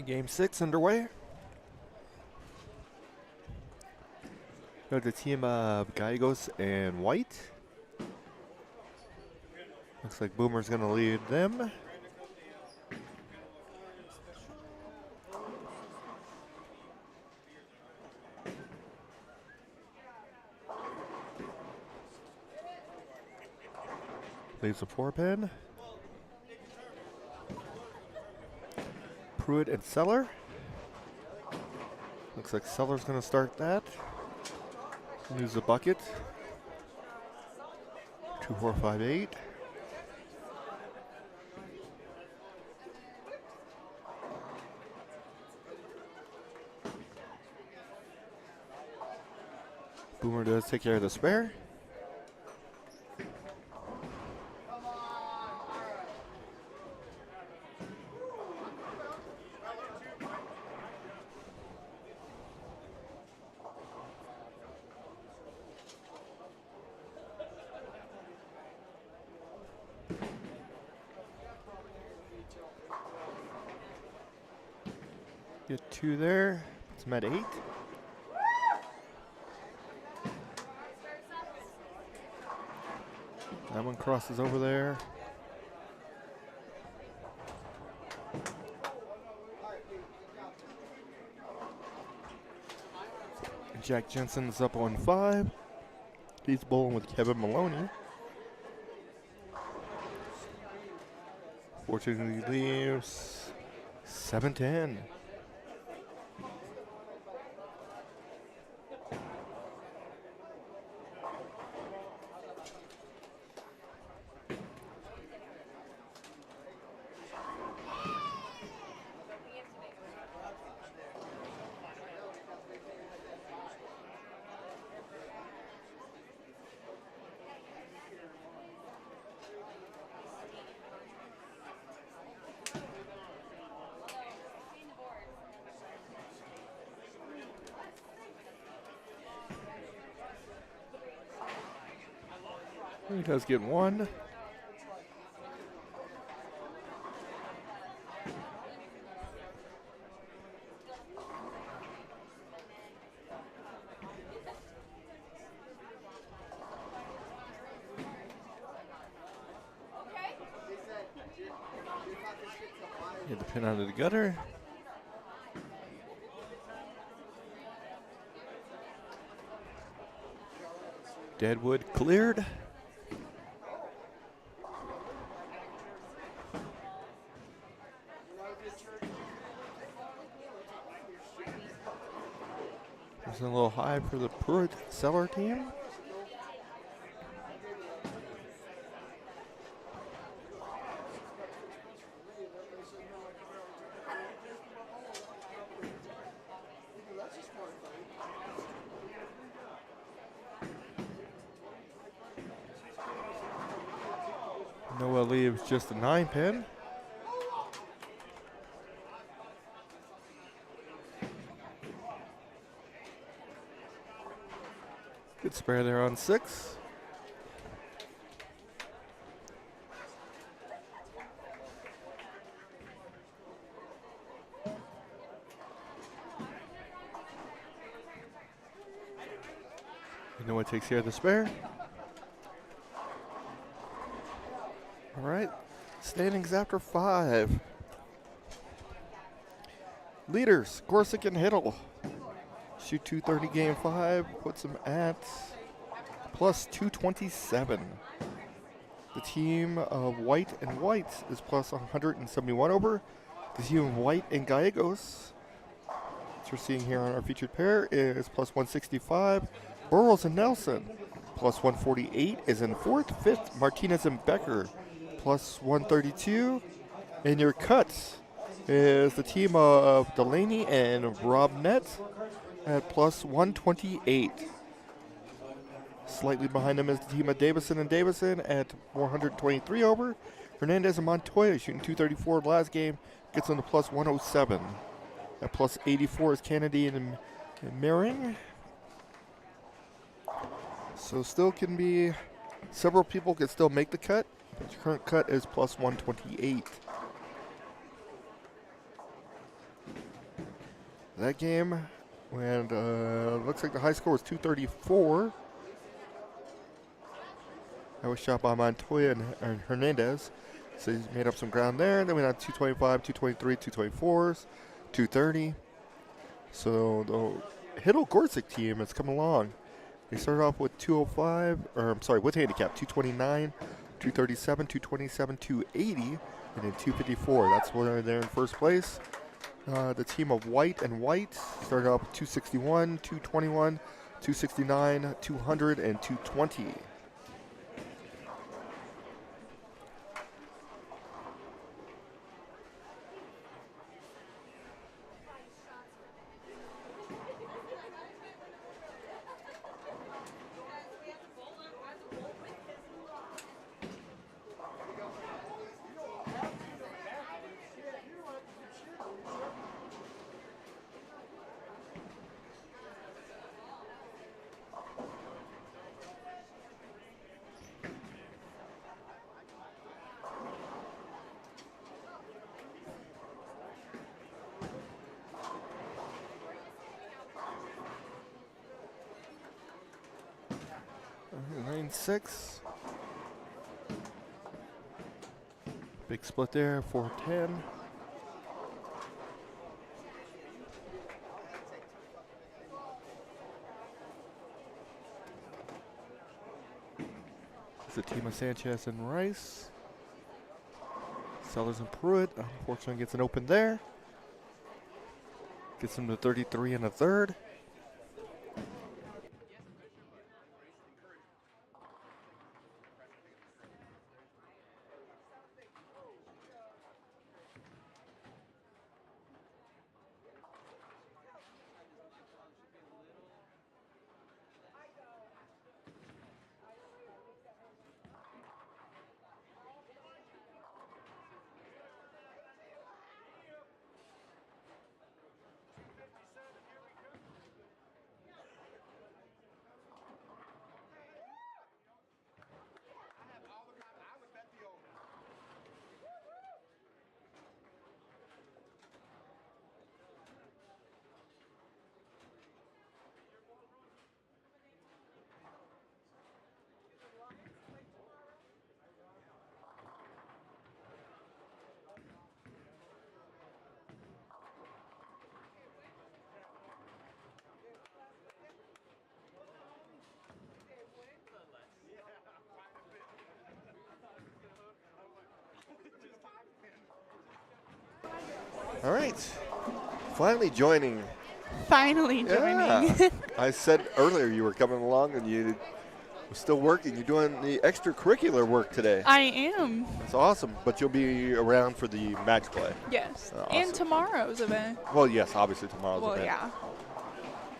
Game 6 underway. Got the team of Gallegos and White. Looks like Boomer's going to lead them. Leaves a 4-pin. Pruitt and Seller. Looks like Seller's going to start that. Use a bucket. 2, 4, 5, 8. Boomer does take care of the spare. Get 2 there. It's met 8. That one crosses over there. Jack Jensen's up on 5. He's bowling with Kevin Maloney. Fortunately leaves 7-10. He does get 1. Get the pin out of the gutter. Deadwood cleared. It's a little high for the Pruitt Seller team. Noah leaves just a 9-pin. Good spare there on 6. Noah takes care of the spare. All right, standings after 5. Leaders, Gorsick and Hiddle. Shoot 230 game 5, puts them at plus 227. The team of White and White is plus 171 over. The team of White and Gallegos, which we're seeing here on our featured pair, is plus 165. Burrows and Nelson, plus 148 is in 4th. 5th, Martinez and Becker, plus 132. And your cuts is the team of Delaney and Rob Nett at plus 128. Slightly behind them is the team of Davison and Davison at 423 over. Hernandez and Montoya shooting 234 last game, gets them to plus 107. At plus 84 is Kennedy and Mering. So still can be, several people can still make the cut, but your current cut is plus 128. that game. And looks like the high score was 234. That was shot by Montoya and Hernandez. So he's made up some ground there. And then we had 225, 223, 224s, 230. So the Hiddle Gorsick team is coming along. They started off with 205, or I'm sorry, with handicap, 229, 237, 227, 280, and then 254. That's where they're in first place. The team of White and White started off with 261, 221, 269, 200, and 220. Lane 6. Big split there, 410. It's the team of Sanchez and Rice. Sellers and Pruitt, unfortunately, gets an open there. Gets them to 33 and a third. All right. Finally joining. Finally joining. Yeah. I said earlier you were coming along and you were still working. You're doing the extracurricular work today. I am. It's awesome, but you'll be around for the match play. Yes. Awesome. And tomorrow's event. Well, yes, obviously tomorrow's Well, event. yeah.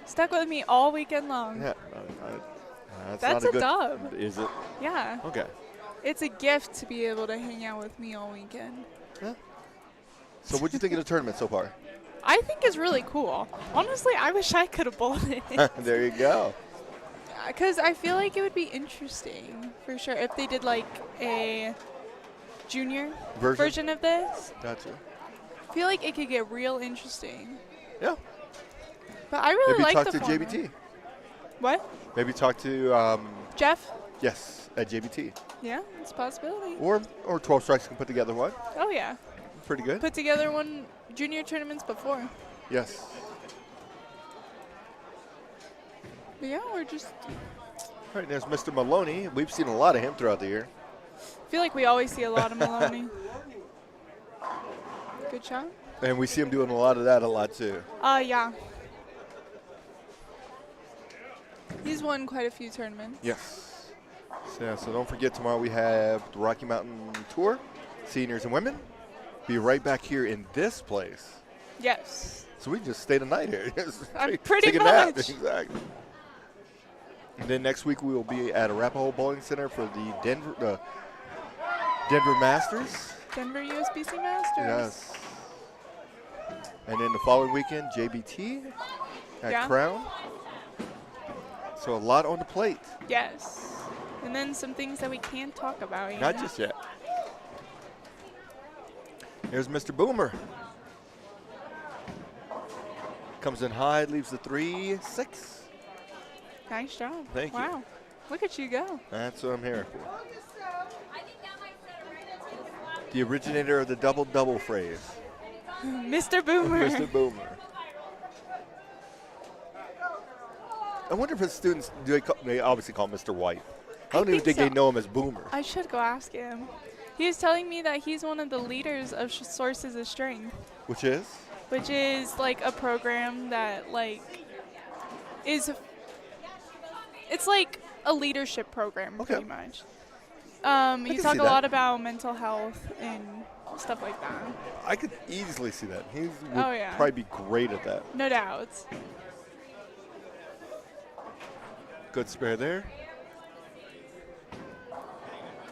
Stuck with me all weekend long. Yeah. That's not a good, dub. Is it? Yeah. Okay. It's a gift to be able to hang out with me all weekend. Yeah. So what'd you think of the tournament so far? I think it's really cool. Honestly, I wish I could have bowled it. There you go. Because I feel like it would be interesting, for sure, if they did like a junior version of this. Gotcha. I feel like it could get real interesting. Yeah. But I really Maybe like talk the to format. JBT. What? Maybe talk to Jeff? yes, at JBT. Yeah, it's a possibility. Or 12 Strikes can put together one. Oh, yeah. Pretty good. Put together one junior tournaments before. Yes. But yeah, we're just... All right, there's Mr. Maloney. We've seen a lot of him throughout the year. I feel like we always see a lot of Maloney. Good shot. And we see him doing a lot of that a lot, too. Yeah. He's won quite a few tournaments. Yes. So, yeah, so don't forget, tomorrow we have the Rocky Mountain Tour, seniors and women. Be right back here in this place. Yes. So we can just stay the night here. Pretty Take a nap. much. Exactly. And then next week we will be at Arapahoe Bowling Center for the Denver Masters. Denver USBC Masters. Yes. And then the following weekend, JBT at Crown. So a lot on the plate. Yes. And then some things that we can't talk about yet. Not just yet. Here's Mr. Boomer. Comes in high, leaves the 3-6. Nice job. Thank you. Wow. Look at you go. That's what I'm here for. The originator of the double-double phrase. Mr. Boomer. Mr. Boomer. I wonder if his students, they obviously call him Mr. White. I don't even think they know him as Boomer. I should go ask him. He was telling me that he's one of the leaders of Sources of Strength. Which is? Which is like a program that like is, it's like a leadership program pretty much. You talk a lot about mental health and stuff like that. I could easily see that. He would yeah. probably be great at that. No doubt. Good spare there.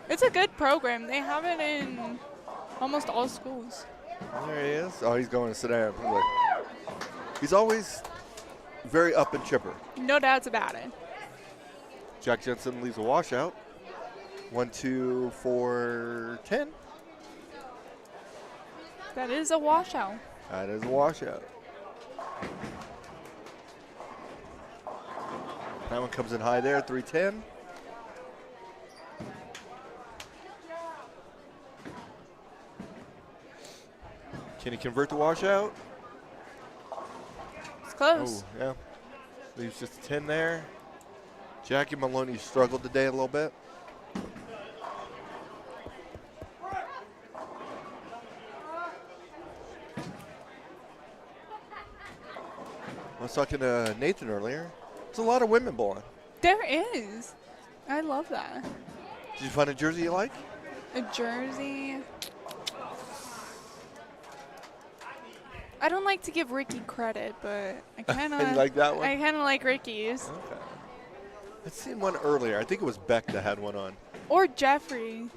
It's a good program. They have it in almost all schools. There he is. Oh, he's going to sit down. He's always very up and chipper. No doubts about it. Jack Jensen leaves a washout. 1, 2, 4, 10. That is a washout. That is a washout. That one comes in high there, 310. Can he convert the washout? It's close. Oh, yeah. Leaves just a 10 there. Jackie Maloney struggled today a little bit. I was talking to Nathan earlier. There's a lot of women bowling. There is. I love that. Did you find a jersey you like? A jersey. I don't like to give Ricky credit, but I kind of You like that one? I kind of like Ricky's. Okay. I'd seen one earlier. I think it was Beck that had one on. Or Jeffrey.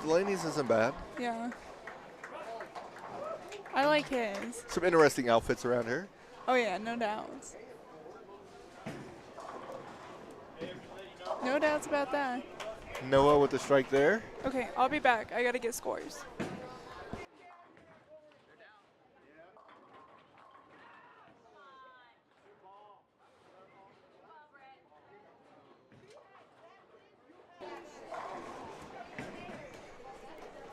Delaney's isn't bad. Yeah. I like his. Some interesting outfits around here. Oh yeah, no doubts. No doubts about that. Noah with the strike there. Okay, I'll be back. I gotta get scores.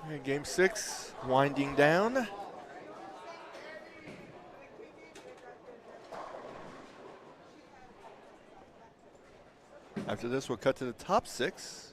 All right, game 6, winding down. After this, we'll cut to the top 6.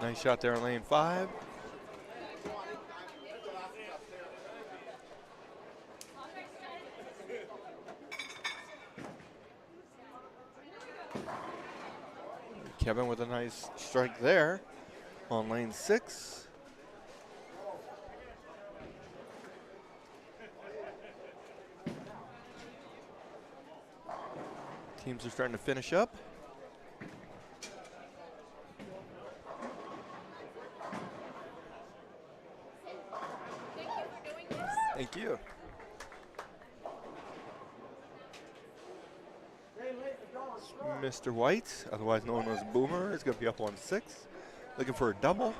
Nice shot there in lane 5. Kevin with a nice strike there on lane 6. Teams are starting to finish up. Thank you. Mr. White, otherwise known as Boomer, is going to be up on 6. Looking for a double.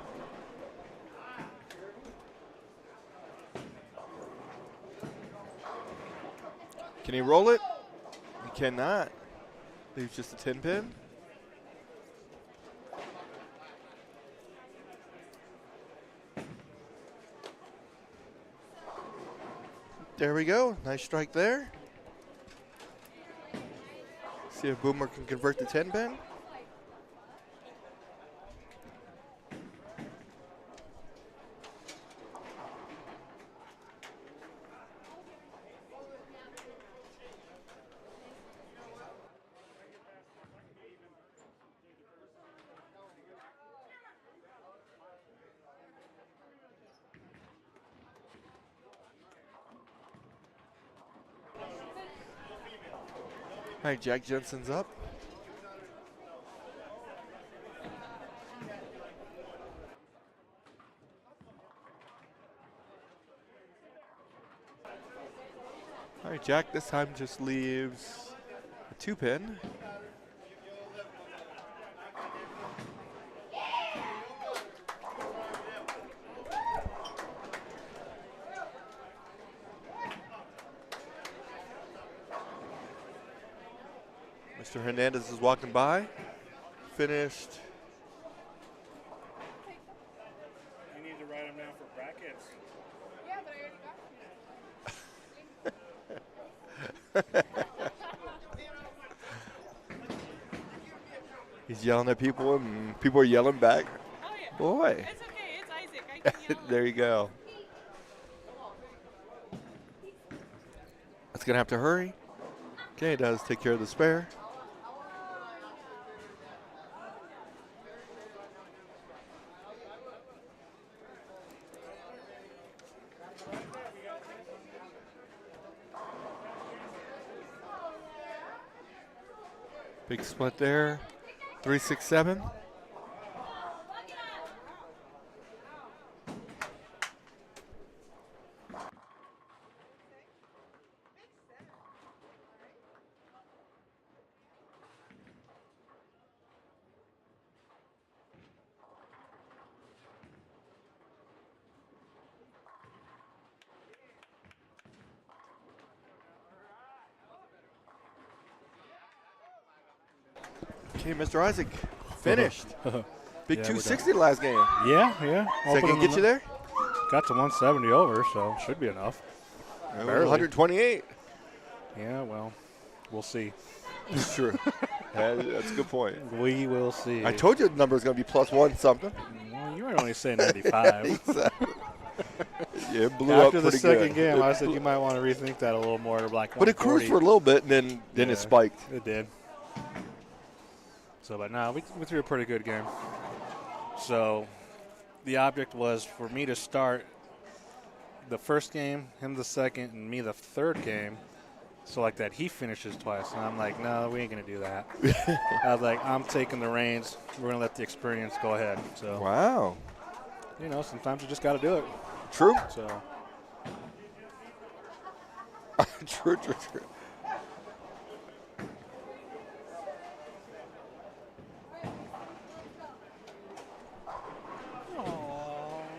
Can he roll it? He cannot. Leaves just a 10 pin. There we go. Nice strike there. See if Boomer can convert the 10 pin. All right, Jack Jensen's up. All right, Jack this time just leaves a 2-pin. Mr. Hernandez is walking by. Finished. You need to write them down for brackets. Yeah, but I already got He's yelling at people, and people are yelling back. Oh, yeah. Boy. It's okay. It's Isaac. I can yell. There you go. That's going to have to hurry. Okay, it does take care of the spare. Big split there. 3-6-7. Okay, Mr. Isaac finished. Big Yeah, we're 260 last game. Yeah. Is that going to get you there? Got to 170 over, so should be enough. It was Barely. 128. Yeah, well, we'll see. It's true. That's a good point. We will see. I told you the number is going to be +1 something. Well, you were only saying 95. Exactly. Yeah, it blew up After the pretty second good. game, I said you might want to rethink that a little more. Like But it cruised 140. for a little bit, and then Yeah, it spiked. It did. So, but no, we threw a pretty good game. So, the object was for me to start the first game, him the second, and me the third game. So, like that, he finishes twice. And I'm like, no, we ain't going to do that. I was like, I'm taking the reins. We're going to let the experience go ahead. So, Wow. you know, sometimes you just got to do it. True. So, True.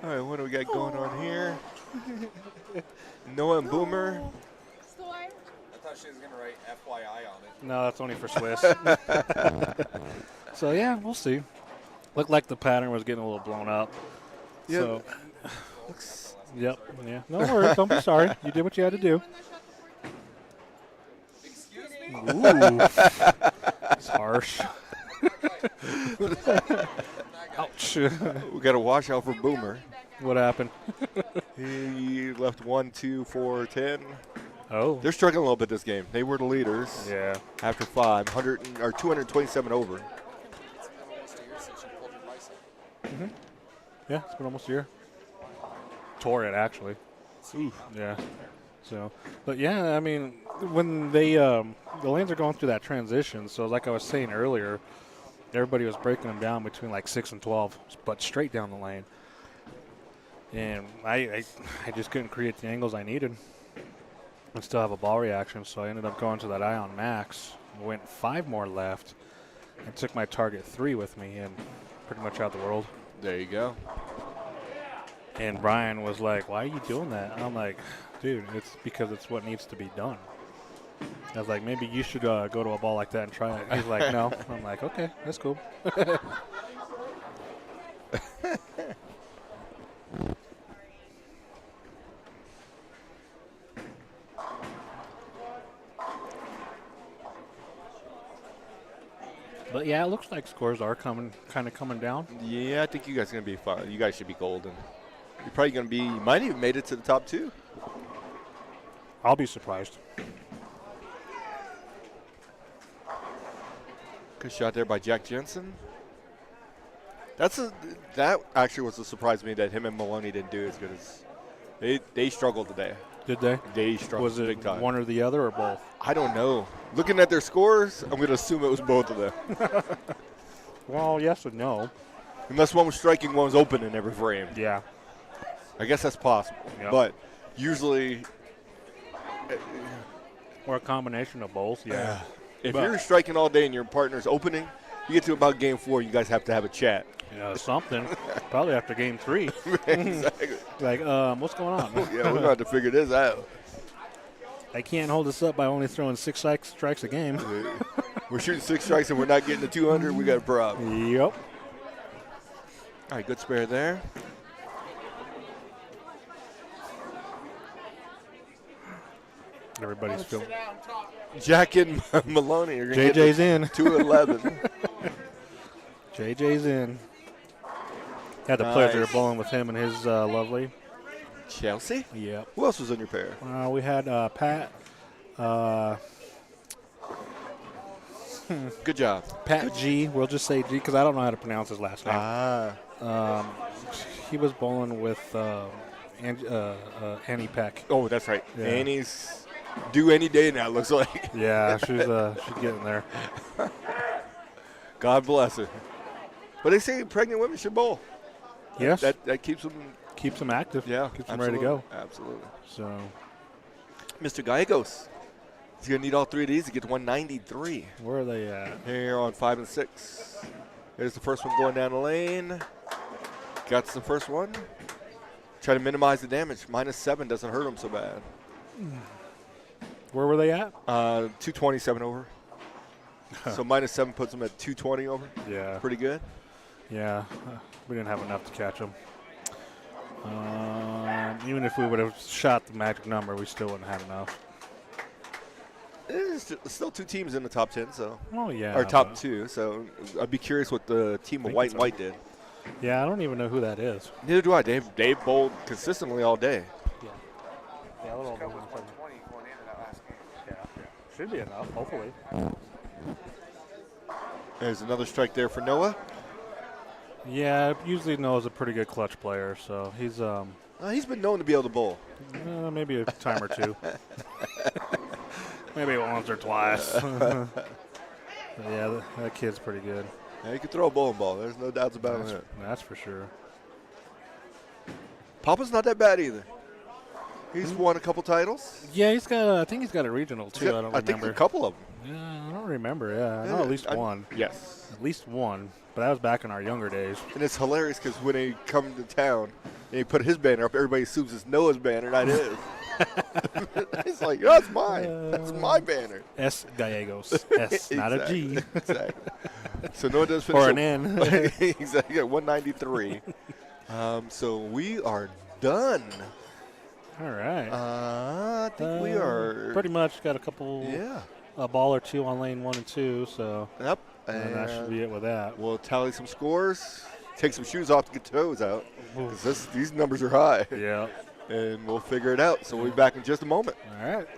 All right, what do we got going on here? Noah and Boomer. I thought she was going to write FYI on it. no, that's only for Swiss. So, yeah, we'll see. Looked like the pattern was getting a little blown up. Yeah. So, yep. Yeah. No worries. Don't be sorry. You did what you had to do. Excuse me? Ooh. It's harsh. Ouch. We got to watch out for Boomer. What happened? He left 1, 2, 4, 10. Oh. They're struggling a little bit this game. They were the leaders Yeah. after 5, 227 over. It's been almost a year since you pulled your bicep. Yeah, it's been almost a year. Tore it, actually. Yeah. So, but yeah, I mean, when they the lanes are going through that transition, so like I was saying earlier, everybody was breaking them down between like 6 and 12, but straight down the lane. And I just couldn't create the angles I needed and still have a ball reaction, so I ended up going to that Ion Max, went 5 more left, and took my target 3 with me, and pretty much out the world. There you go. And Brian was like, why are you doing that? And I'm like, dude, it's because it's what needs to be done. I was like, maybe you should go to a ball like that and try it. He's like, no. I'm like, okay, that's cool. But yeah, it looks like scores are kind of coming down. Yeah, I think you guys are going to be fine. You guys should be golden. You're probably going to be, you might even made it to the top 2. I'll be surprised. Good shot there by Jack Jensen. That actually was a surprise to me that him and Maloney didn't do as good as they struggled today. Did they? They struck Was big it time. one or the other or both? I don't know. Looking at their scores, I'm going to assume it was both of them. Well, yes and no. Unless one was striking, one was open in every frame. Yeah. I guess that's possible. Yep. But usually, Or a combination of both. Yeah. if But- you're striking all day and your partner's opening, you get to about game 4, you guys have to have a chat. Yeah, something. Probably after game 3. Exactly. Like, what's going on? Yeah, we're going to have to figure this out. I can't hold this up by only throwing 6 strikes a game. We're shooting 6 strikes and we're not getting to 200. We got a problem. Yep. All right, good spare there. Everybody's feeling. Jack and Maloney are going to JJ's in. 211. JJ's in. Had the pleasure of bowling with him and his lovely. Chelsea? Yep. Who else was on your pair? We had Pat. Good job. Pat G. We'll just say G because I don't know how to pronounce his last name. He was bowling with Annie Peck. Oh, that's right. Yeah. Annie's due any day now, it looks like. Yeah, she's getting there. God bless her. But they say pregnant women should bowl. Yes. That keeps them. Keeps them active. Yeah. Keeps them ready to go. Absolutely. So. Mr. Gallegos. He's going to need all 3 of these to get to 193. Where are they at? Here on 5 and 6. Here's the first one going down the lane. Got the first one. Try to minimize the damage. -7 doesn't hurt him so bad. Where were they at? 227 over. So -7 puts him at 220 over. Yeah. Pretty good. Yeah. We didn't have enough to catch them. Even if we would have shot the magic number, we still wouldn't have enough. There's still 2 teams in the top 10, so. Oh, yeah. Or top 2, so I'd be curious what the team of white and white did. Yeah, I don't even know who that is. Neither do I. Dave bowled consistently all day. Yeah, a little over 120 going into that last game. Yeah. Should be enough, hopefully. There's another strike there for Noah. Yeah, usually Noah's a pretty good clutch player, so he's He's been known to be able to bowl. maybe a time or two. Maybe once or twice. But yeah, that kid's pretty good. Yeah, he can throw a bowling ball. There's no doubts about it. That's for sure. Papa's not that bad either. He's won a couple titles. Yeah, I think he's got a regional too. I don't I think remember. a couple of them. Yeah, I don't remember. Yeah, I know at least one. Yes. At least one. But that was back in our younger days. And it's hilarious because when they come to town and he put his banner up, everybody assumes it's Noah's banner, not his. It's like, oh, that's mine. That's my banner. S. Gallegos. S, not a G. Exactly. So Noah does finish. Or an N. Exactly. 193. So we are done. All right. I think we are. Pretty much got a couple. Yeah. A ball or two on lane 1 and 2. So. Yep. And that should be it with that. We'll tally some scores. Take some shoes off to get toes out. Because these numbers are high. Yeah. And we'll figure it out. So we'll be back in just a moment. All right.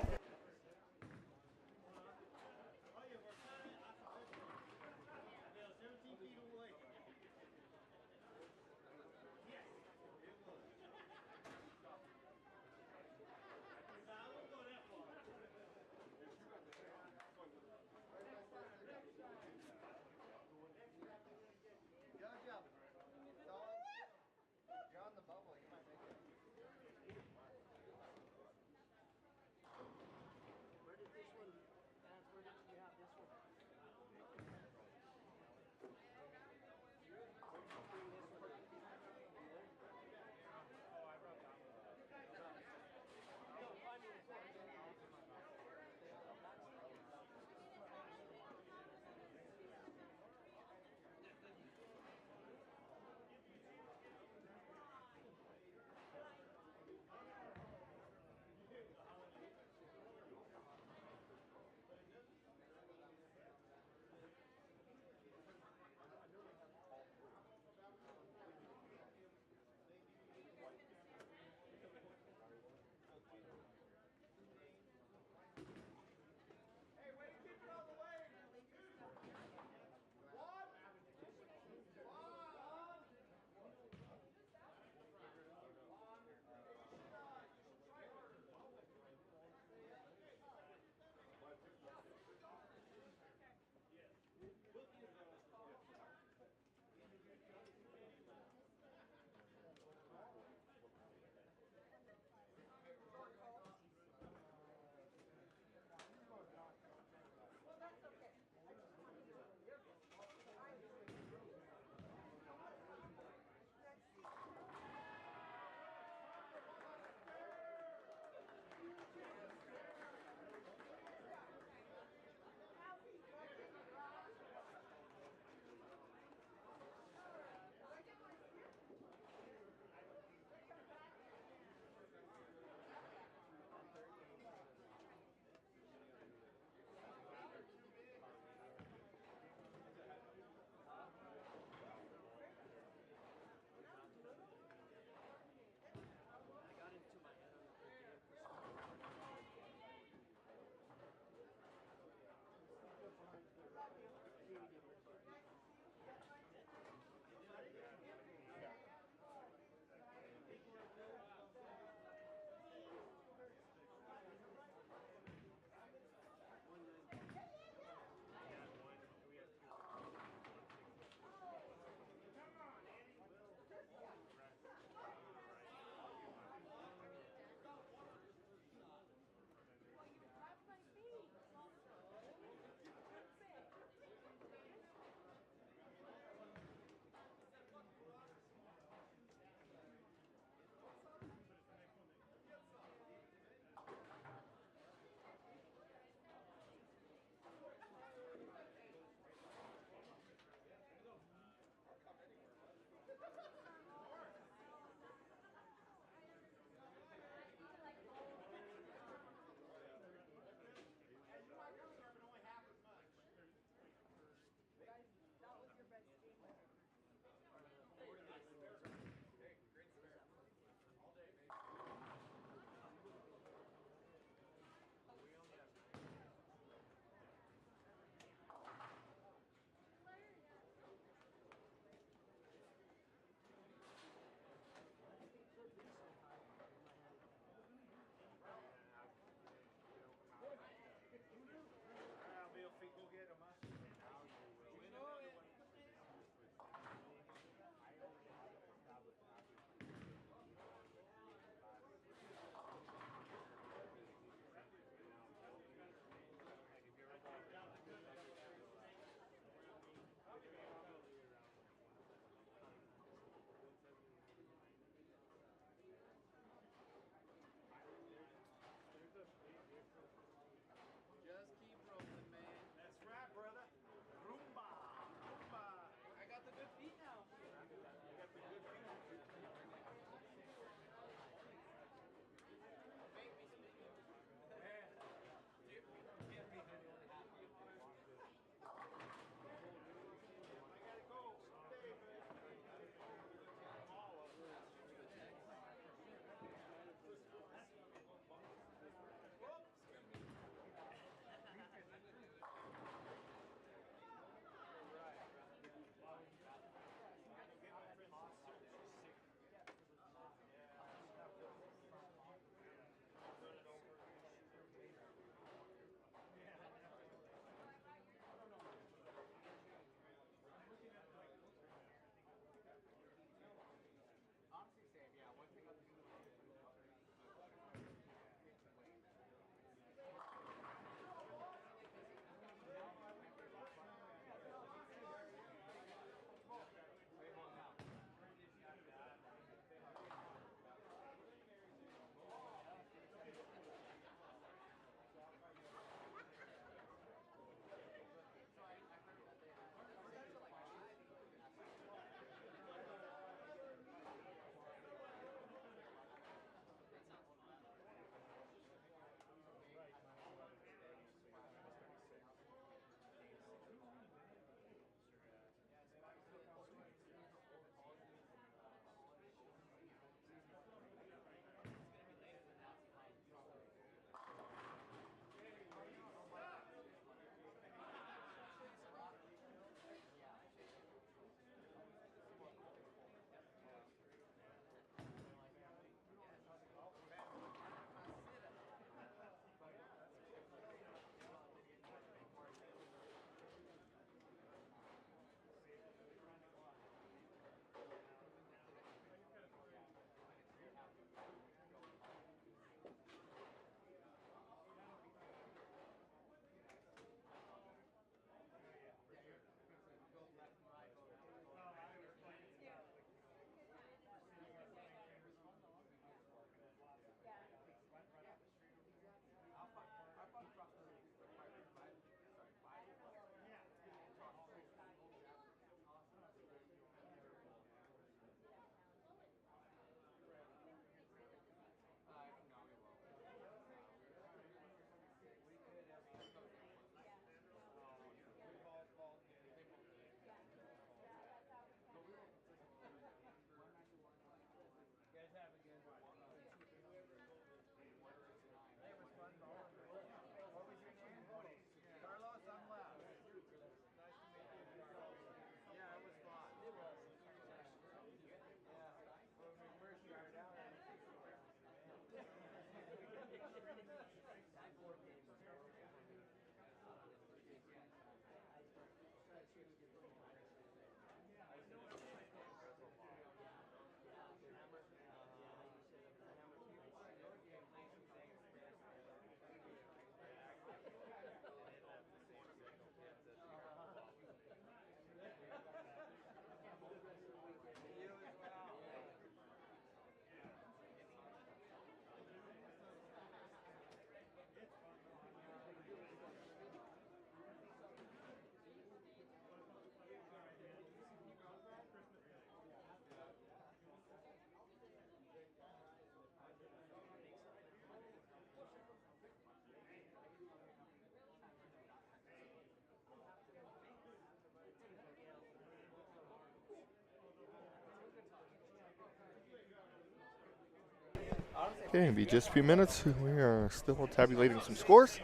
Okay, it'll be just a few minutes. We are still tabulating some scores.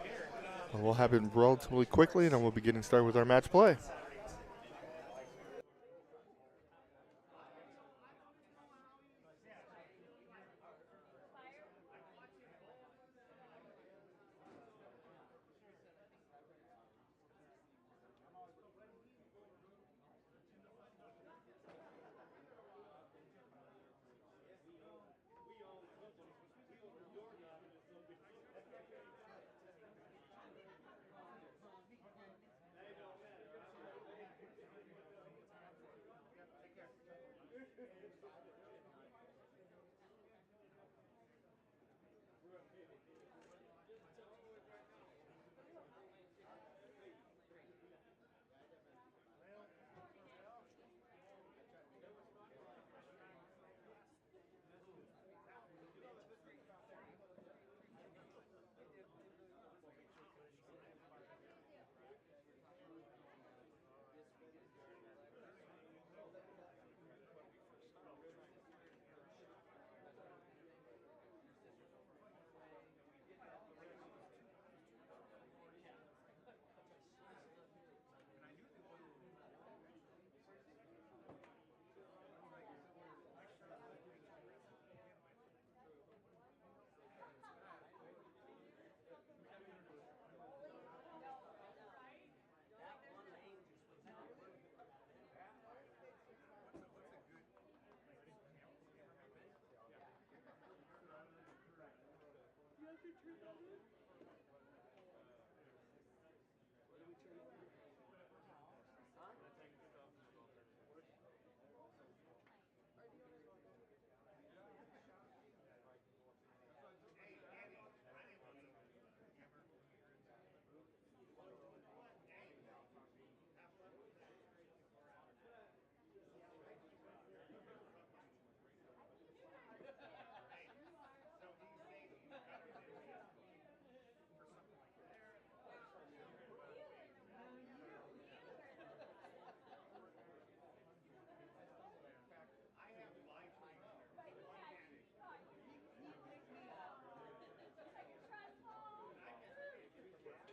We'll happen relatively quickly, and then we'll be getting started with our match play.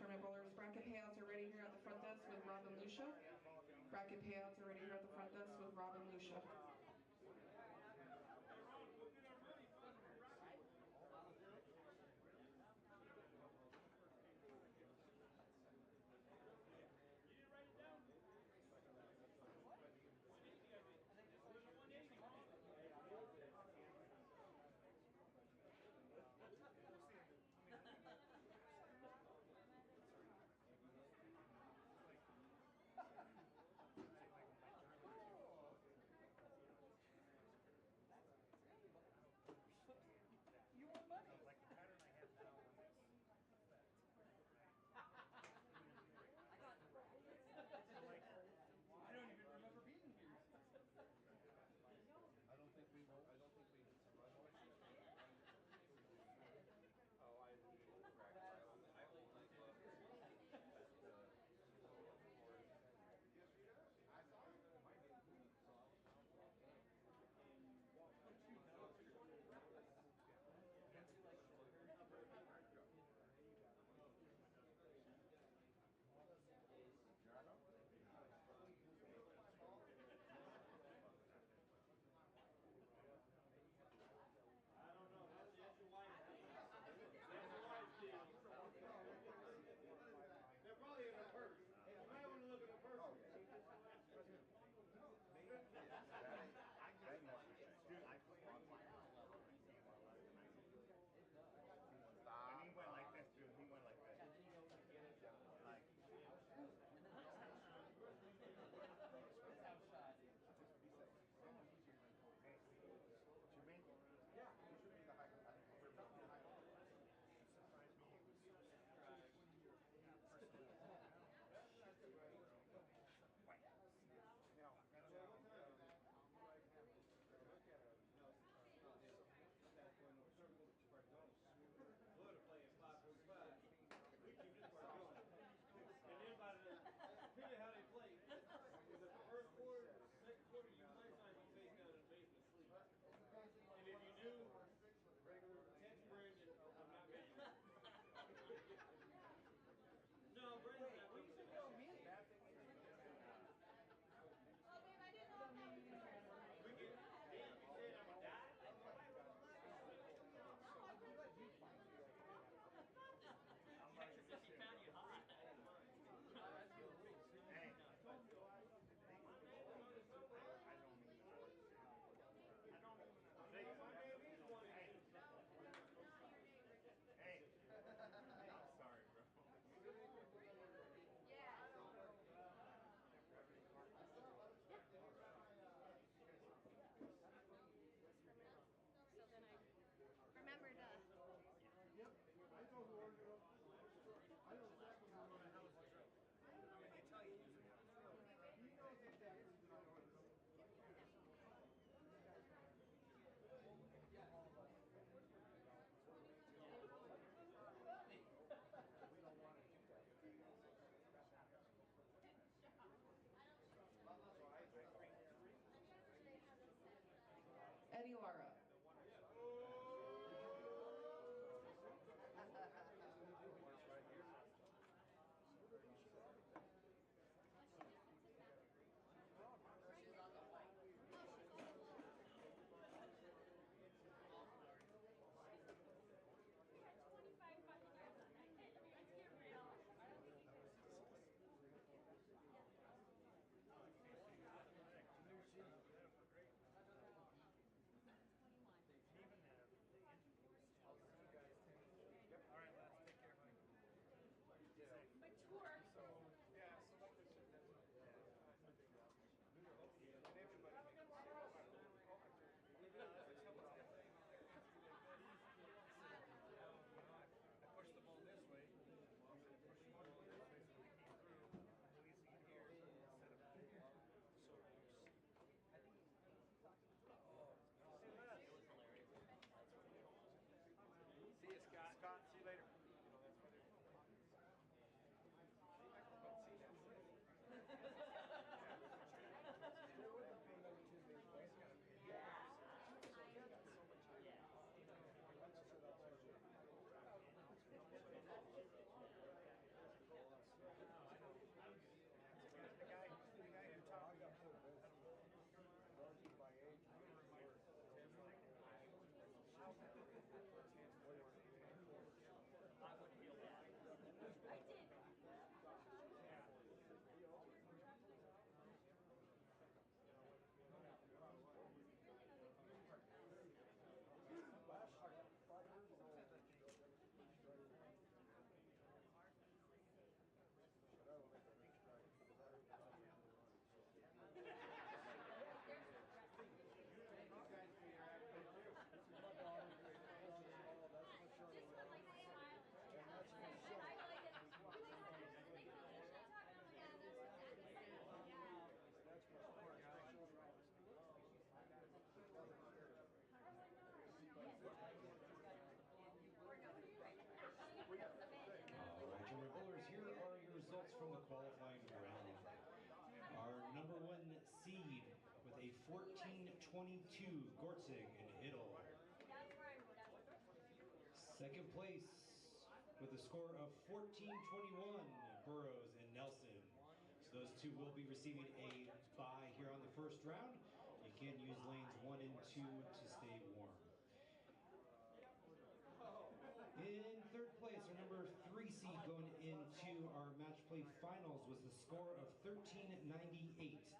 Tournament bowlers, bracket payouts are ready here at the front desk with Rob and Lucia. Bracket payouts are ready here at the front desk with Rob and Lucia. 14-22, Gortzig and Hiddle. Second place with a score of 14-21, Burrows and Nelson. So those two will be receiving a bye here on the first round. You can use lanes 1 and 2 to stay warm. In third place, our number 3 seed going into our match play finals was the score of 13-98,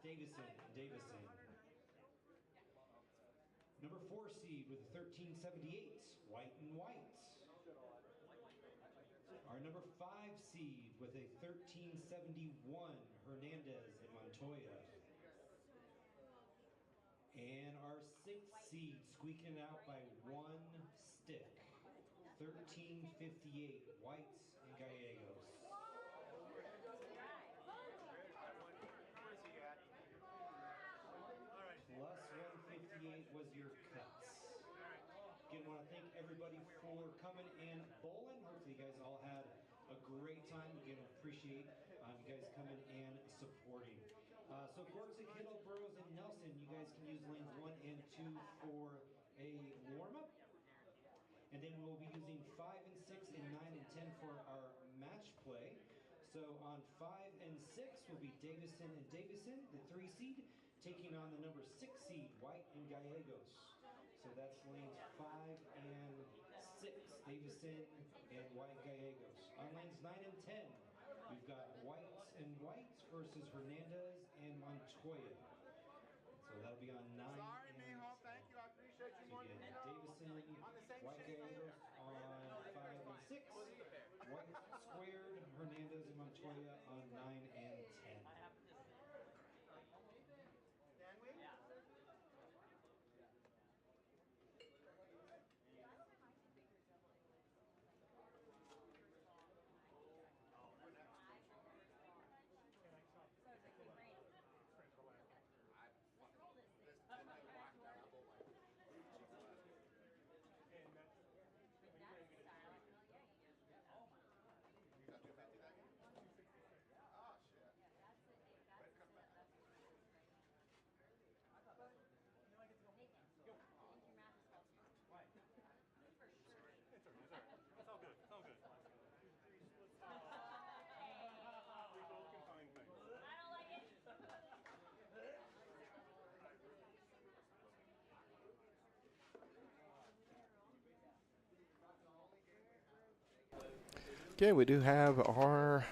Davison. Number 4 seed with a 13-78, White. Our number 5 seed with a 13-71, Hernandez and Montoya. And our 6th seed squeaking it out by 1 stick, 13-58, White and Gallegos. Plus 158 was your cuts. Again, want to thank everybody for coming and bowling. Hopefully you guys all had a great time. Again, appreciate you guys coming and supporting. So Gortzik, Hiddle, Burrows, and Nelson, you guys can use lanes 1 and 2 for a warm-up. And then we'll be using 5 and 6 and 9 and 10 for our match play. So on 5 and 6 will be Davison, the 3 seed, taking on the number 6 seed, White and Gallegos. So that's lanes 5 and 6, Davison and White Gallegos. On lanes 9 and 10, we've got White versus Hernandez and Montoya. So that'll be on 9 Sorry, and Mijo. 10. Thank you. I appreciate you So more again, than you know. Davison, On the same White sheet. Gallegos on 5 and 6. White squared, Hernandez and Montoya on 9 and 10. Can we? Okay, we do have our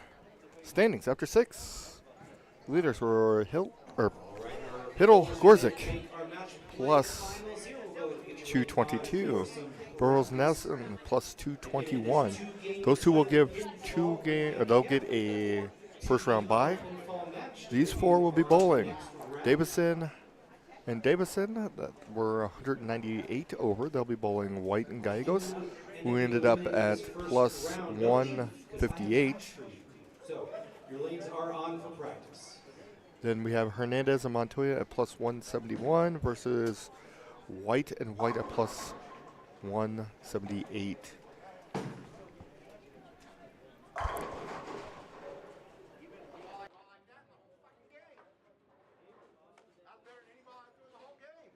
standings after 6. Leaders were Hiddle Gorzik plus 222. Burrows Nelson plus 221. Those two will give they'll get a first round bye. These 4 will be bowling. Davison that were 198 over. They'll be bowling White and Gallegos, who ended up at plus 158. So your lanes are on for practice. Then we have Hernandez and Montoya at plus 171 versus White and White at plus 178. Out there, and anybody through the whole game.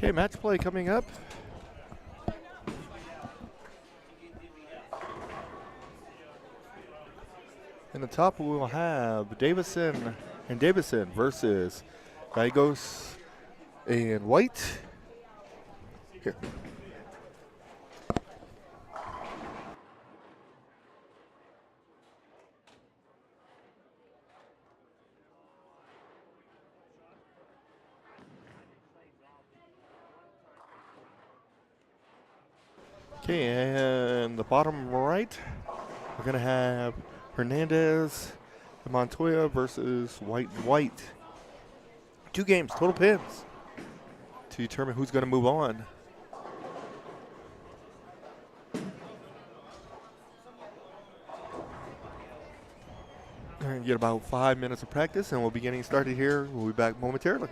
Okay, match play coming up. In the top, we will have Davison and Davison versus Gallegos and White. Here. Okay, and the bottom right, we're going to have Hernandez and Montoya versus White and White. 2 games, total pins, to determine who's going to move on. We're going to get about 5 minutes of practice, and we'll be getting started here. We'll be back momentarily.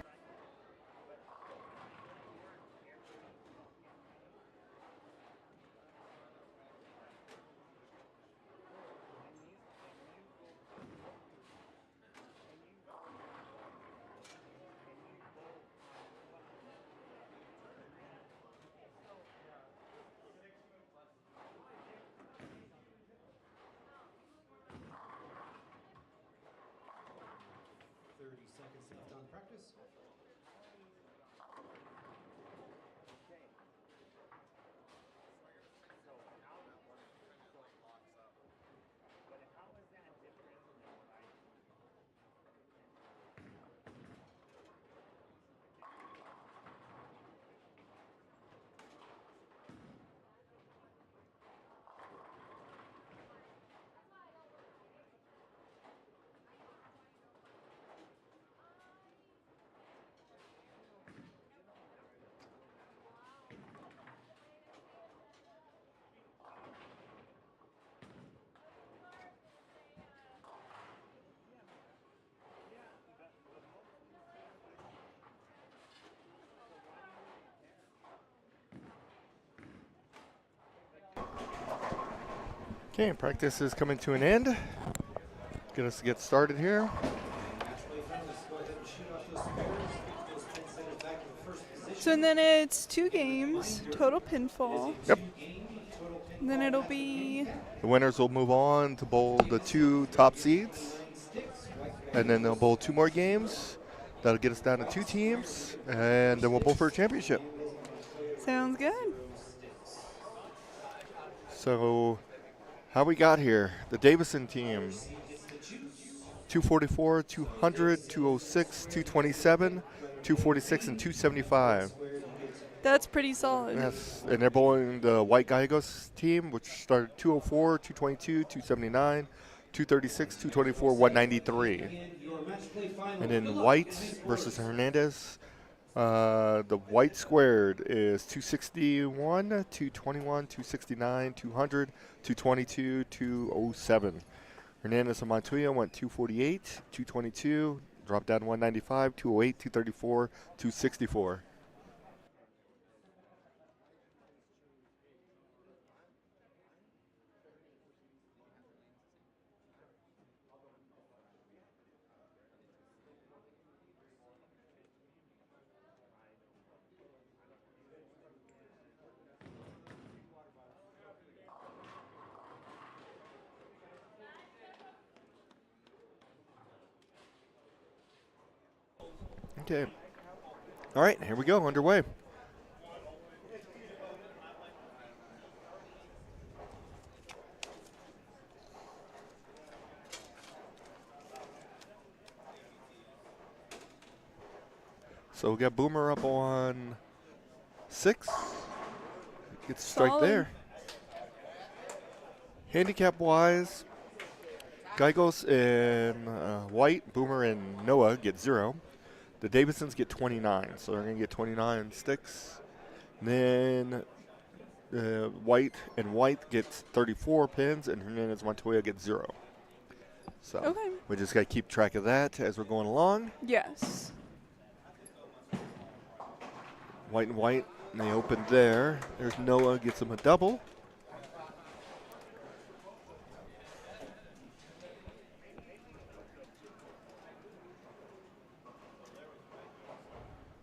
Okay, practice is coming to an end. Get us to get started here. So and then it's 2 games, total pinfall. Yep. And then it'll be The winners will move on to bowl the 2 top seeds. And then they'll bowl 2 more games. That'll get us down to 2 teams. And then we'll bowl for a championship. sounds good. So, how we got here? The Davison team, 244, 200, 206, 227, 246, and 275. That's pretty solid. Yes, and they're bowling the White Gallegos team, which started 204, 222, 279, 236, 224, 193. And then White versus Hernandez. The White squared is 261, 221, 269, 200, 222, 207. Hernandez and Montoya went 248, 222, dropped down to 195, 208, 234, 264. Okay. All right, here we go, underway. So we got Boomer up on 6. Gets a strike Solid. there. Handicap-wise, Gallegos and White, Boomer and Noah get 0. The Davidsons get 29, so they're going to get 29 sticks. And then White and White gets 34 pins, and Hernandez Montoya gets 0. So Okay. we just got to keep track of that as we're going along. Yes. White and White, and they opened there. There's Noah, gets him a double.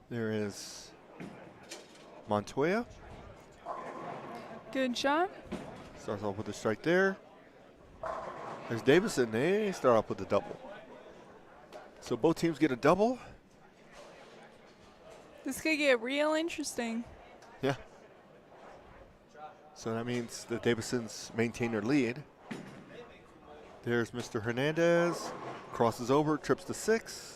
There is Montoya. Good shot. Starts off with a strike there. There's Davison. They start off with a double. So both teams get a double. This could get real interesting. Yeah. So that means the Davisons maintain their lead. There's Mr. Hernandez. Crosses over, trips to 6.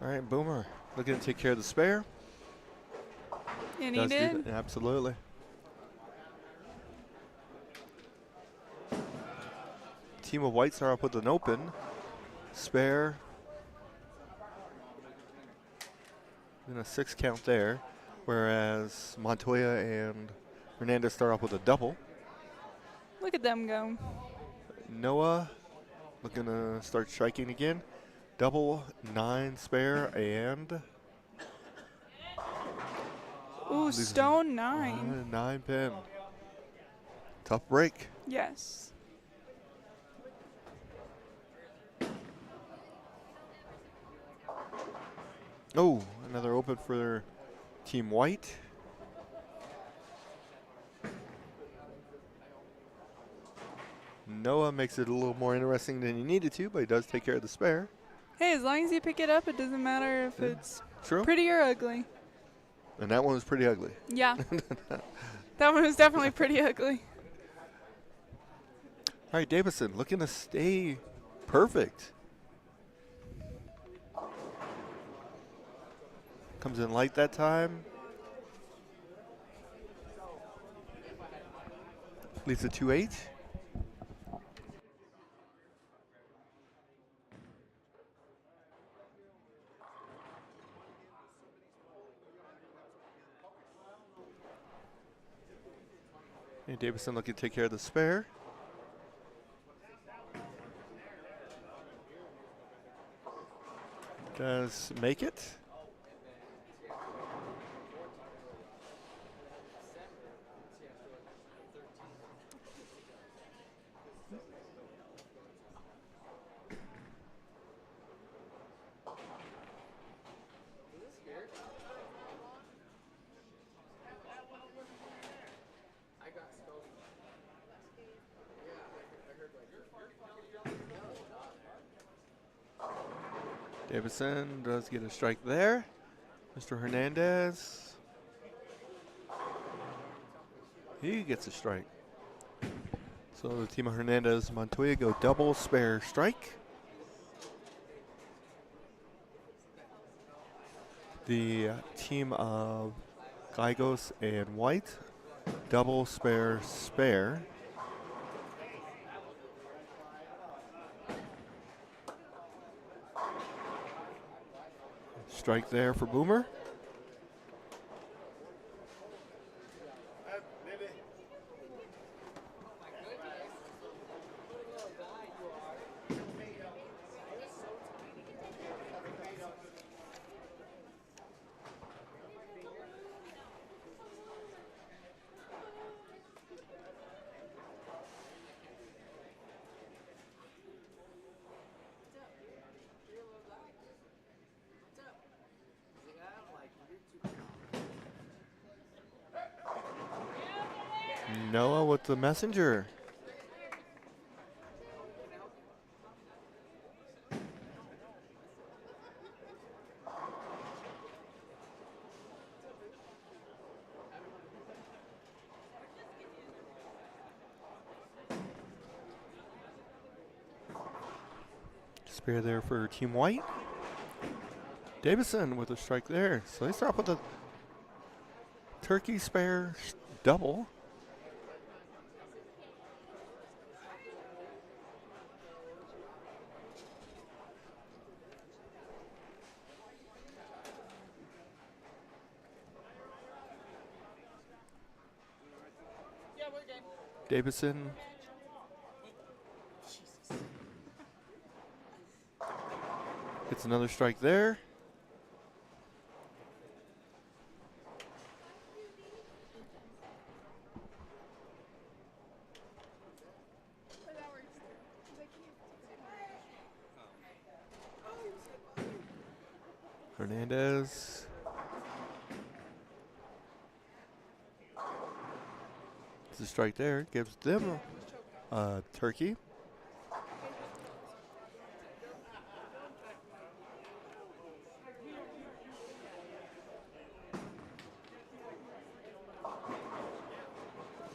All right, Boomer looking to take care of the spare. And he Does do did. that, absolutely. Team of Whites are up with an open. Spare. And a 6 count there. Whereas Montoya and Hernandez start off with a double. Look at them go. Noah looking to start striking again. Double, 9 spare, and Ooh, stone 9. 9 pin. Tough break. Yes. Oh, another open for Team White. Noah makes it a little more interesting than he needed to, but he does take care of the spare. Hey, as long as you pick it up, it doesn't matter if it's True. pretty or ugly. And that one was pretty ugly. Yeah. That one was definitely pretty ugly. All right, Davison looking to stay perfect. Comes in light that time. Leads a 2-8. And Davison looking to take care of the spare. Does make it. Davison does get a strike there. Mr. Hernandez. He gets a strike. So the team of Hernandez and Montoya go double spare strike. The team of Gallegos and White double spare spare. Strike there for Boomer. Noah with the messenger. Spare there for Team White. Davison with a strike there. So they start off with a turkey spare double. Davison. Gets another strike there. Hernandez. It's a strike there. Gives them a turkey.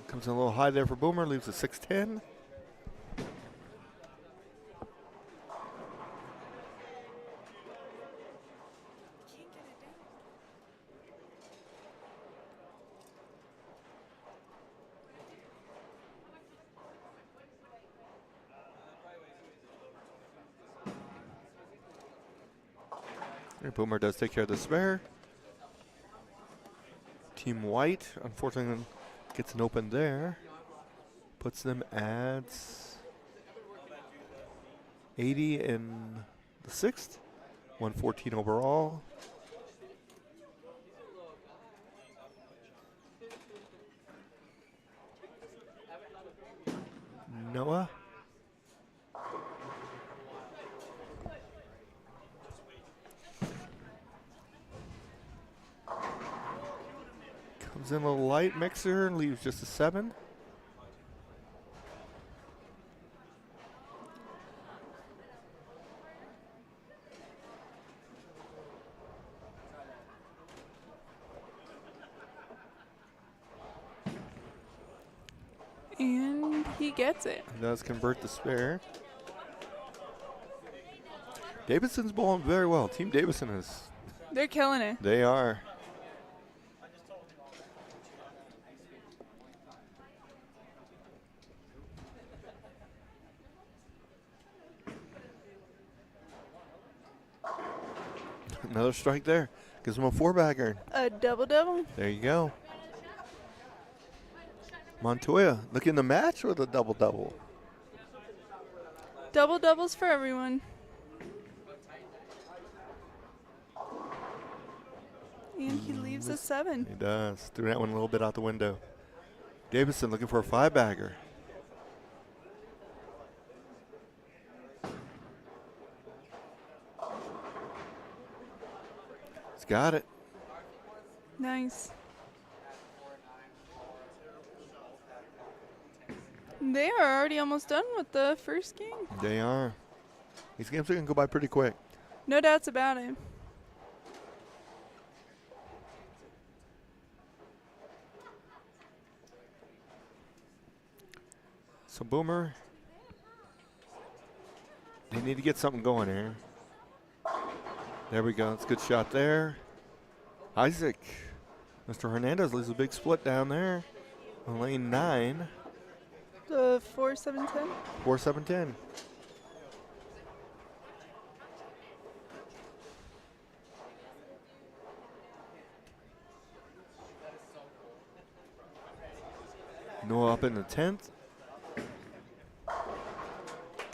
Comes in a little high there for Boomer. Leaves a 6-10. Boomer does take care of the spare. Team White, unfortunately, gets an open there. Puts them at 80 in the sixth. 114 overall. Noah. Comes in a light mixer and leaves just a 7. And he gets it. Does convert the spare. Davidson's bowling very well. Team Davison is. They're killing it. They are. Another strike there. Gives him a 4-bagger. A double-double. There you go. Montoya looking to match with a double-double. Double-doubles for everyone. And he leaves a 7. He does. Threw that one a little bit out the window. Davison looking for a 5-bagger. He's got it. Nice. They are already almost done with the first game. They are. These games are going to go by pretty quick. No doubts about it. So Boomer, they need to get something going here. There we go. That's a good shot there. Isaac. Mr. Hernandez leaves a big split down there on lane 9. The 4-7-10. 4-7-10. Noah up in the 10th.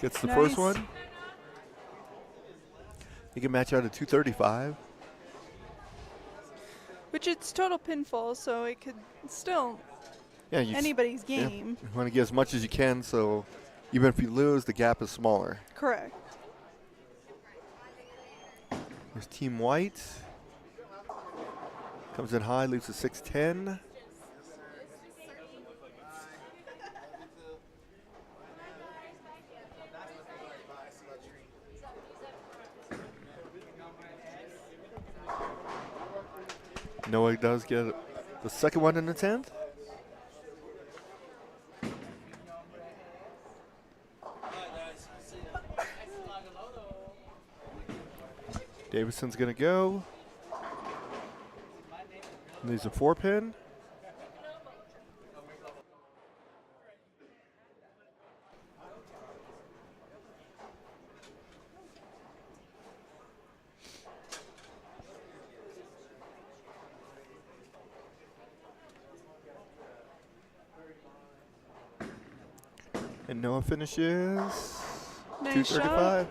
Gets the first Nice. one. He can match out at 235. Which it's total pinfall, so it could still Yeah, you anybody's game. You want to get as much as you can, so even if you lose, the gap is smaller. Correct. There's Team White. Comes in high, leaves a 6-10. Noah does get the second one in the 10th. Davidson's going to go. Leaves a 4-pin. And Noah finishes Nice 235.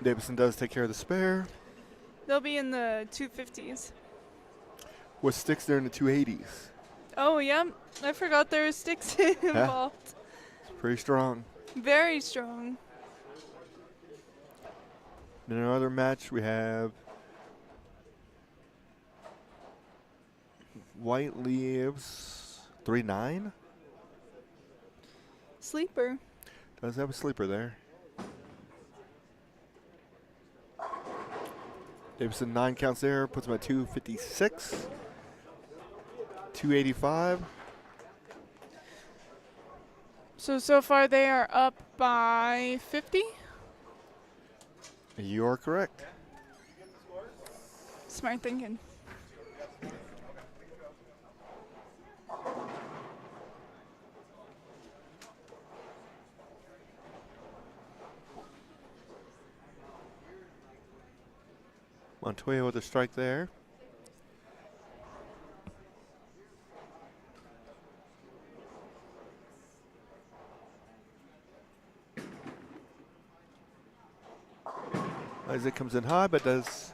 Davidson does take care of the spare. They'll be in the 250s. With sticks there in the 280s. Oh, yeah. I forgot there were sticks involved. It's pretty strong. Very strong. In another match, we have White leaves 3-9. Sleeper. Does have a sleeper there. Davidson 9 counts there, puts him at 256. 285. So far they are up by 50. You are correct. Smart thinking. Montoya with a strike there. Isaac comes in high, but does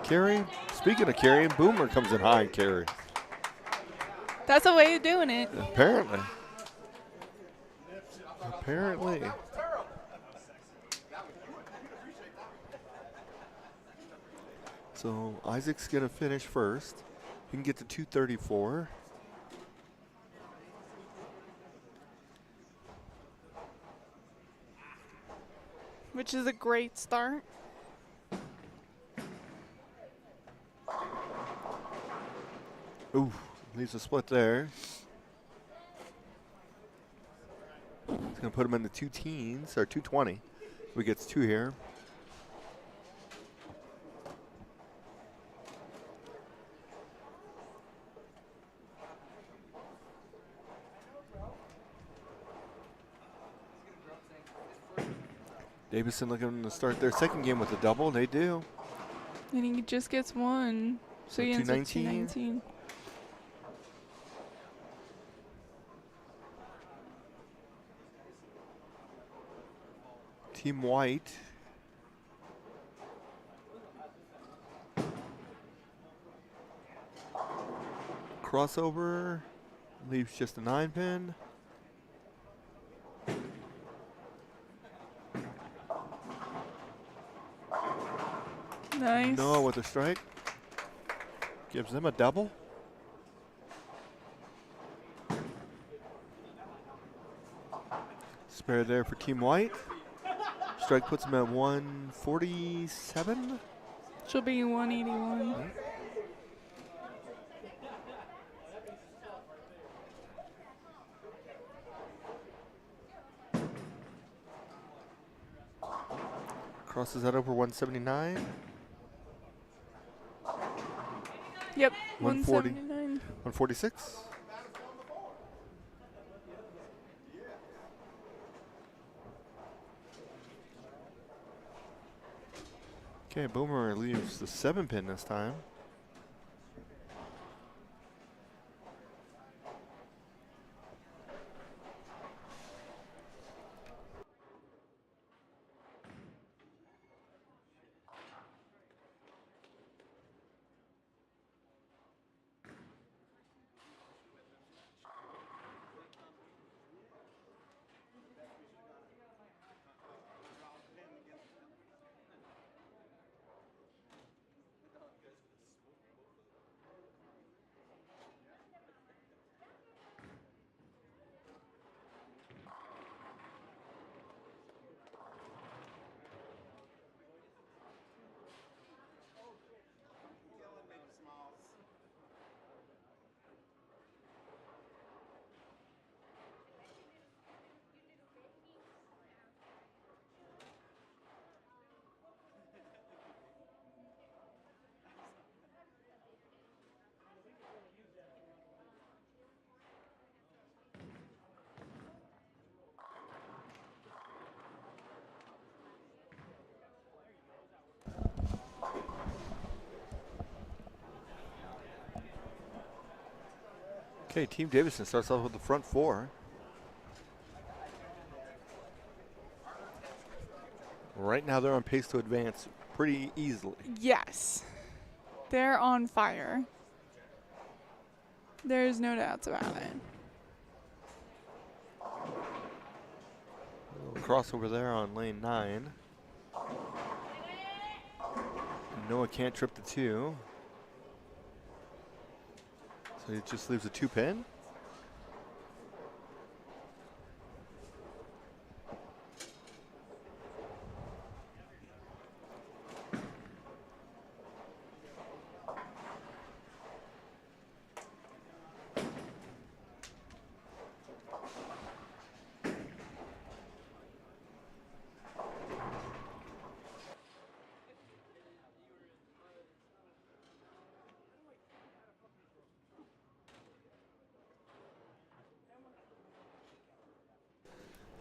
carry. Speaking of carrying, Boomer comes in high and carries. That's a way of doing it. Apparently. Apparently. So Isaac's going to finish first. He can get to 234. Which is a great start. Ooh, leaves a split there. It's going to put him in the 2 teens, or 220. If he gets 2 here. Davison looking to start their second game with a double. They do. And he just gets 1. So he ends up 219. Team White. Crossover leaves just a 9-pin. Nice. Noah with a strike. Gives them a double. Spare there for Team White. Strike puts them at 147. She'll be 181. Crosses that over 179. Yep, 140. 179. 146. Okay, Boomer leaves the 7-pin this time. Okay, Team Davidson starts off with the front four. Right now they're on pace to advance pretty easily. Yes. They're on fire. There's no doubts about it. Crossover there on lane 9. Noah can't trip the 2. So he just leaves a 2-pin.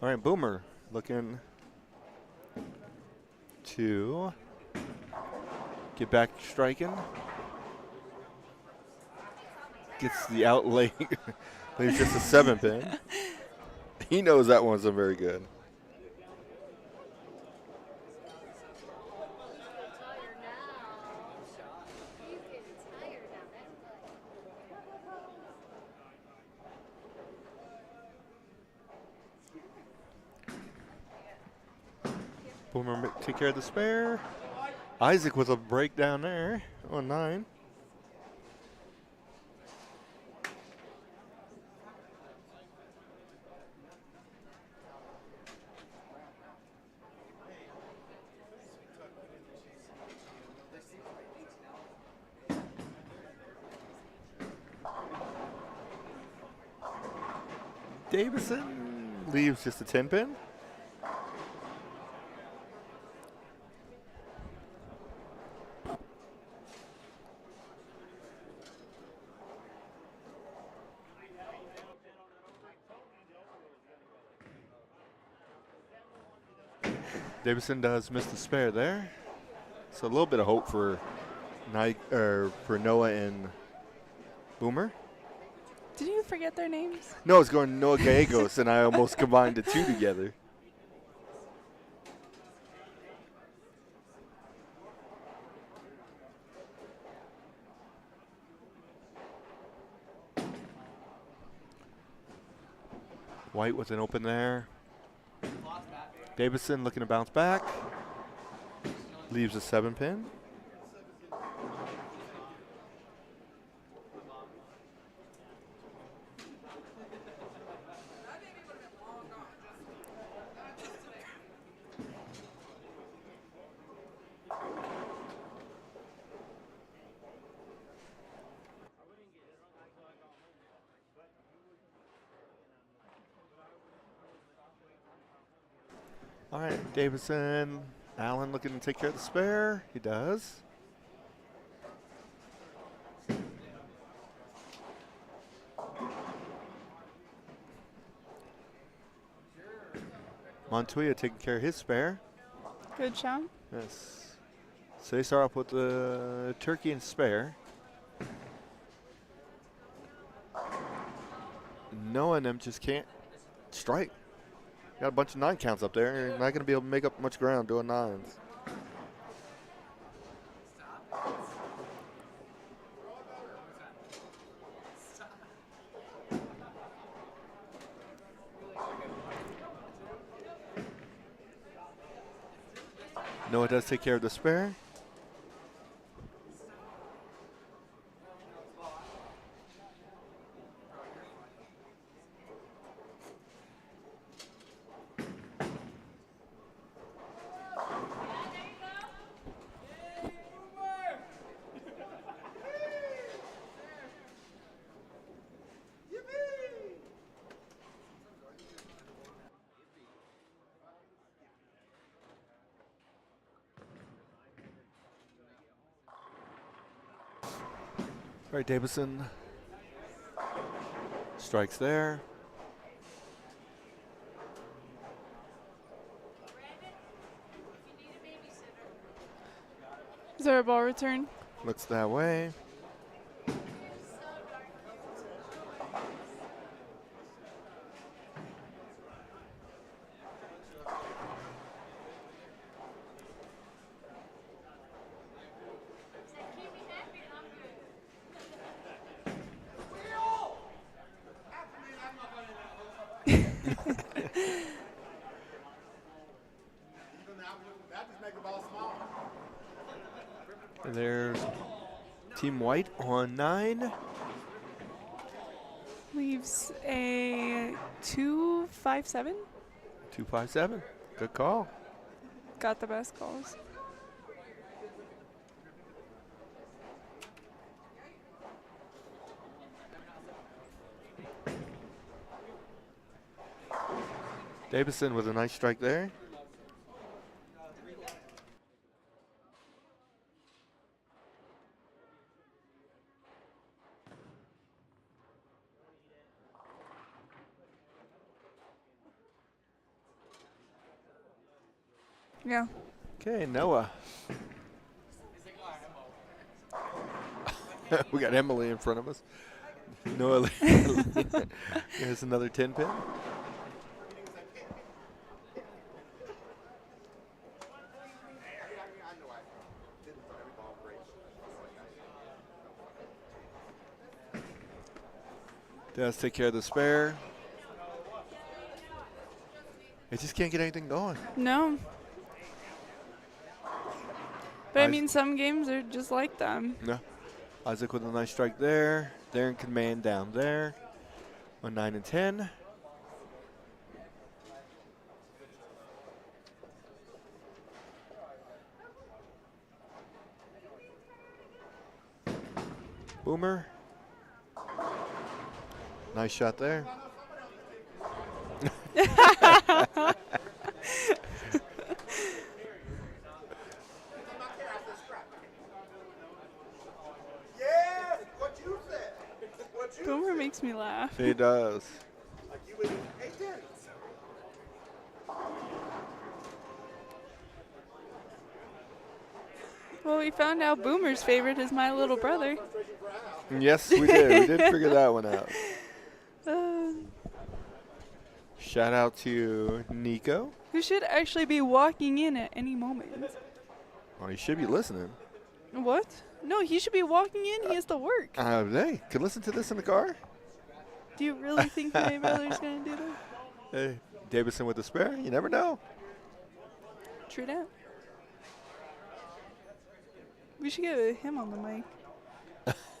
All right, Boomer looking to get back striking. Gets the out late. Leaves just a 7-pin. He knows that one's not very good. Boomer take care of the spare. Isaac with a break down there on 9. Davison leaves just a 10-pin. Davison does miss the spare there. So a little bit of hope for Noah and Boomer. Did you forget their names? No, it's going Noah Gallegos, and I almost combined the two together. White with an open there. Davison looking to bounce back. Leaves a 7-pin. All right, Davison. Allen looking to take care of the spare. He does. Montoya taking care of his spare. Good shot. Yes. So they start off with the turkey and spare. Noah and them just can't strike. Got a bunch of 9 counts up there. You're not going to be able to make up much ground doing 9s. Noah does take care of the spare. All right, Davison strikes there. Is there a ball return? Looks that way. There's Team White on 9. Leaves a 257. 257. Good call. Got the best calls. Davison with a nice strike there. Yeah. Okay, Noah. We got Emily in front of us. Noah. Here's another 10 pin. Does take care of the spare. It just can't get anything going. No. But I mean, some games are just like them. No. Isaac with a nice strike there. They're in command down there. On 9 and 10. Boomer. Nice shot there. Boomer makes me laugh. He does. Well, we found out Boomer's favorite is my little brother. Yes, we did. We did figure that one out. Shout out to Nico. Who should actually be walking in at any moment. Oh, you should be listening. What? No, he should be walking in. He has to work. Hey, can listen to this in the car? Do you really think my brother's going to do that? Hey, Davison with the spare. You never know. True that. We should get him on the mic.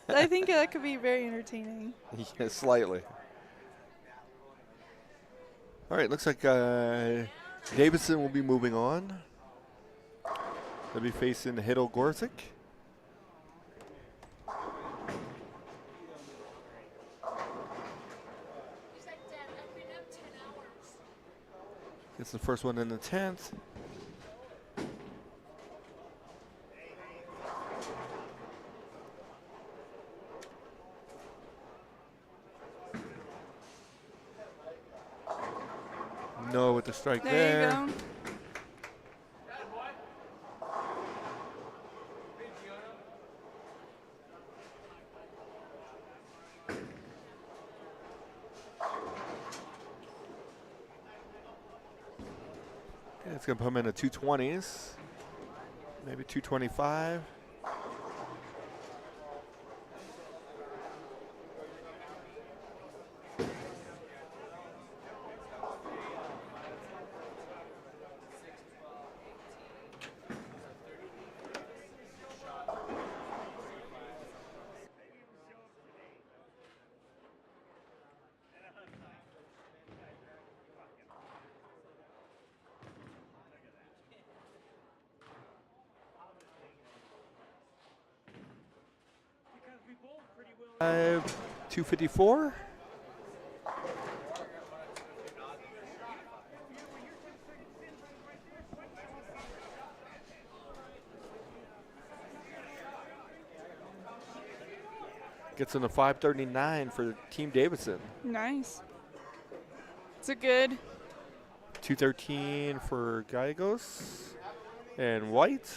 I think that could be very entertaining. Yeah, slightly. All right, looks like Davison will be moving on. They'll be facing Hiddle Gorsick. It's the first one in the 10th. No with the strike there. There you go. It's going to put him in the 220s, maybe 225. Five, 254. Gets in a 539 for Team Davidson. Nice. It's a good. 213 for Gallegos and White.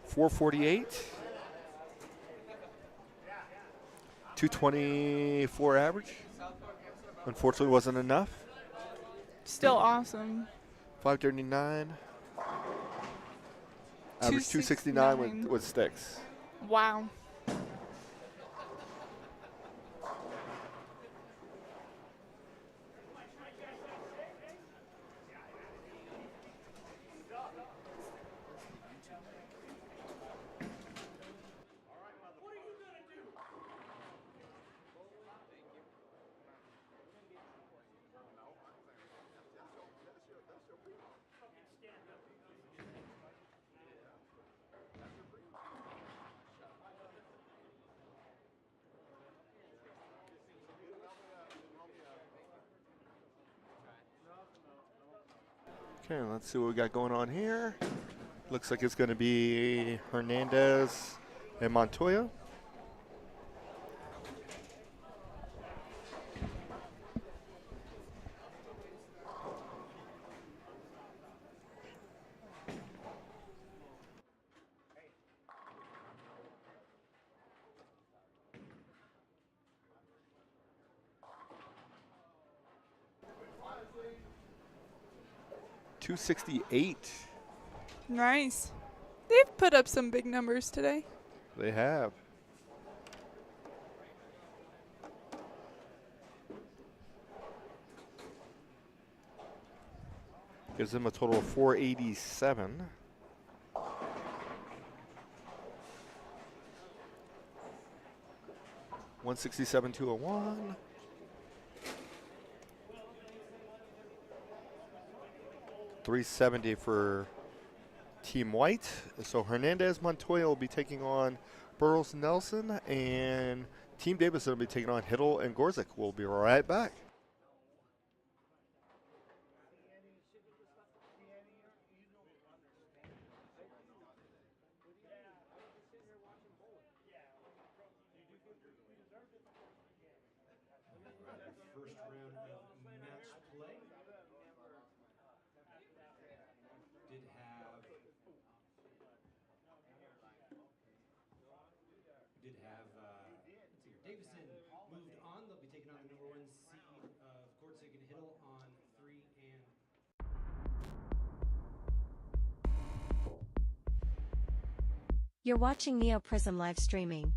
448. 224 average. Unfortunately, wasn't enough. Still awesome. 539. Average 269 with sticks. Wow. Okay, let's see what we got going on here. Looks like it's going to be Hernandez and Montoya. .268. Nice. They've put up some big numbers today. They have. Gives them a total of 487. .167 201. .370 for Team White. So Hernandez Montoya will be taking on Burroughs Nelson, and Team Davidson will be taking on Hiddle and Gorzik. We'll be right back. First round of match play did have let's see here, Davison moved on. They'll be taking on the number 1 seed of Gortzig and Hiddle on 3 and You're watching Neo Prism live streaming.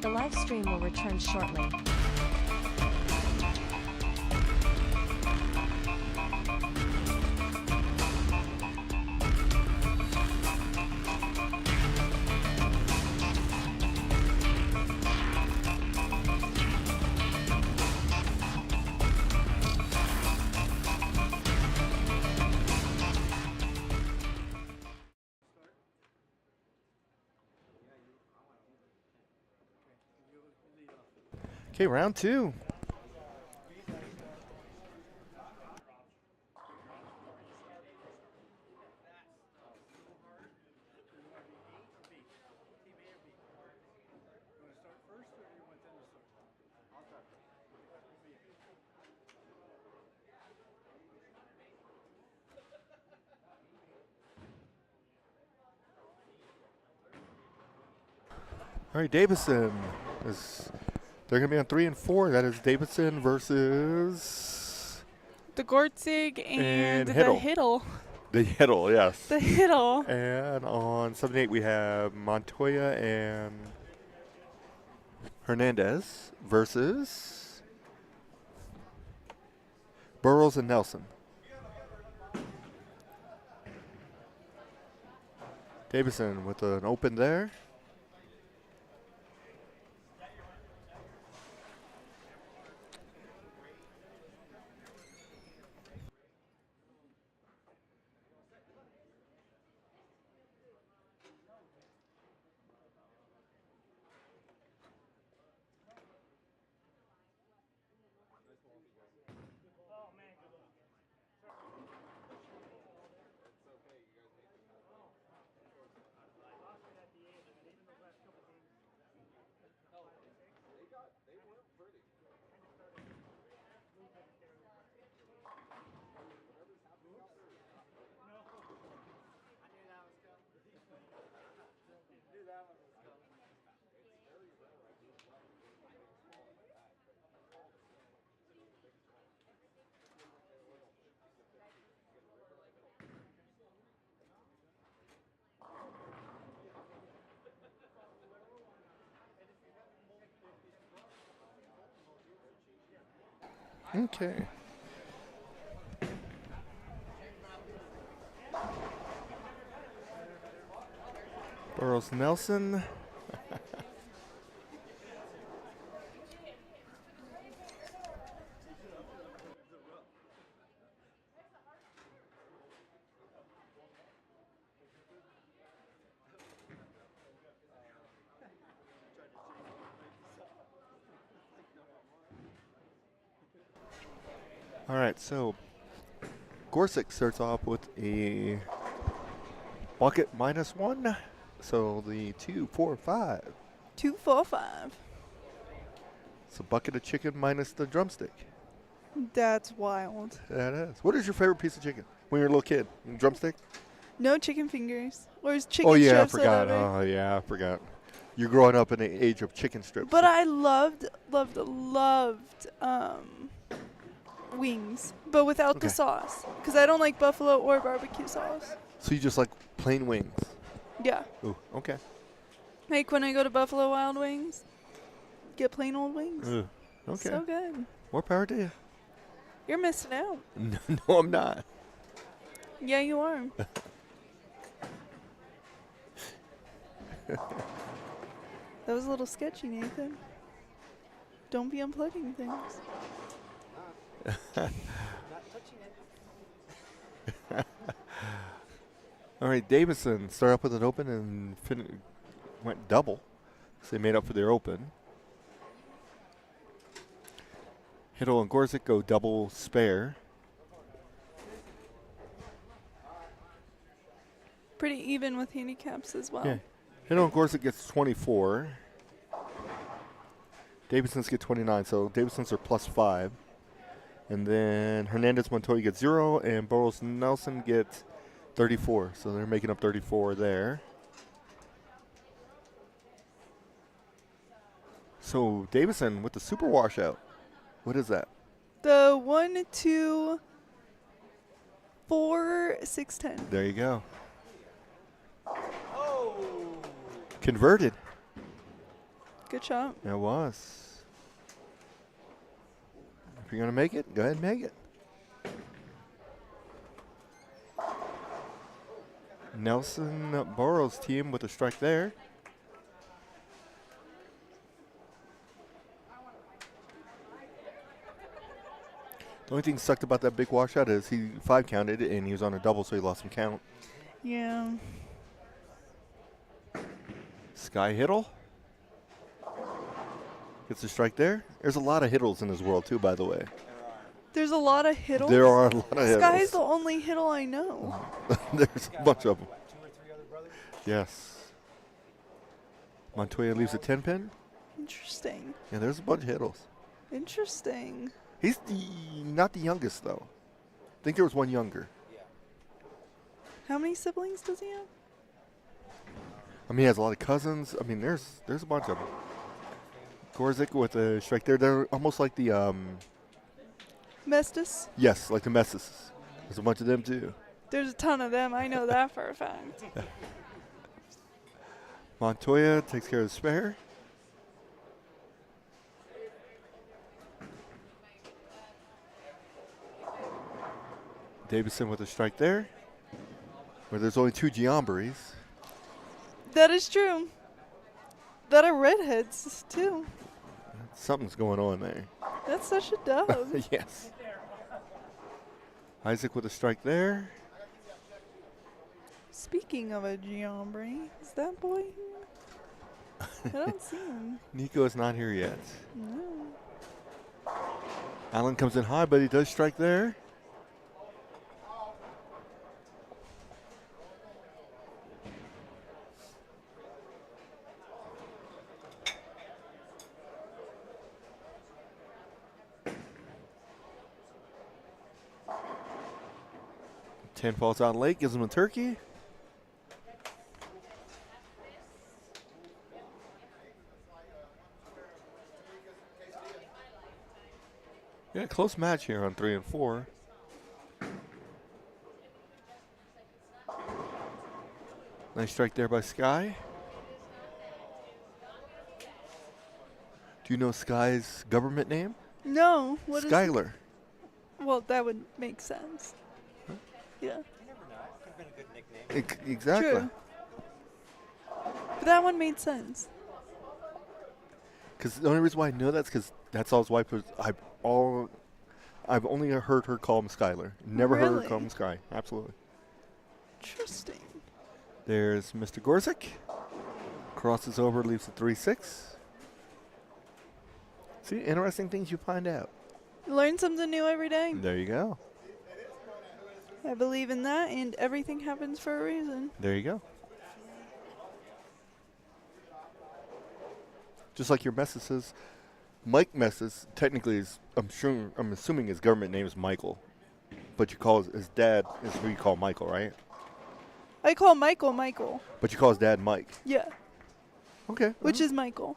The live stream will return shortly. Okay, round 2. All right, Davison they're going to be on 3 and 4. That is Davidson versus The Gortzig and the Hiddle. Hiddle. The Hiddle, yes. The Hiddle. And on 7 and 8, we have Montoya and Hernandez versus Burroughs and Nelson. Davison with an open there. Okay. Burroughs Nelson. All right, so Gorsick starts off with a bucket -1. So the 2, 4, 5. 2, 4, 5. It's a bucket of chicken minus the drumstick. That's wild. That is. What is your favorite piece of chicken when you were a little kid? Drumstick? No chicken fingers. Or is chicken Oh, yeah, I strips forgot. whatever. Oh, yeah, I forgot. You're growing up in the age of chicken strips. But I loved wings, but without the sauce. Because I don't like buffalo or barbecue sauce. So you just like plain wings? Yeah. Ooh, okay. Like when I go to Buffalo Wild Wings, get plain old wings. Ooh, okay. So good. More power to you. You're missing out. No, I'm not. Yeah, you are. That was a little sketchy, Nathan. Don't be unplugging things. All right, Davison started up with an open and went double. So they made up for their open. Hiddle and Gorsick go double spare. Pretty even with handicaps as well. Yeah. Hiddle and Gorsick gets 24. Davidson's get 29, so Davidson's are +5. And then Hernandez Montoya gets 0, and Burroughs Nelson gets 34. So they're making up 34 there. So Davison with the super washout. What is that? The 1, 2, 4, 6, 10. There you go. Converted. Good shot. It was. If you're going to make it, go ahead and make it. Nelson Burroughs team with a strike there. The only thing sucked about that big washout is he 5 counted and he was on a double, so he lost some count. Yeah. Sky Hiddle gets a strike there. There's a lot of Hiddles in this world too, by the way. There's a lot of hiddles. There are a lot of Hiddles. Sky's the only hiddle I know. There's a bunch of them. Yes. Montoya leaves a 10 pin. Interesting. Yeah, there's a bunch of Hiddles. Interesting. He's not the youngest though. I think there was one younger. How many siblings does he have? I mean, he has a lot of cousins. I mean, there's a bunch of them. Gorsick with a strike there. They're almost like the Mestis? Yes, like the Messes. There's a bunch of them too. There's a ton of them. I know that for a fact. Montoya takes care of the spare. Davison with a strike there. Where there's only 2 Giambres. That is true. That are redheads, too. Something's going on there. That's such a dub. Yes. Isaac with a strike there. Speaking of a Giambre, is that boy here? I don't see him. Nico is not here yet. No. Allen comes in high, but he does strike there. Ten falls out late, gives him a turkey. Yeah, close match here on 3 and 4. Nice strike there by Sky. Do you know Sky's government name? No. What is Skylar. it? Well, that would make sense. Yeah. You never know. Could have been a good nickname. Exactly. True. But that one made sense. Because the only reason why I know that's because that's all his wife was. I've only heard her call him Skylar. Never heard her Really? call him Sky. Absolutely. Interesting. There's Mr. Gorzik. Crosses over, leaves a 3-6. See, interesting things you find out. Learn something new every day. There you go. I believe in that, and everything happens for a reason. There you go. Just like your message says, Mike Messes technically is, I'm assuming his government name is Michael, but you call his dad is who you call Michael, right? I call Michael Michael. But you call his dad Mike. Yeah. Okay. Which is Michael.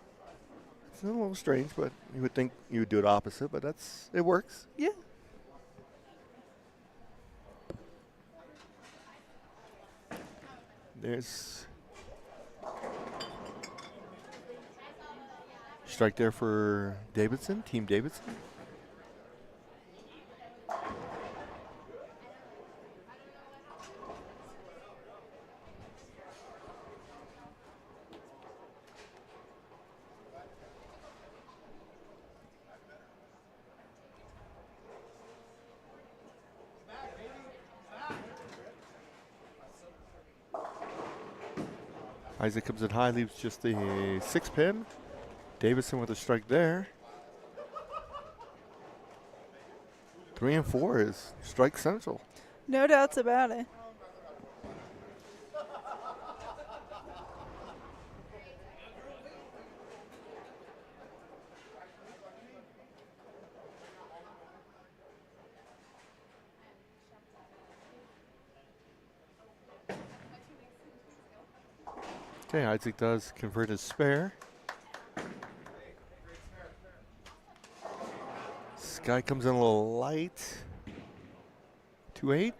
It's a little strange, but you would think you would do it opposite, but it works. Yeah. There's strike there for Davidson, Team Davidson. Isaac comes in high, leaves just a 6 pin. Davidson with a strike there. 3 and 4 is strike central. No doubts about it. Okay, Isaac does convert his spare. Sky comes in a little light. 2-8.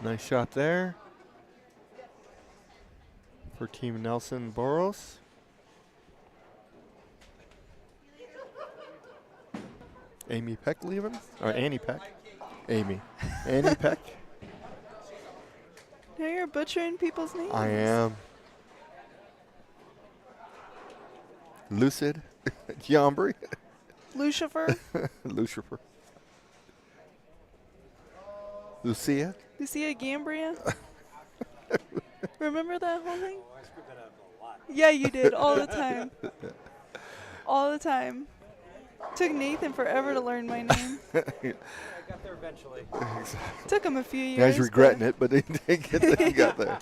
Nice shot there for Team Nelson Boros. Amy Peck leaving? Or Annie Peck? Amy. Annie Peck. Now you're butchering people's names. I am. Lucid. Giambri. Lucifer. Lucifer. Lucia. Lucia Gambria. Remember that whole thing? Yeah, you did. All the time. All the time. Took Nathan forever to learn my name. I got there eventually. Took him a few years. Yeah, he's regretting it, but he didn't get there. He got there.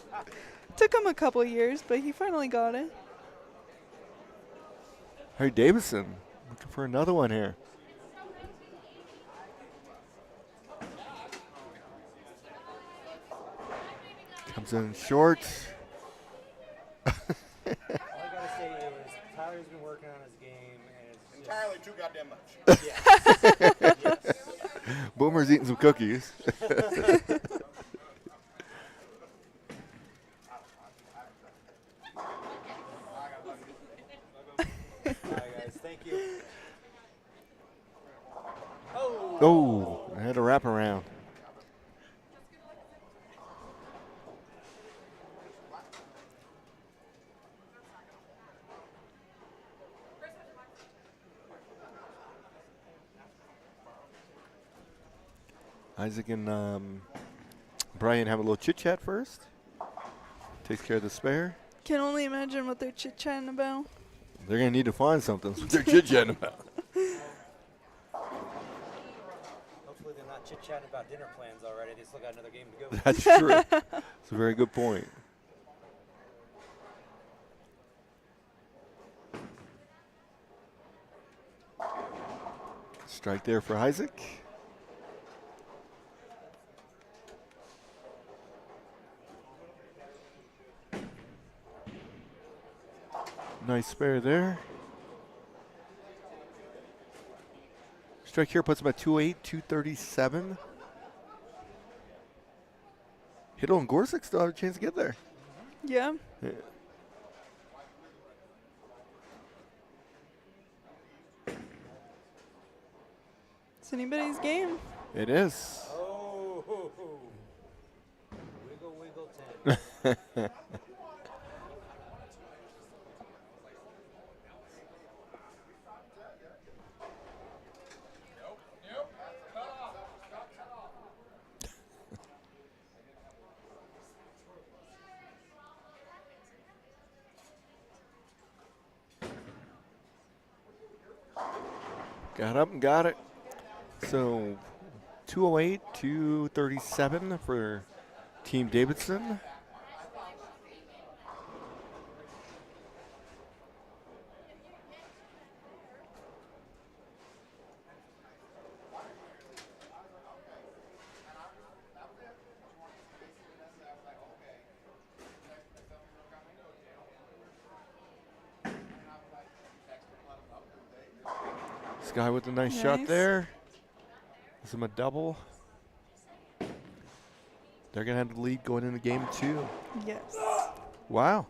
Took him a couple years, but he finally got it. Harry Davidson looking for another one here. Comes in short. All I gotta say is Tyler's been working on his game, and it's Entirely too goddamn much. Boomer's eating some cookies. Oh, I had a wrap around. Isaac and Brian have a little chit chat first. Takes care of the spare. Can only imagine what they're chit-chatting about. They're going to need to find something. That's what they're chit chatting about. hopefully they're not chit-chatting about dinner plans already. They still got another game to go. That's true. It's a very good point. Strike there for Isaac. Nice spare there. Strike here puts him at 2-8, 237. Hiddle and Gorsuch still have a chance to get there. Yeah. Yeah. It's anybody's game. It is. Oh, wiggle, wiggle, 10. Got up and got it. So 208, 237 for Team Davidson. Sky with a nice shot there. Gives him a double. They're going to have the lead going into game 2. Yes. Wow.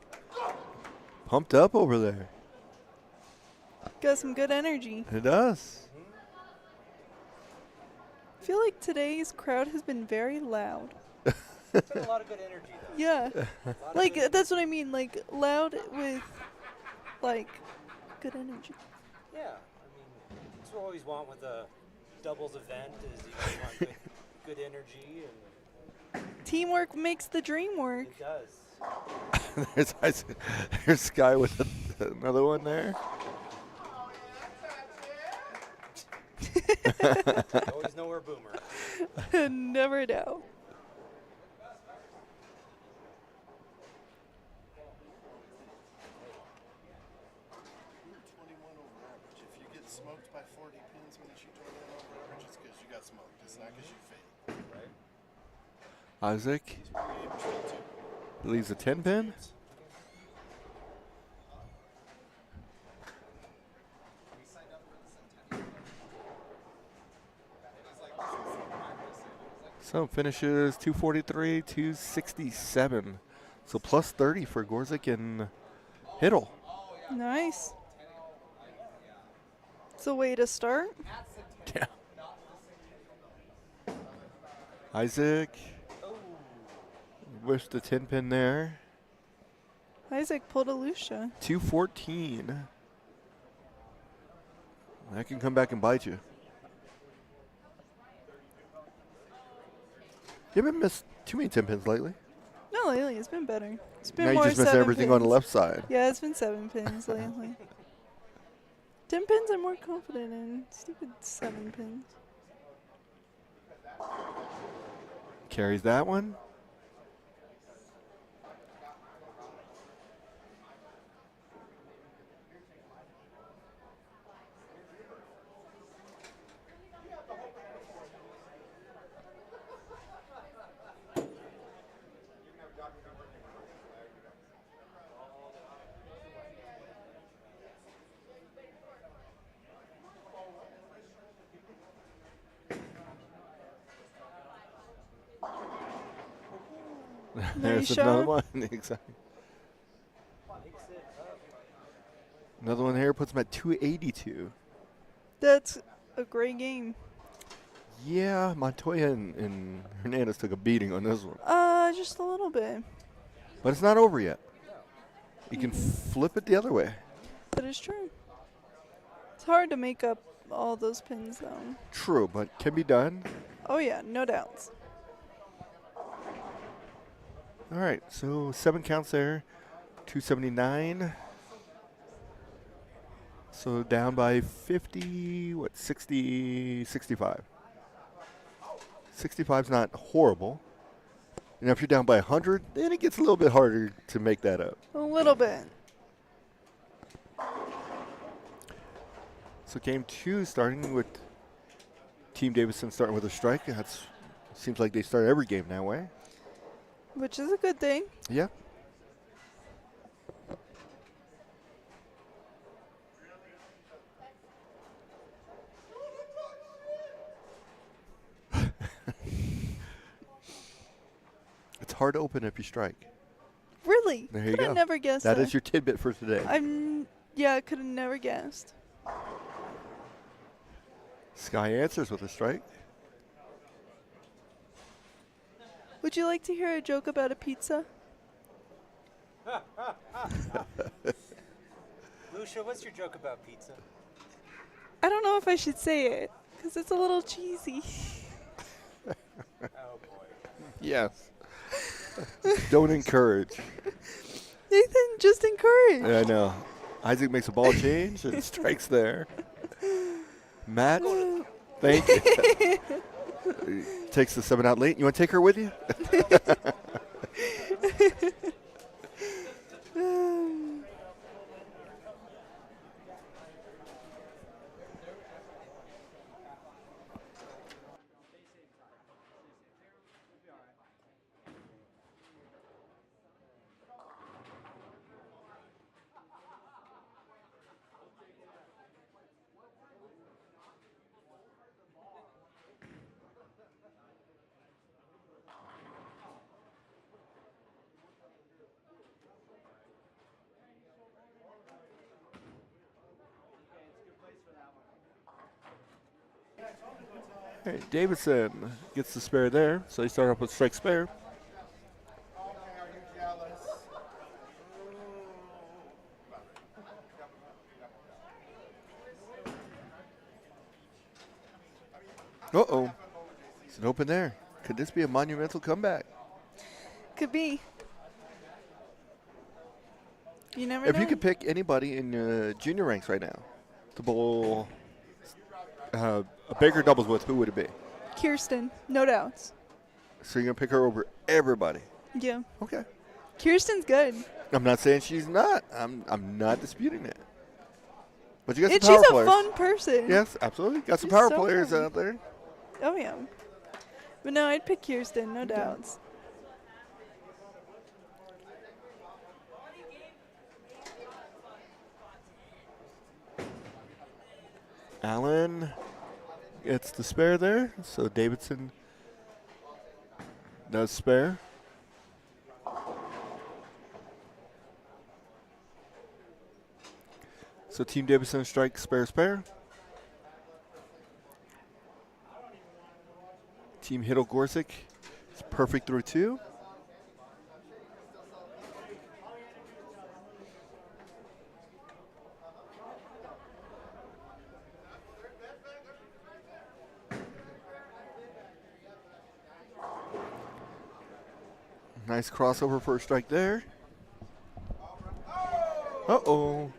Pumped up over there. Got some good energy. It does. I feel like today's crowd has been very loud. It's been a lot of good energy, though. Yeah. Like, that's what I mean. Like, loud with, like, good energy. Yeah, I mean, that's what we always want with a doubles event is you always want good energy, and Teamwork makes the dream work. it does. There's Sky with another one there. You always know we're Boomer. Never doubt. If you get smoked by 40 pins when you shoot 21 over average, it's because you got smoked. It's not because you failed. Right? Isaac leaves a 10 pin. So finishes 243, 267. So plus 30 for Gorzik and Hiddle. Nice. It's a way to start. Yeah. Isaac. Wish the 10 pin there. Isaac pulled a Lucia. 214. That can come back and bite you. You haven't missed too many 10 pins lately. No, lately it's been better. It's been Now you more just miss 7 everything pins. on the left side. Yeah, it's been 7 pins lately. 10 pins I'm more confident in. Stupid 7 pins. Carries that one. There's Nice another shot. one. Exactly. Another one here puts him at 282. That's a great game. Yeah, Montoya and Hernandez took a beating on this one. Just a little bit. But it's not over yet. You can flip it the other way. That is true. It's hard to make up all those pins, though. True, but can be done. Oh, yeah, no doubts. All right, so 7 counts there. 279. So down by 50, 60, 65. 65's not horrible. And if you're down by 100, then it gets a little bit harder to make that up. A little bit. So game 2 starting with Team Davidson starting with a strike. That's seems like they start every game that way. Which is a good thing. Yeah. It's hard to open if you strike. Really? There you Could go. have never guessed that. That is your tidbit for today. Yeah, I could have never guessed. Sky answers with a strike. Would you like to hear a joke about a pizza? Lucia, what's your joke about pizza? I don't know if I should say it because it's a little cheesy. Oh boy. Yes. Don't encourage. Nathan, just encourage. Yeah, I know. Isaac makes a ball change and strikes there. Matt, thank you. Takes the 7 out late. You want to take her with you? All right, Davidson gets the spare there, so he started up with strike spare. Uh-oh. It's an open there. Could this be a monumental comeback? Could be. You never know. If you could pick anybody in junior ranks right now to bowl a bigger doubles with, who would it be? Kirsten, no doubts. So you're going to pick her over everybody? Yeah. Okay. Kirsten's good. I'm not saying she's not. I'm not disputing that. But you got some She's power a players. fun person. Yes, absolutely. Got some She's power so players fun. out there. Oh, yeah. But no, I'd pick Kirsten, no doubts. Allen gets the spare there, so Davidson does spare. So Team Davidson strikes spare spare. Team Hiddle Gorsick is perfect through 2. Nice crossover for a strike there. Uh-oh.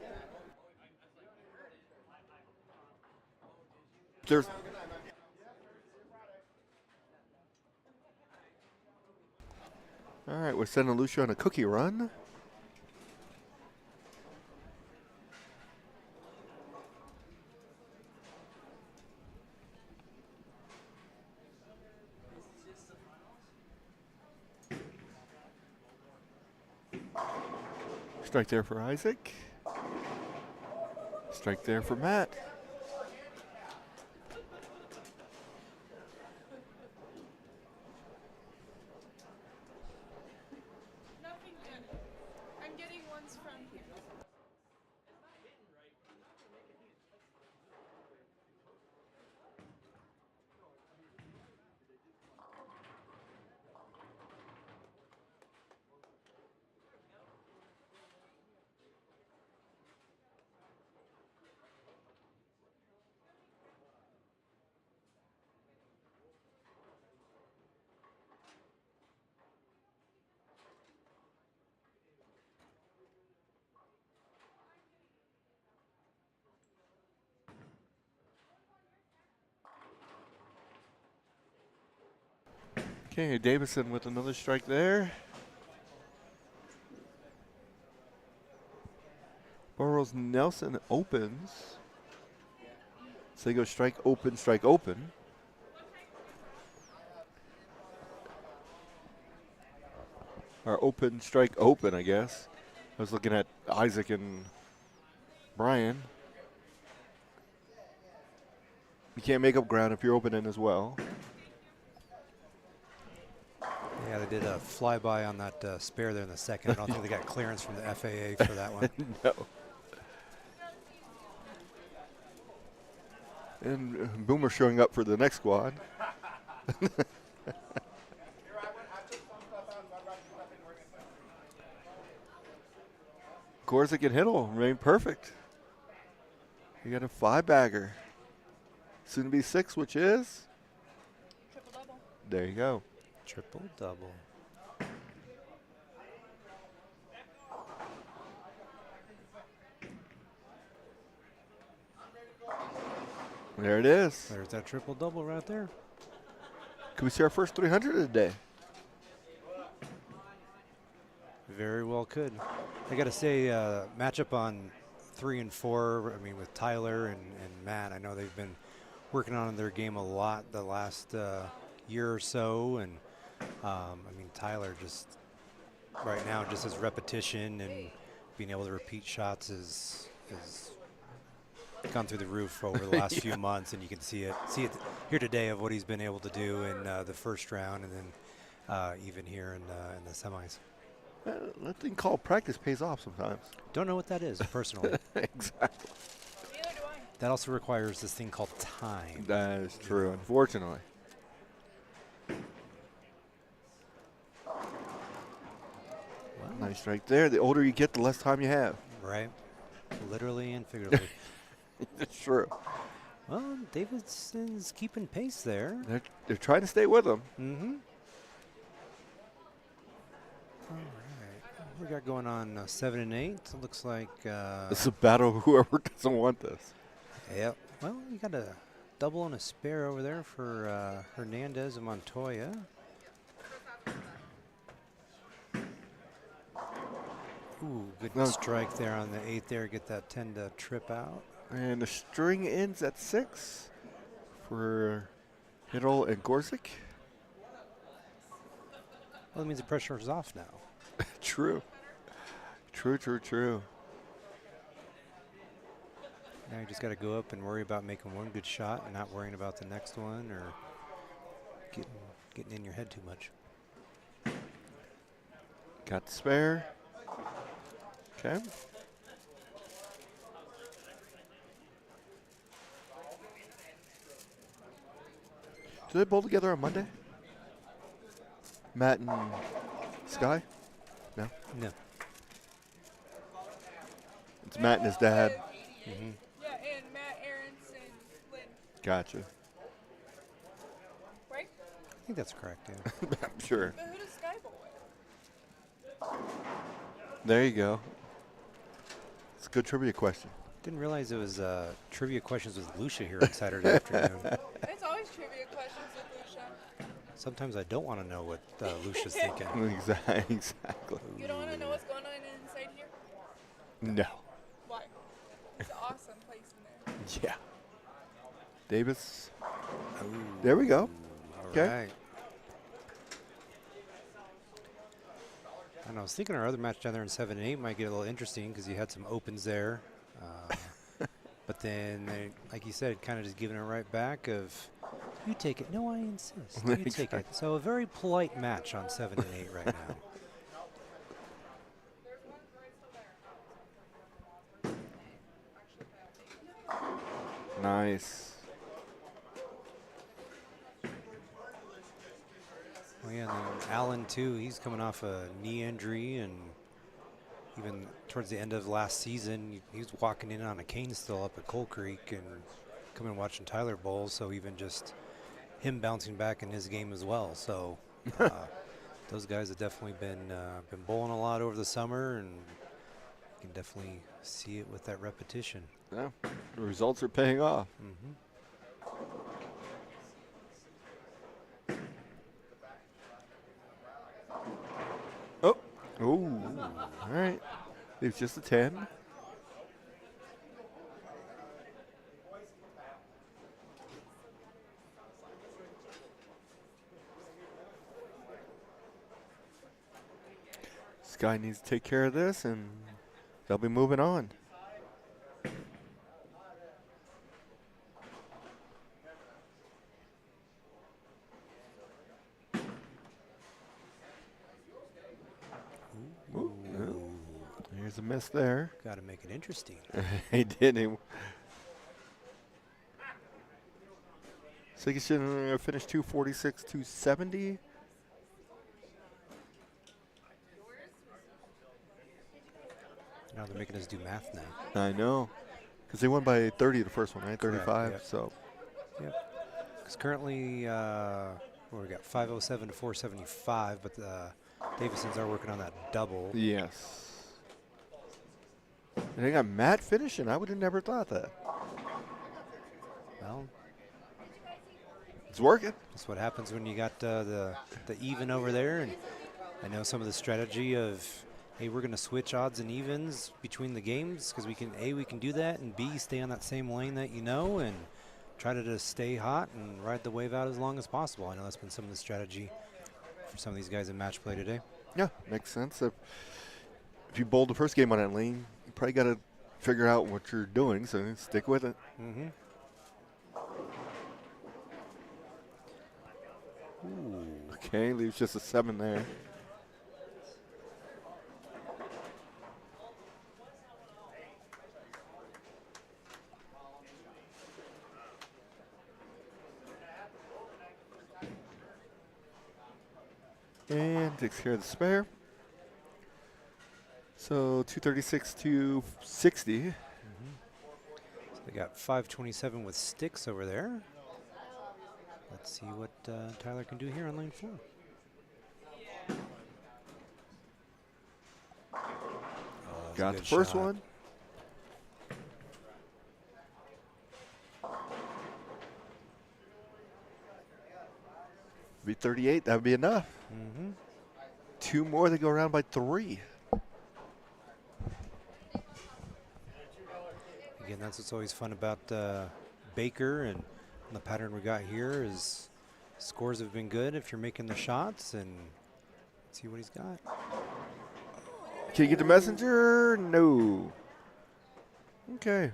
There's all right, we're sending Lucia on a cookie run. Strike there for Isaac. Strike there for Matt. Nothing good. I'm getting ones from here. Okay, Davison with another strike there. Burroughs Nelson opens. So they go strike open, strike open. Or open, strike open, I guess. I was looking at Isaac and Brian. You can't make up ground if you're opening as well. Yeah, they did a flyby on that spare there in the second. I don't think they got clearance from the FAA for that one. No. And Boomer showing up for the next squad. Gorzik and Hiddle remain perfect. You got a 5-bagger. Soon to be 6, which is? Triple-double. There you go. Triple-double. There it is. There's that triple-double right there. Can we see our first 300 of the day? Very well could. I got to say, matchup on 3 and 4, I mean, with Tyler and Matt, I know they've been working on their game a lot the last year or so. And, I mean, Tyler just right now, just his repetition and being able to repeat shots is gone through the roof over the last few months, and you can see it here today of what he's been able to do in the first round, and then even here in the semis. That thing called practice pays off sometimes. Don't know what that is personally. Exactly. Neither do I. That also requires this thing called time. That is true, unfortunately. Well, nice right there. The older you get, the less time you have. Right. Literally and figuratively. It's true. Well, Davidson's keeping pace there. They're trying to stay with him. Mm-hmm. All right. We got going on 7 and 8. It looks like. It's a battle of whoever doesn't want this. Yep. Well, you got a double and a spare over there for Hernandez and Montoya. Ooh, good strike there on the 8 there. Get that 10 to trip out. And the string ends at 6 for Hiddle and Gorzik. Well, that means the pressure is off now. True. True. Now you just got to go up and worry about making one good shot and not worrying about the next one or getting in your head too much. Got the spare. Okay. Do they bowl together on Monday? Matt and Sky? No? No. It's Matt and his dad. Mm-hmm. Yeah, and Matt, Aarons, and Lynn. Gotcha. Right? I think that's correct, yeah. I'm sure. But who does Sky bowl with? There you go. It's a good trivia question. Didn't realize it was trivia questions with Lucia here on Saturday afternoon. It's always trivia questions with Lucia. Sometimes I don't want to know what Lucia's thinking. Exactly. You don't want to know what's going on inside here? No. Why? It's an awesome place in there. Yeah. Davis. There we go. All Okay. right. And I was thinking our other match down there in 7 and 8 might get a little interesting because you had some opens there. But then, like you said, kind of just giving it right back of, you take it. No, I insist. You take it. So a very polite match on 7 and 8 right now. Nice. Well, yeah, and then Allen, too, he's coming off a knee injury, and even towards the end of last season, he was walking in on a cane still up at Coal Creek and coming and watching Tyler bowl, so even just him bouncing back in his game as well. So those guys have definitely been bowling a lot over the summer, and you can definitely see it with that repetition. Yeah, the results are paying off. Mm-hmm. Oh, all right. It's just a 10. Sky needs to take care of this, and they'll be moving on. Here's a miss there. Got to make it interesting. He did. So you should finish 246, 270. Now they're making us do math now. I know. Because they won by 30 the first one, right? Correct, 35. yep. So. Yep. Because currently, we got 507 to 475, but the Davidsons are working on that double. Yes. And they got Matt finishing. I would have never thought that. Well, it's working. That's what happens when you got the even over there. And I know some of the strategy of, hey, we're going to switch odds and evens between the games because we can do that, and B, stay on that same lane that you know and try to just stay hot and ride the wave out as long as possible. I know that's been some of the strategy for some of these guys in match play today. Yeah, makes sense. If you bowled the first game on that lane, you probably got to figure out what you're doing, so stick with it. Mm-hmm. Okay, leaves just a 7 there. And takes care of the spare. So 236 to 60. Mm-hmm. So they got 527 with sticks over there. Let's see what Tyler can do here on lane 4. Oh, got the first shot. one. Be 38, that would be enough. Mm-hmm. 2 more, they go around by 3. Again, that's what's always fun about Baker and the pattern we got here is scores have been good if you're making the shots, and let's see what he's got. Can you get the messenger? No. Okay.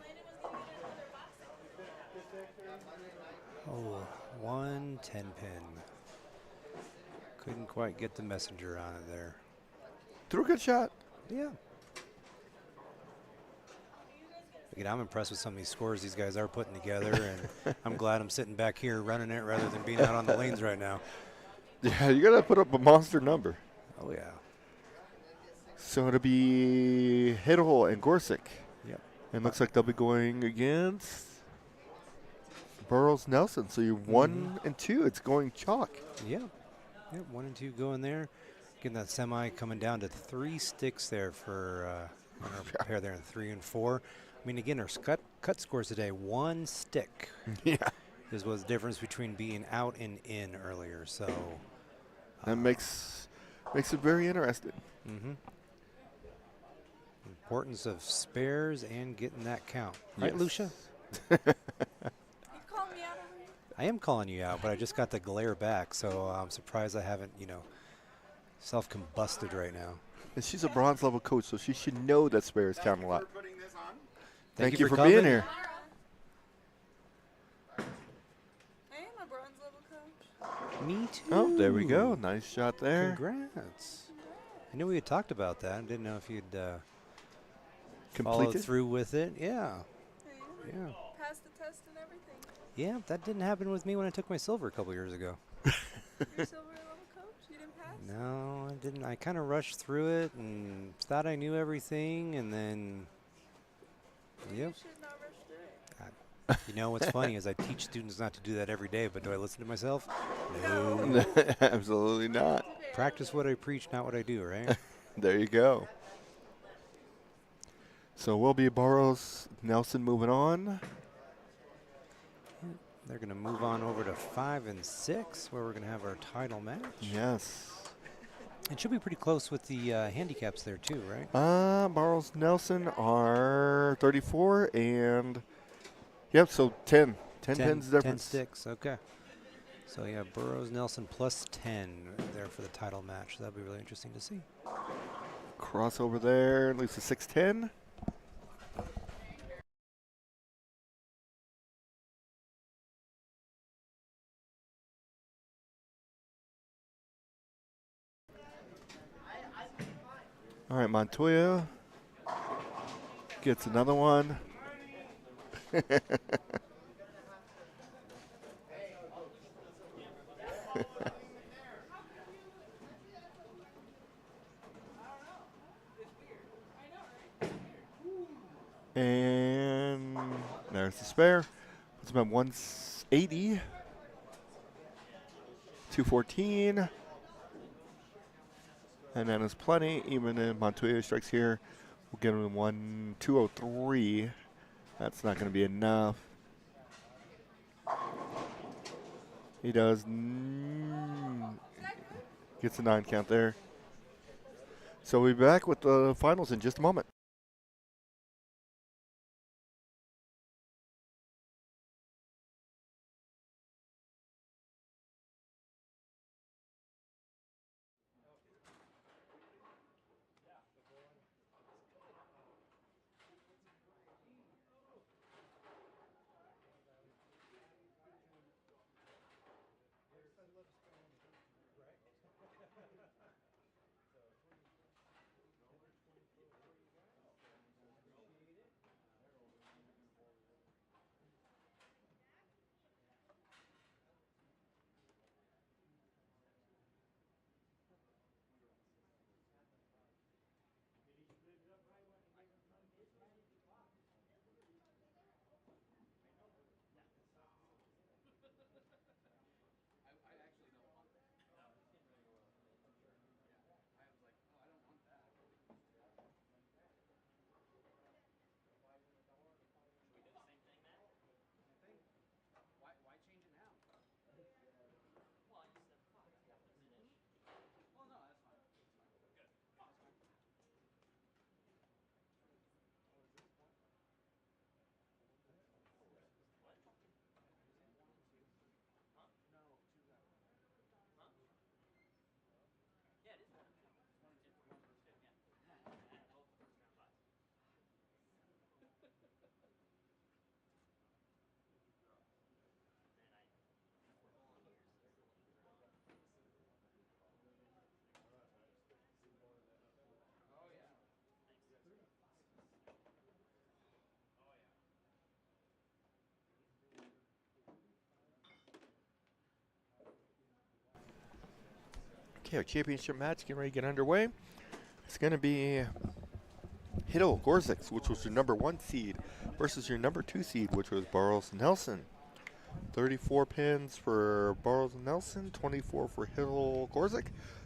Oh, 1 10 pin. Couldn't quite get the messenger on it there. Threw a good shot. Yeah. Again, I'm impressed with some of these scores these guys are putting together, and I'm glad I'm sitting back here running it rather than being out on the lanes right now. Yeah, you got to put up a monster number. Oh, yeah. So it'll be Hiddle and Gorsick. Yep. And looks like they'll be going against Burroughs Nelson. So you're 1 and 2. It's going chalk. Yeah. Yep, 1 and 2 going there. Getting that semi coming down to 3 sticks there for on our pair there in 3 and 4. I mean, again, our cut scores today, 1 stick. Yeah. This was the difference between being out and in earlier. So that makes it very interesting. Mm-hmm. Importance of spares and getting that count. Right, Yes. Lucia? I am calling you out, but I just got the glare back, so I'm surprised I haven't, self-combusted right now. And she's a bronze level coach, so she should know that spares count a lot. Thank you for coming. being here. I am a bronze level coach. Me too. Oh, there we go. Nice shot there. Congrats. I knew we had talked about that. I didn't know if you'd followed Completed? through with it. Yeah. Yeah. Passed the test and everything. Yeah, that didn't happen with me when I took my silver a couple years ago. You're silver level coach? You didn't pass? No, I didn't. I kind of rushed through it and thought I knew everything, and then, yep. You should not rush through it. You know what's funny is I teach students not to do that every day, but do I listen to myself? No. Absolutely not. Practice what I preach, not what I do, right? There you go. So we'll be Burroughs Nelson moving on. They're going to move on over to 5 and 6, where we're going to have our title match. Yes. It should be pretty close with the handicaps there too, right? Burroughs Nelson are 34 and, yep, so 10 pins difference. 10 sticks, okay. So yeah, Burroughs Nelson plus 10 there for the title match. That'll be really interesting to see. Crossover there, leaves a 6-10. All right, Montoya gets another one. There's the spare. Puts him at 180. 214. And then there's plenty. Even if Montoya strikes here, we'll get him 203. That's not going to be enough. He does. Gets a 9 count there. So we'll be back with the finals in just a moment. Okay, our championship match getting ready to get underway. It's going to be Hiddo Gorzik, which was your number 1 seed, versus your number 2 seed, which was Burroughs Nelson. 34 pins for Burroughs Nelson, 24 for Hiddo Gorzik.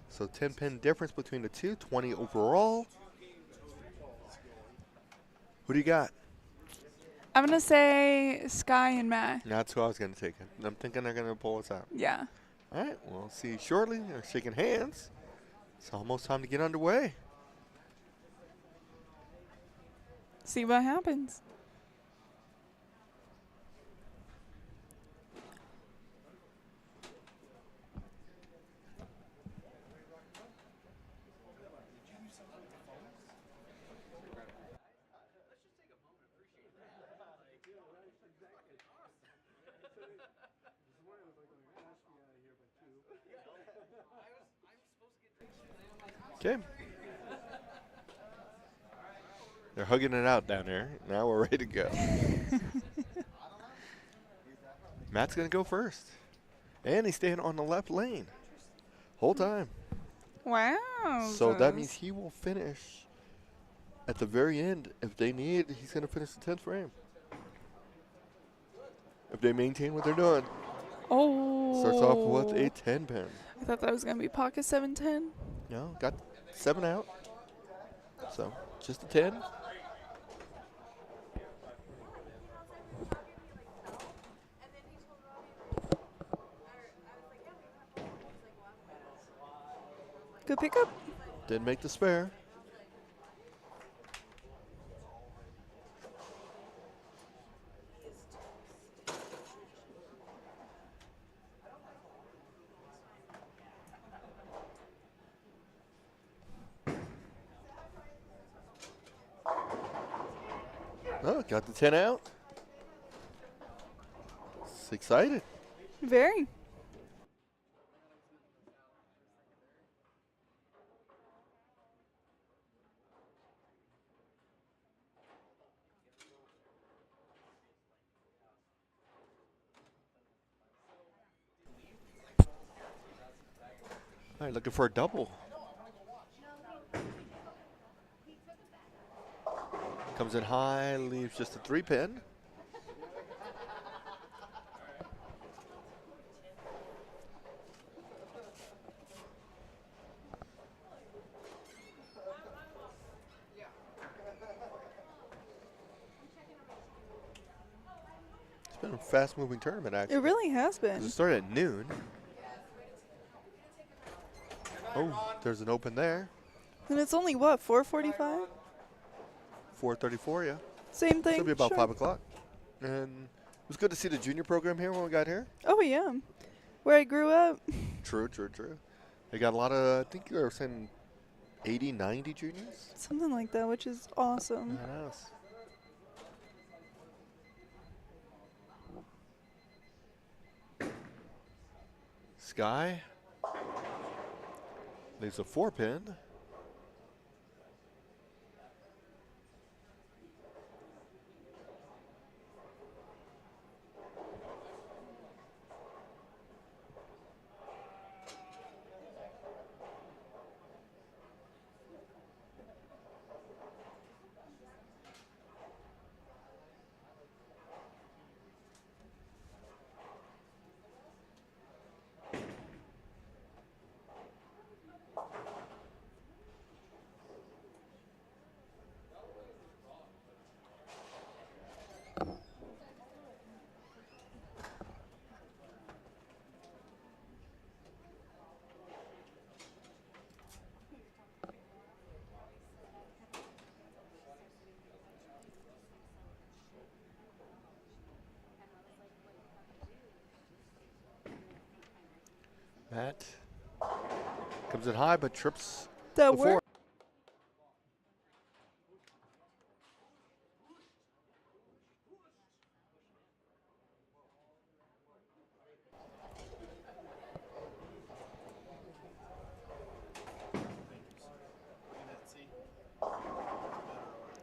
So 10 pin difference between the two, 20 overall. Who do you got? I'm going to say Sky and Matt. That's who I was going to take. I'm thinking they're going to pull us out. Yeah. All right, we'll see shortly. They're shaking hands. It's almost time to get underway. See what happens. Okay. They're hugging it out down there. Now we're ready to go. Matt's going to go first. And he's staying on the left lane. Whole time. Wow. So that means he will finish at the very end. If they need, he's going to finish the 10th frame. If they maintain what they're doing. Oh. Starts off with a 10 pin. I thought that was going to be pocket 710. No, got 7 out. So just a 10. Good pickup. Didn't make the spare. Oh, got the 10 out. It's excited. Very. All right, looking for a double. Comes in high, leaves just a 3 pin. been a fast-moving tournament, actually. It really has 'Cause been. it started at noon. Oh, there's an open there. And it's only what, 4:45? 4:34, yeah. Same thing. Should be about sure. 5 o'clock. And it was good to see the junior program here when we got here. Oh yeah, where I grew up. True. They got a lot of, I think you were saying 80, 90 juniors. Something like that, which is awesome. Yes. Sky leaves a 4-pin. Matt comes in high, but trips That the 4. worked.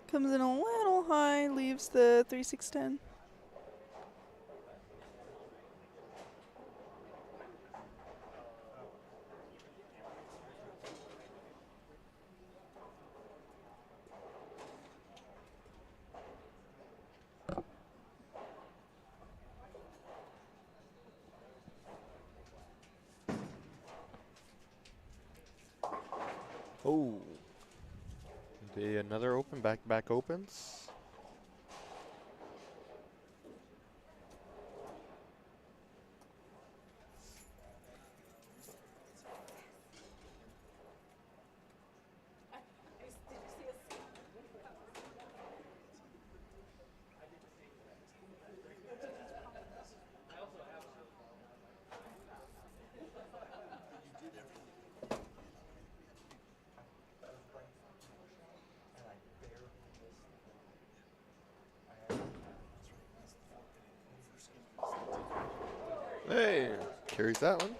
Comes in a little high, leaves the 3-6-10. Oh. Be another open, back opens. Hey, carries that one.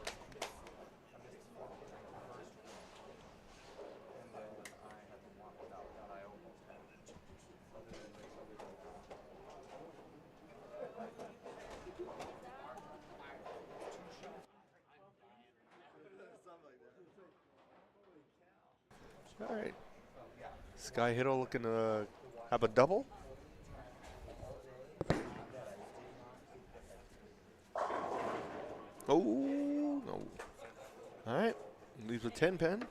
All right. Sky Hiddle looking to have a double. Oh, no. All right. Leaves a 10-pin.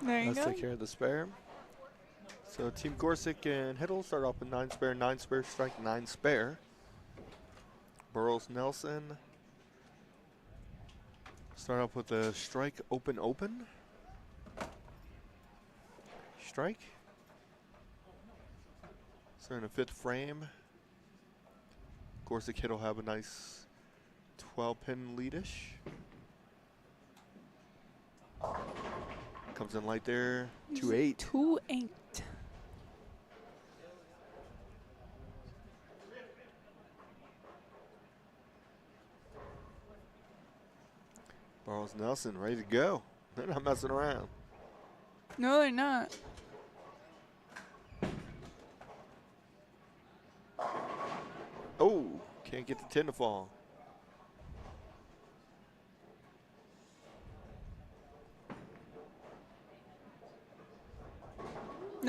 There you Let's go. take care of the spare. So Team Gorsick and Hiddle start off with 9 spare, strike, 9 spare. Burrows Nelson start off with a strike, open. Strike. Starting a 5th frame. Gorsick Hiddle have a nice 12-pin leadish. Comes in light there, 2-8. 2-8. Burrows Nelson ready to go. They're not messing around. No, they're not. Oh, can't get the 10 to fall.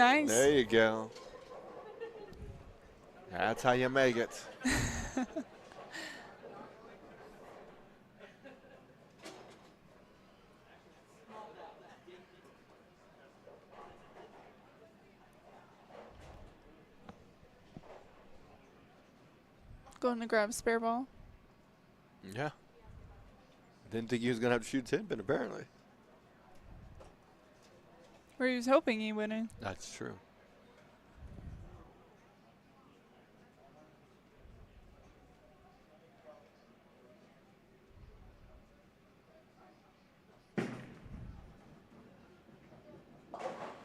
Nice. There you go. That's how you make it. Going to grab a spare ball. Yeah. Didn't think he was going to have to shoot 10 pin, apparently. Or he was hoping he wouldn't. That's true.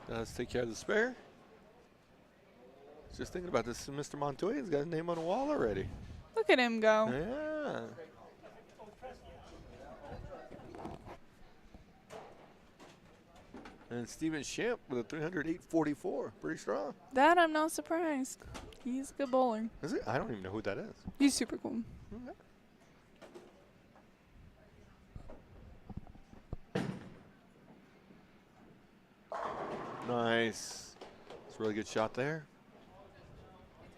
Let's take care of the spare. Just thinking about this, Mr. Montoya's got his name on the wall already. Look at him go. Yeah. And Steven Shamp with a 308.44. Pretty strong. That I'm not surprised. He's a good bowler. Is it? I don't even know who that is. He's super cool. Nice. It's a really good shot there.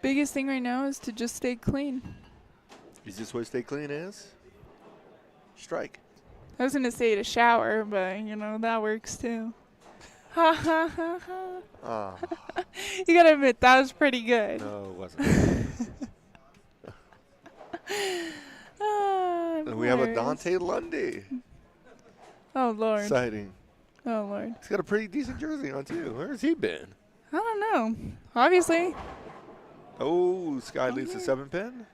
Biggest thing right now is to just stay clean. Easiest way to stay clean is strike. I was going to say to shower, but, you know, that works too. Ha ha ha ha. Oh. You got to admit, that was pretty good. No, it wasn't. And we have a Dante Lundy Oh, Lord. sighting. Oh, Lord. He's got a pretty decent jersey on, too. Where's he been? I don't know. Obviously. Oh, Sky leads the 7 pin.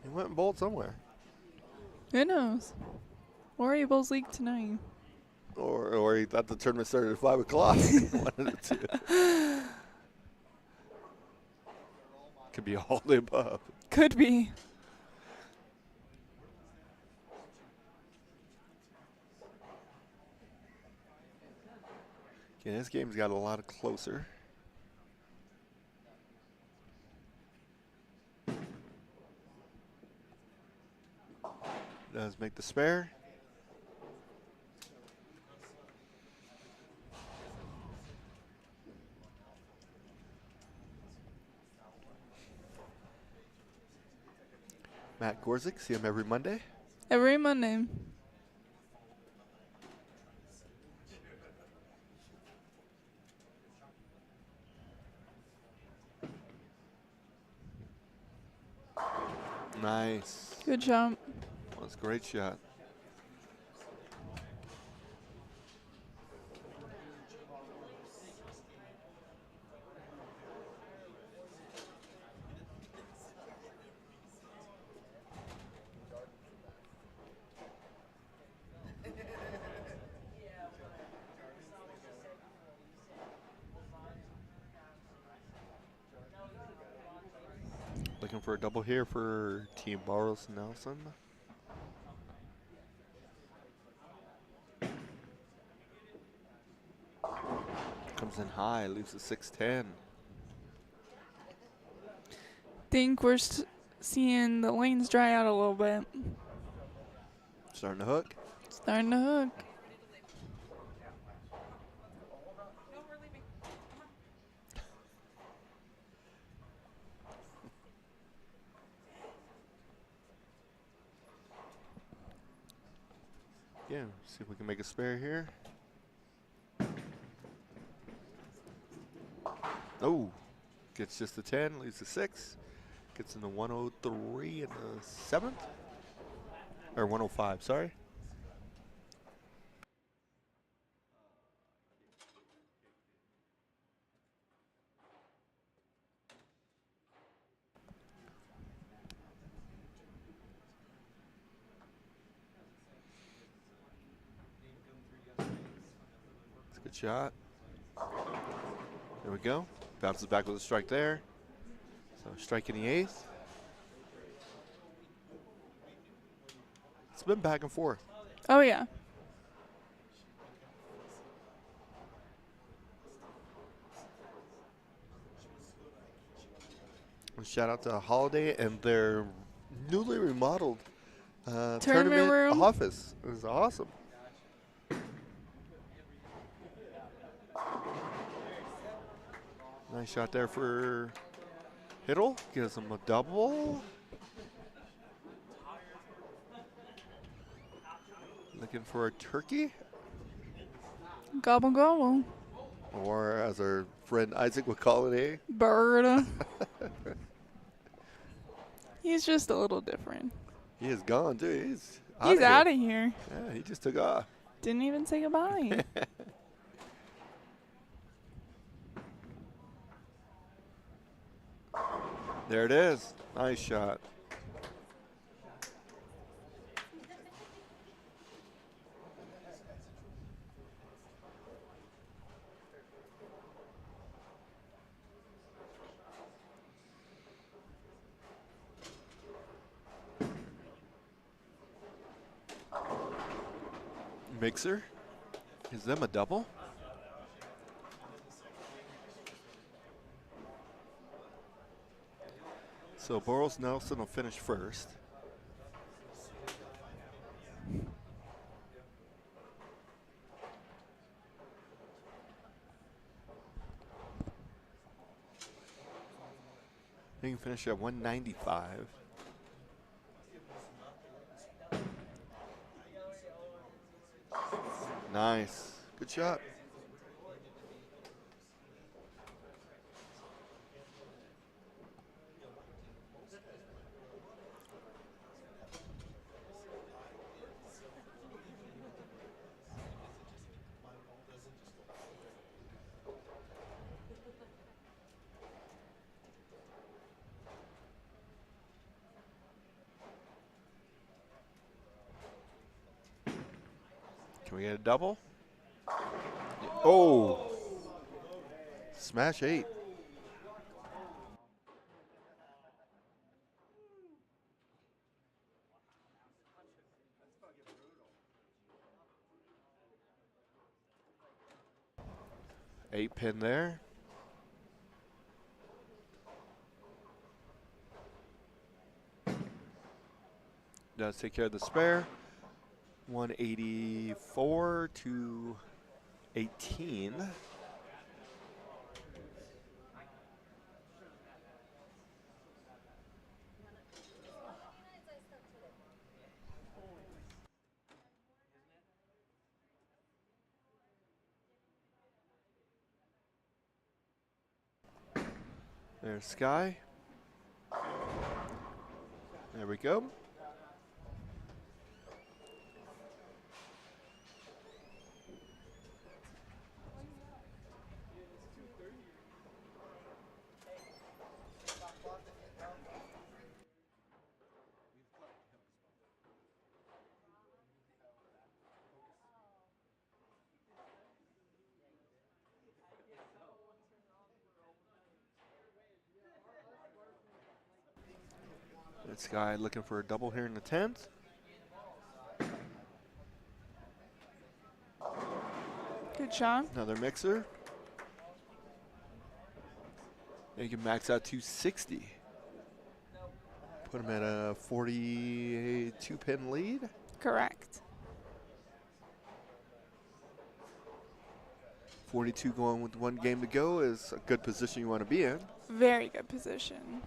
He went and bowled somewhere. Who knows? Warrior Bowls League tonight. Or he thought the tournament started at 5 o'clock. One of the two. Could be all the above. Could be. Okay, this game's got a lot closer. Does make the spare. Matt Gorzik, see him every Monday. Every Monday. Nice. Good job. That's a great shot. Looking for a double here for Team Barros Nelson. Comes in high, leaves a 6-10. Think we're seeing the lanes dry out a little bit. Starting to hook. Starting to hook. Yeah, see if we can make a spare here. Oh, gets just a 10, leaves a 6. Gets in the 103 and the 7th. Or 105, sorry. It's a good shot. There we go. Bounces back with a strike there. So strike in the 8th. It's been back and forth. Oh, yeah. And shout out to Holiday and their newly remodeled Tournament room. office. It was awesome. Nice shot there for Hiddle. Gives him a double. Looking for a turkey. Gobble gobble. Or as our friend Isaac would call it, a Bird. He's just a little different. He is gone, too. He's out of here. Yeah, he just took off. Didn't even say goodbye. There it is. Nice shot. Mixer. Is them a double? So Boros Nelson will finish first. He can finish at 195. Nice. Good shot. Can we get a double? Oh! Smash 8. Eight pin there. Does take care of the spare. 184 to 18. There's Sky. There we go. This guy looking for a double here in the 10th. Good shot. Another mixer. And you can max out 260. Put him at a 42 pin lead. Correct. 42 going with one game to go is a good position you want to be in. Very good position.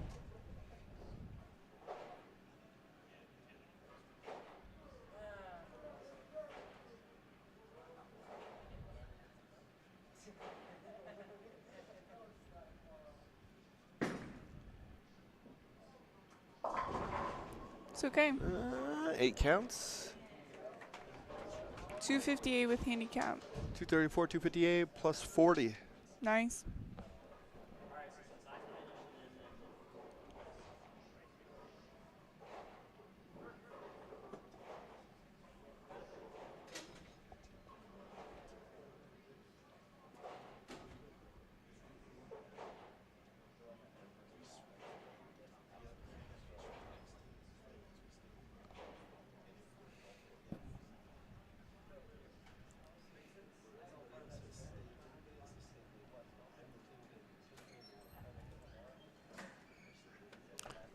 It's okay. 8 counts. 258 with handicap. 234, 258 plus 40. Nice.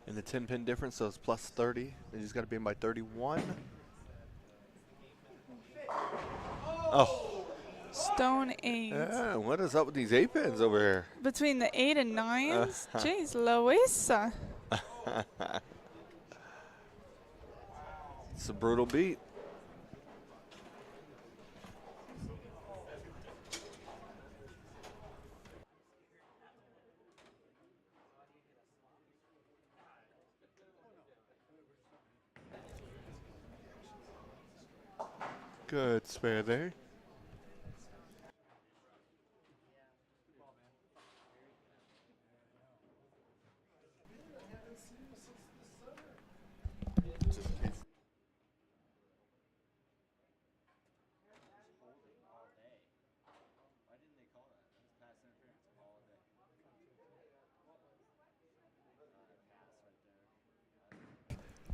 And the 10 pin difference, so it's plus 30. They just got to be in by 31. Oh, Stone 8. Yeah, what is up with these 8 pins over here? Between the 8 and 9s? Jeez, Louisa. It's a brutal beat. Good spare there.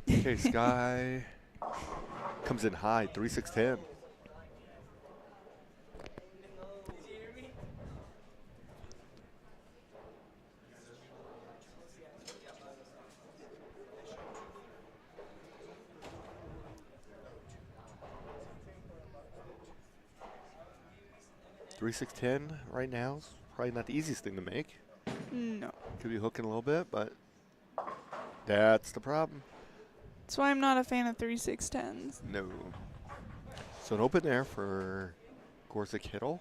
Okay, Sky comes in high, 3-6-10. $3-6-10 right now is probably not the easiest thing to make. No. Could be hooking a little bit, but that's the problem. That's why I'm not a fan of 3-6-10s. No. So an open there for Gorsick Hittle.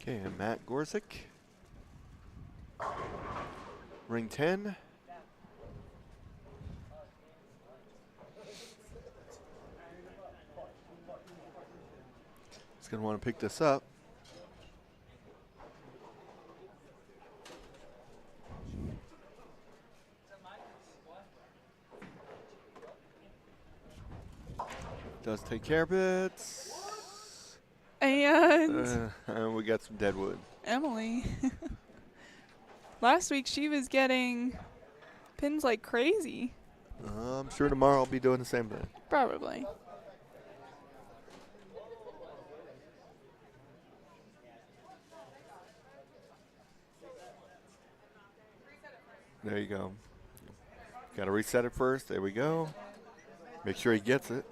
Okay, and Matt Gorsick. Ring 10. He's going to want to pick this up. Does take care of it. And we got some deadwood. Emily. Last week she was getting pins like crazy. I'm sure tomorrow I'll be doing the same thing. Probably. There you go. Got to reset it first. There we go. Make sure he gets it.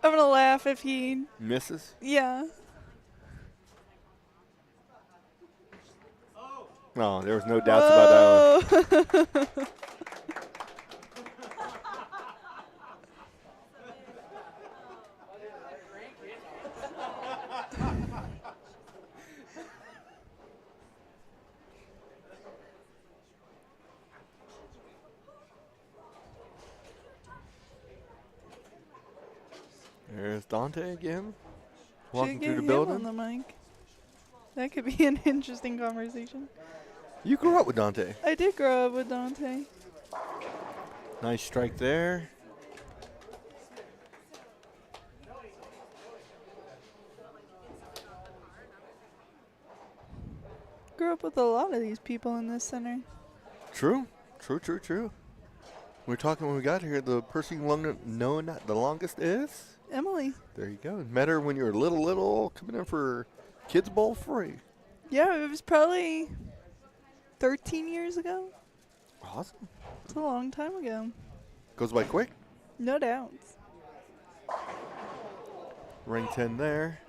I'm going to laugh if he misses. Yeah. No, there was no doubts about that one. There's Dante again, walking through the building. On the mic. That could be an interesting conversation. You grew up with Dante. I did grow up with Dante. Nice strike there. Grew up with a lot of these people in this center. True. We were talking when we got here, the person known the longest is? Emily. There you go. Met her when you were little, coming in for Kids Bowl free. Yeah, it was probably 13 years ago. Awesome. It's a long time ago. Goes by quick. No doubts. Ring 10 there.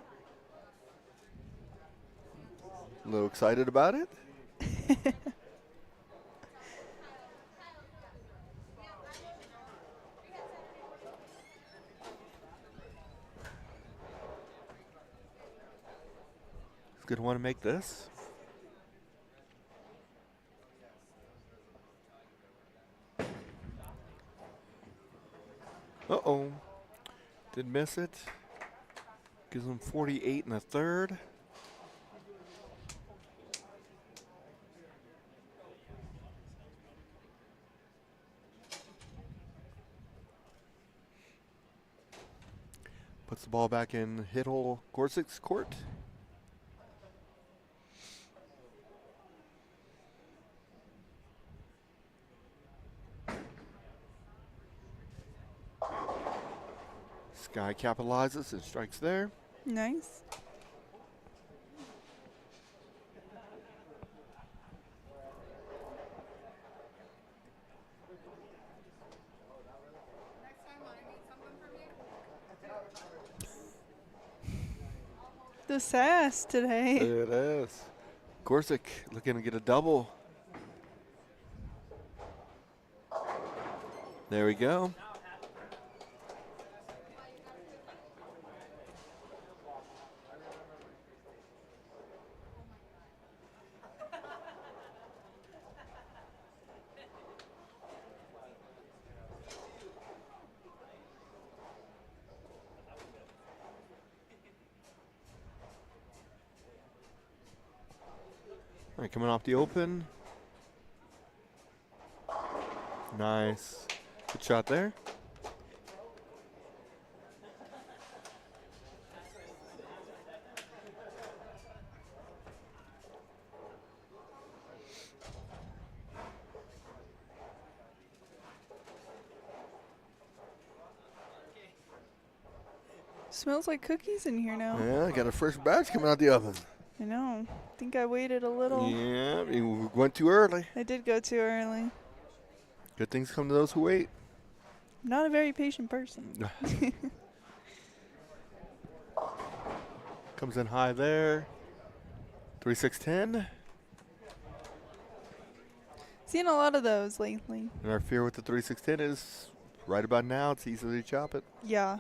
A little excited about it. He's going to want to make this. Uh-oh. Did miss it. Gives him 48 and a third. Puts the ball back in Hittle Gorsick's court. Sky capitalizes and strikes there. Nice. The sass today. It is. Gorsick looking to get a double. There we go. All right, coming off the open. Nice. Good shot there. Smells like cookies in here now. Yeah, got a first batch coming out the oven. I know. Think I waited a little. Yeah, you went too early. I did go too early. Good things come to those who wait. I'm not a very patient person. Comes in high there. 3-6-10. Seen a lot of those lately. And our fear with the 3-6-10 is right about now, it's easy to chop it. Yeah.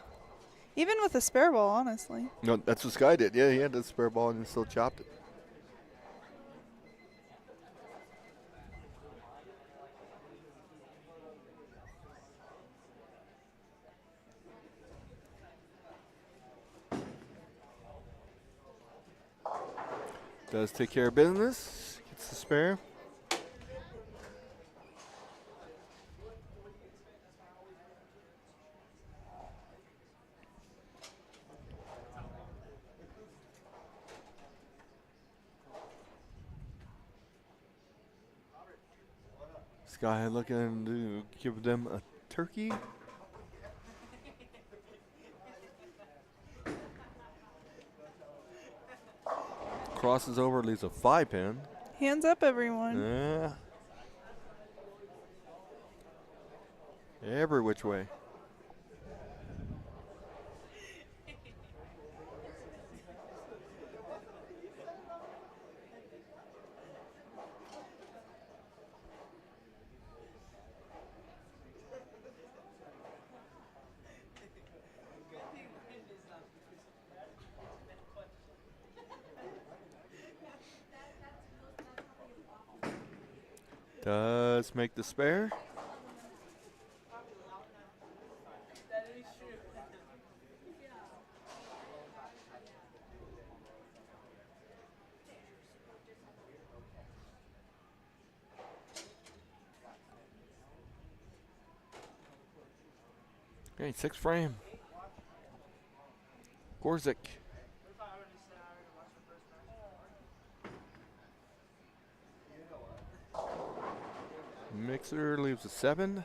Even with a spare ball, honestly. No, that's what Sky did. Yeah, he had the spare ball and still chopped it. Does take care of business. Gets the spare. Sky looking to give them a turkey. Crosses over, leaves a 5-pin. Hands up, everyone. Yeah. Every which way. Does make the spare. Okay, 6th frame. Gorsick. Mixer leaves a 7.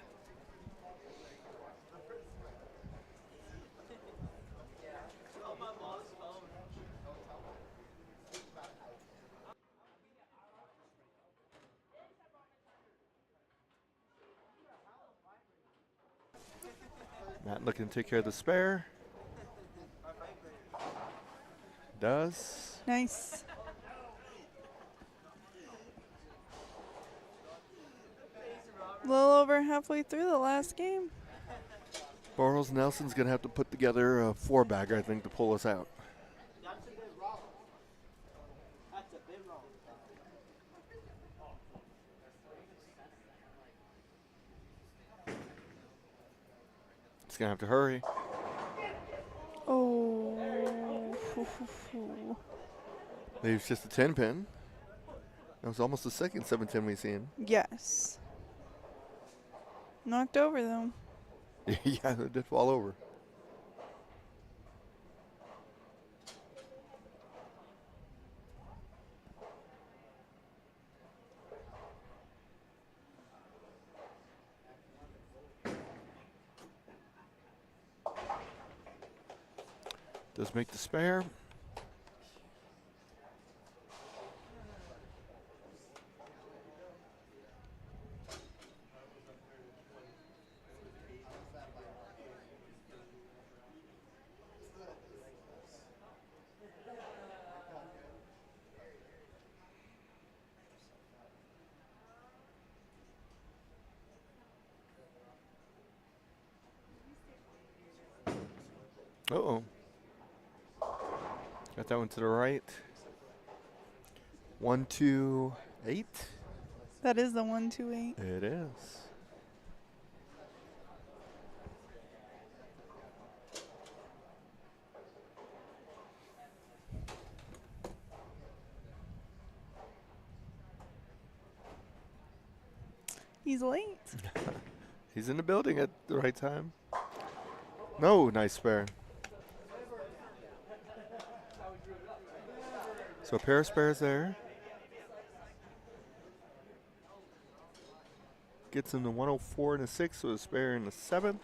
Matt looking to take care of the spare. Does. Nice. A little over halfway through the last game. Bortles Nelson's going to have to put together a 4-bagger, I think, to pull us out. He's going to have to hurry. Oh. Leaves just a 10-pin. That was almost the second 7-10 we've seen. Yes. Knocked over, though. Yeah, it did fall over. Does make the spare. Uh-oh. Got that one to the right. 128. That is the 128. It is. He's late. He's in the building at the right time. No, nice spare. So a pair of spares there. Gets him to 104 and a 6, so a spare in the 7th.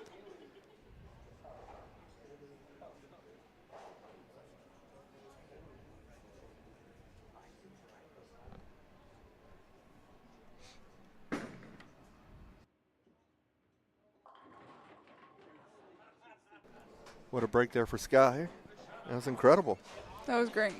What a break there for Sky. That was incredible. That was great.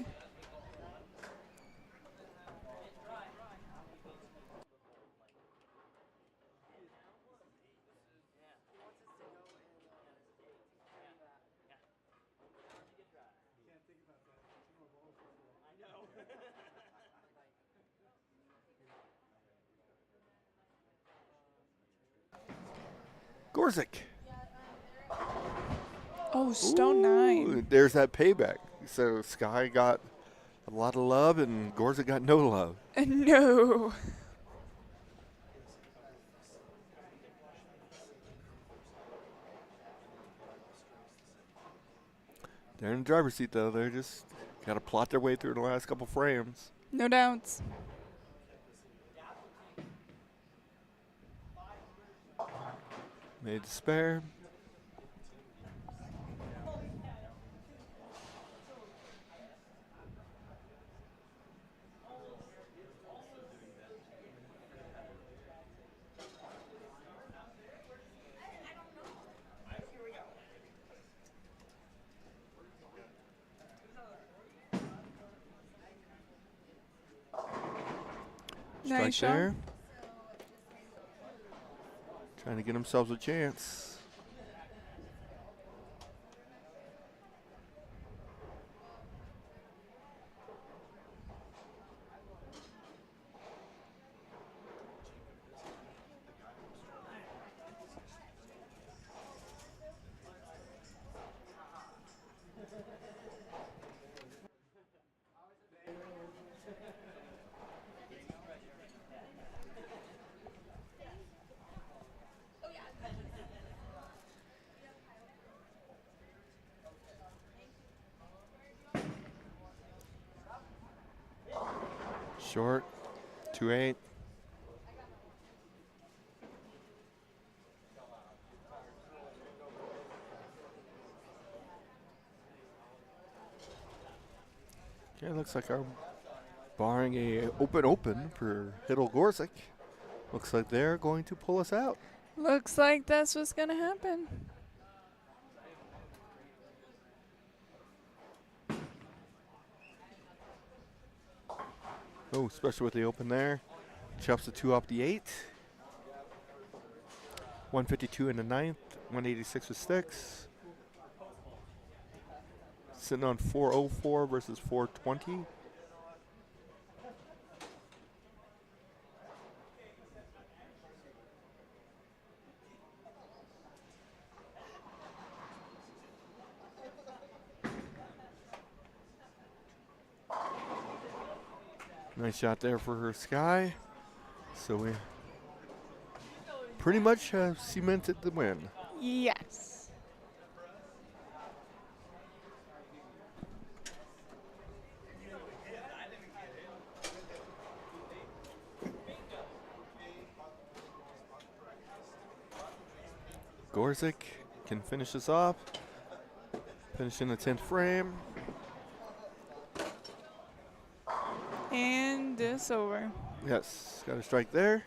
Gorzik. Oh, stone 9. There's that payback. So Sky got a lot of love and Gorzik got no love. No. They're in the driver's seat, though. They're just got to plot their way through the last couple frames. No doubts. Made the spare. Nice Strike there. shot. Trying to get themselves a chance. Short, 2-8. Okay, looks like our barring a open for Hiddle Gorzik. Looks like they're going to pull us out. Looks like that's what's going to happen. Oh, especially with the open there. Chops the 2 off the 8. 152 in the 9th. 186 with sticks. Sitting on 404 versus 420. Nice shot there for her Sky. So we pretty much have cemented the win. Yes. Gorzik can finish this off. Finishing the 10th frame. And this over. Yes, got a strike there.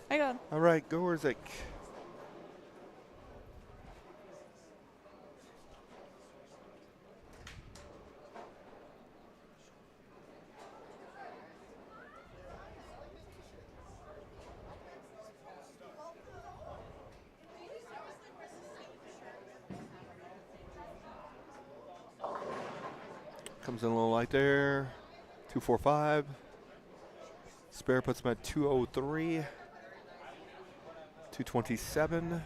I got. All right, Gorzik. Comes in a little light there. 245. Spare puts him at 203. 227.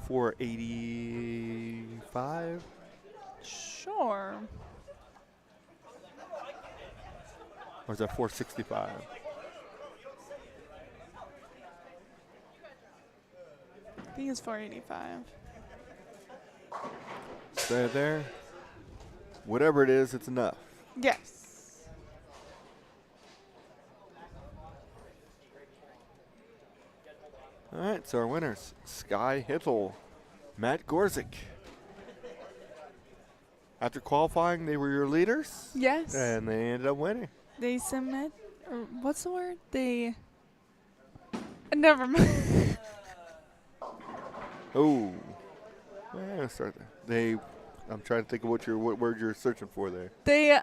485. Sure. Or is that 465? I think it's 485. Stay there. Whatever it is, it's enough. Yes. All right, so our winners, Sky Hittel, Matt Gorzik. After qualifying, they were your leaders. Yes. And they ended up winning. They submit, or what's the word? They. Never mind. Oh. Yeah, start there. I'm trying to think of what word you're searching for there. They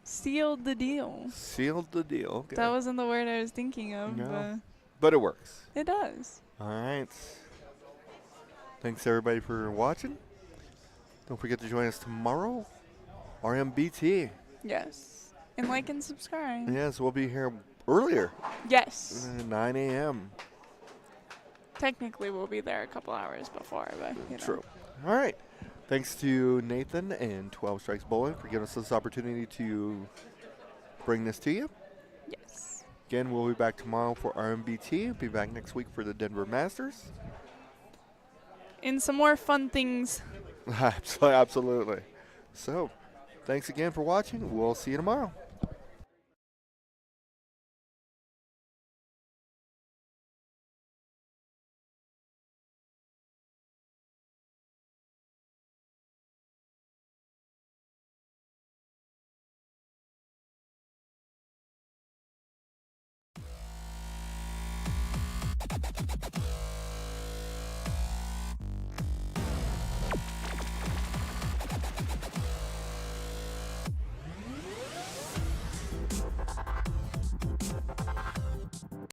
sealed the deal. Sealed the deal. Okay. That wasn't the word I was thinking of. No. But it works. It does. All right. Thanks everybody for watching. Don't forget to join us tomorrow. RMBT. Yes. And like and subscribe. Yes, we'll be here earlier. Yes. 9 a.m. Technically, we'll be there a couple hours before, but you know. True. All right. Thanks to Nathan and 12 Strikes Bowling for giving us this opportunity to bring this to you. Yes. Again, we'll be back tomorrow for RMBT. Be back next week for the Denver Masters. And some more fun things. Absolutely. So, thanks again for watching. We'll see you tomorrow.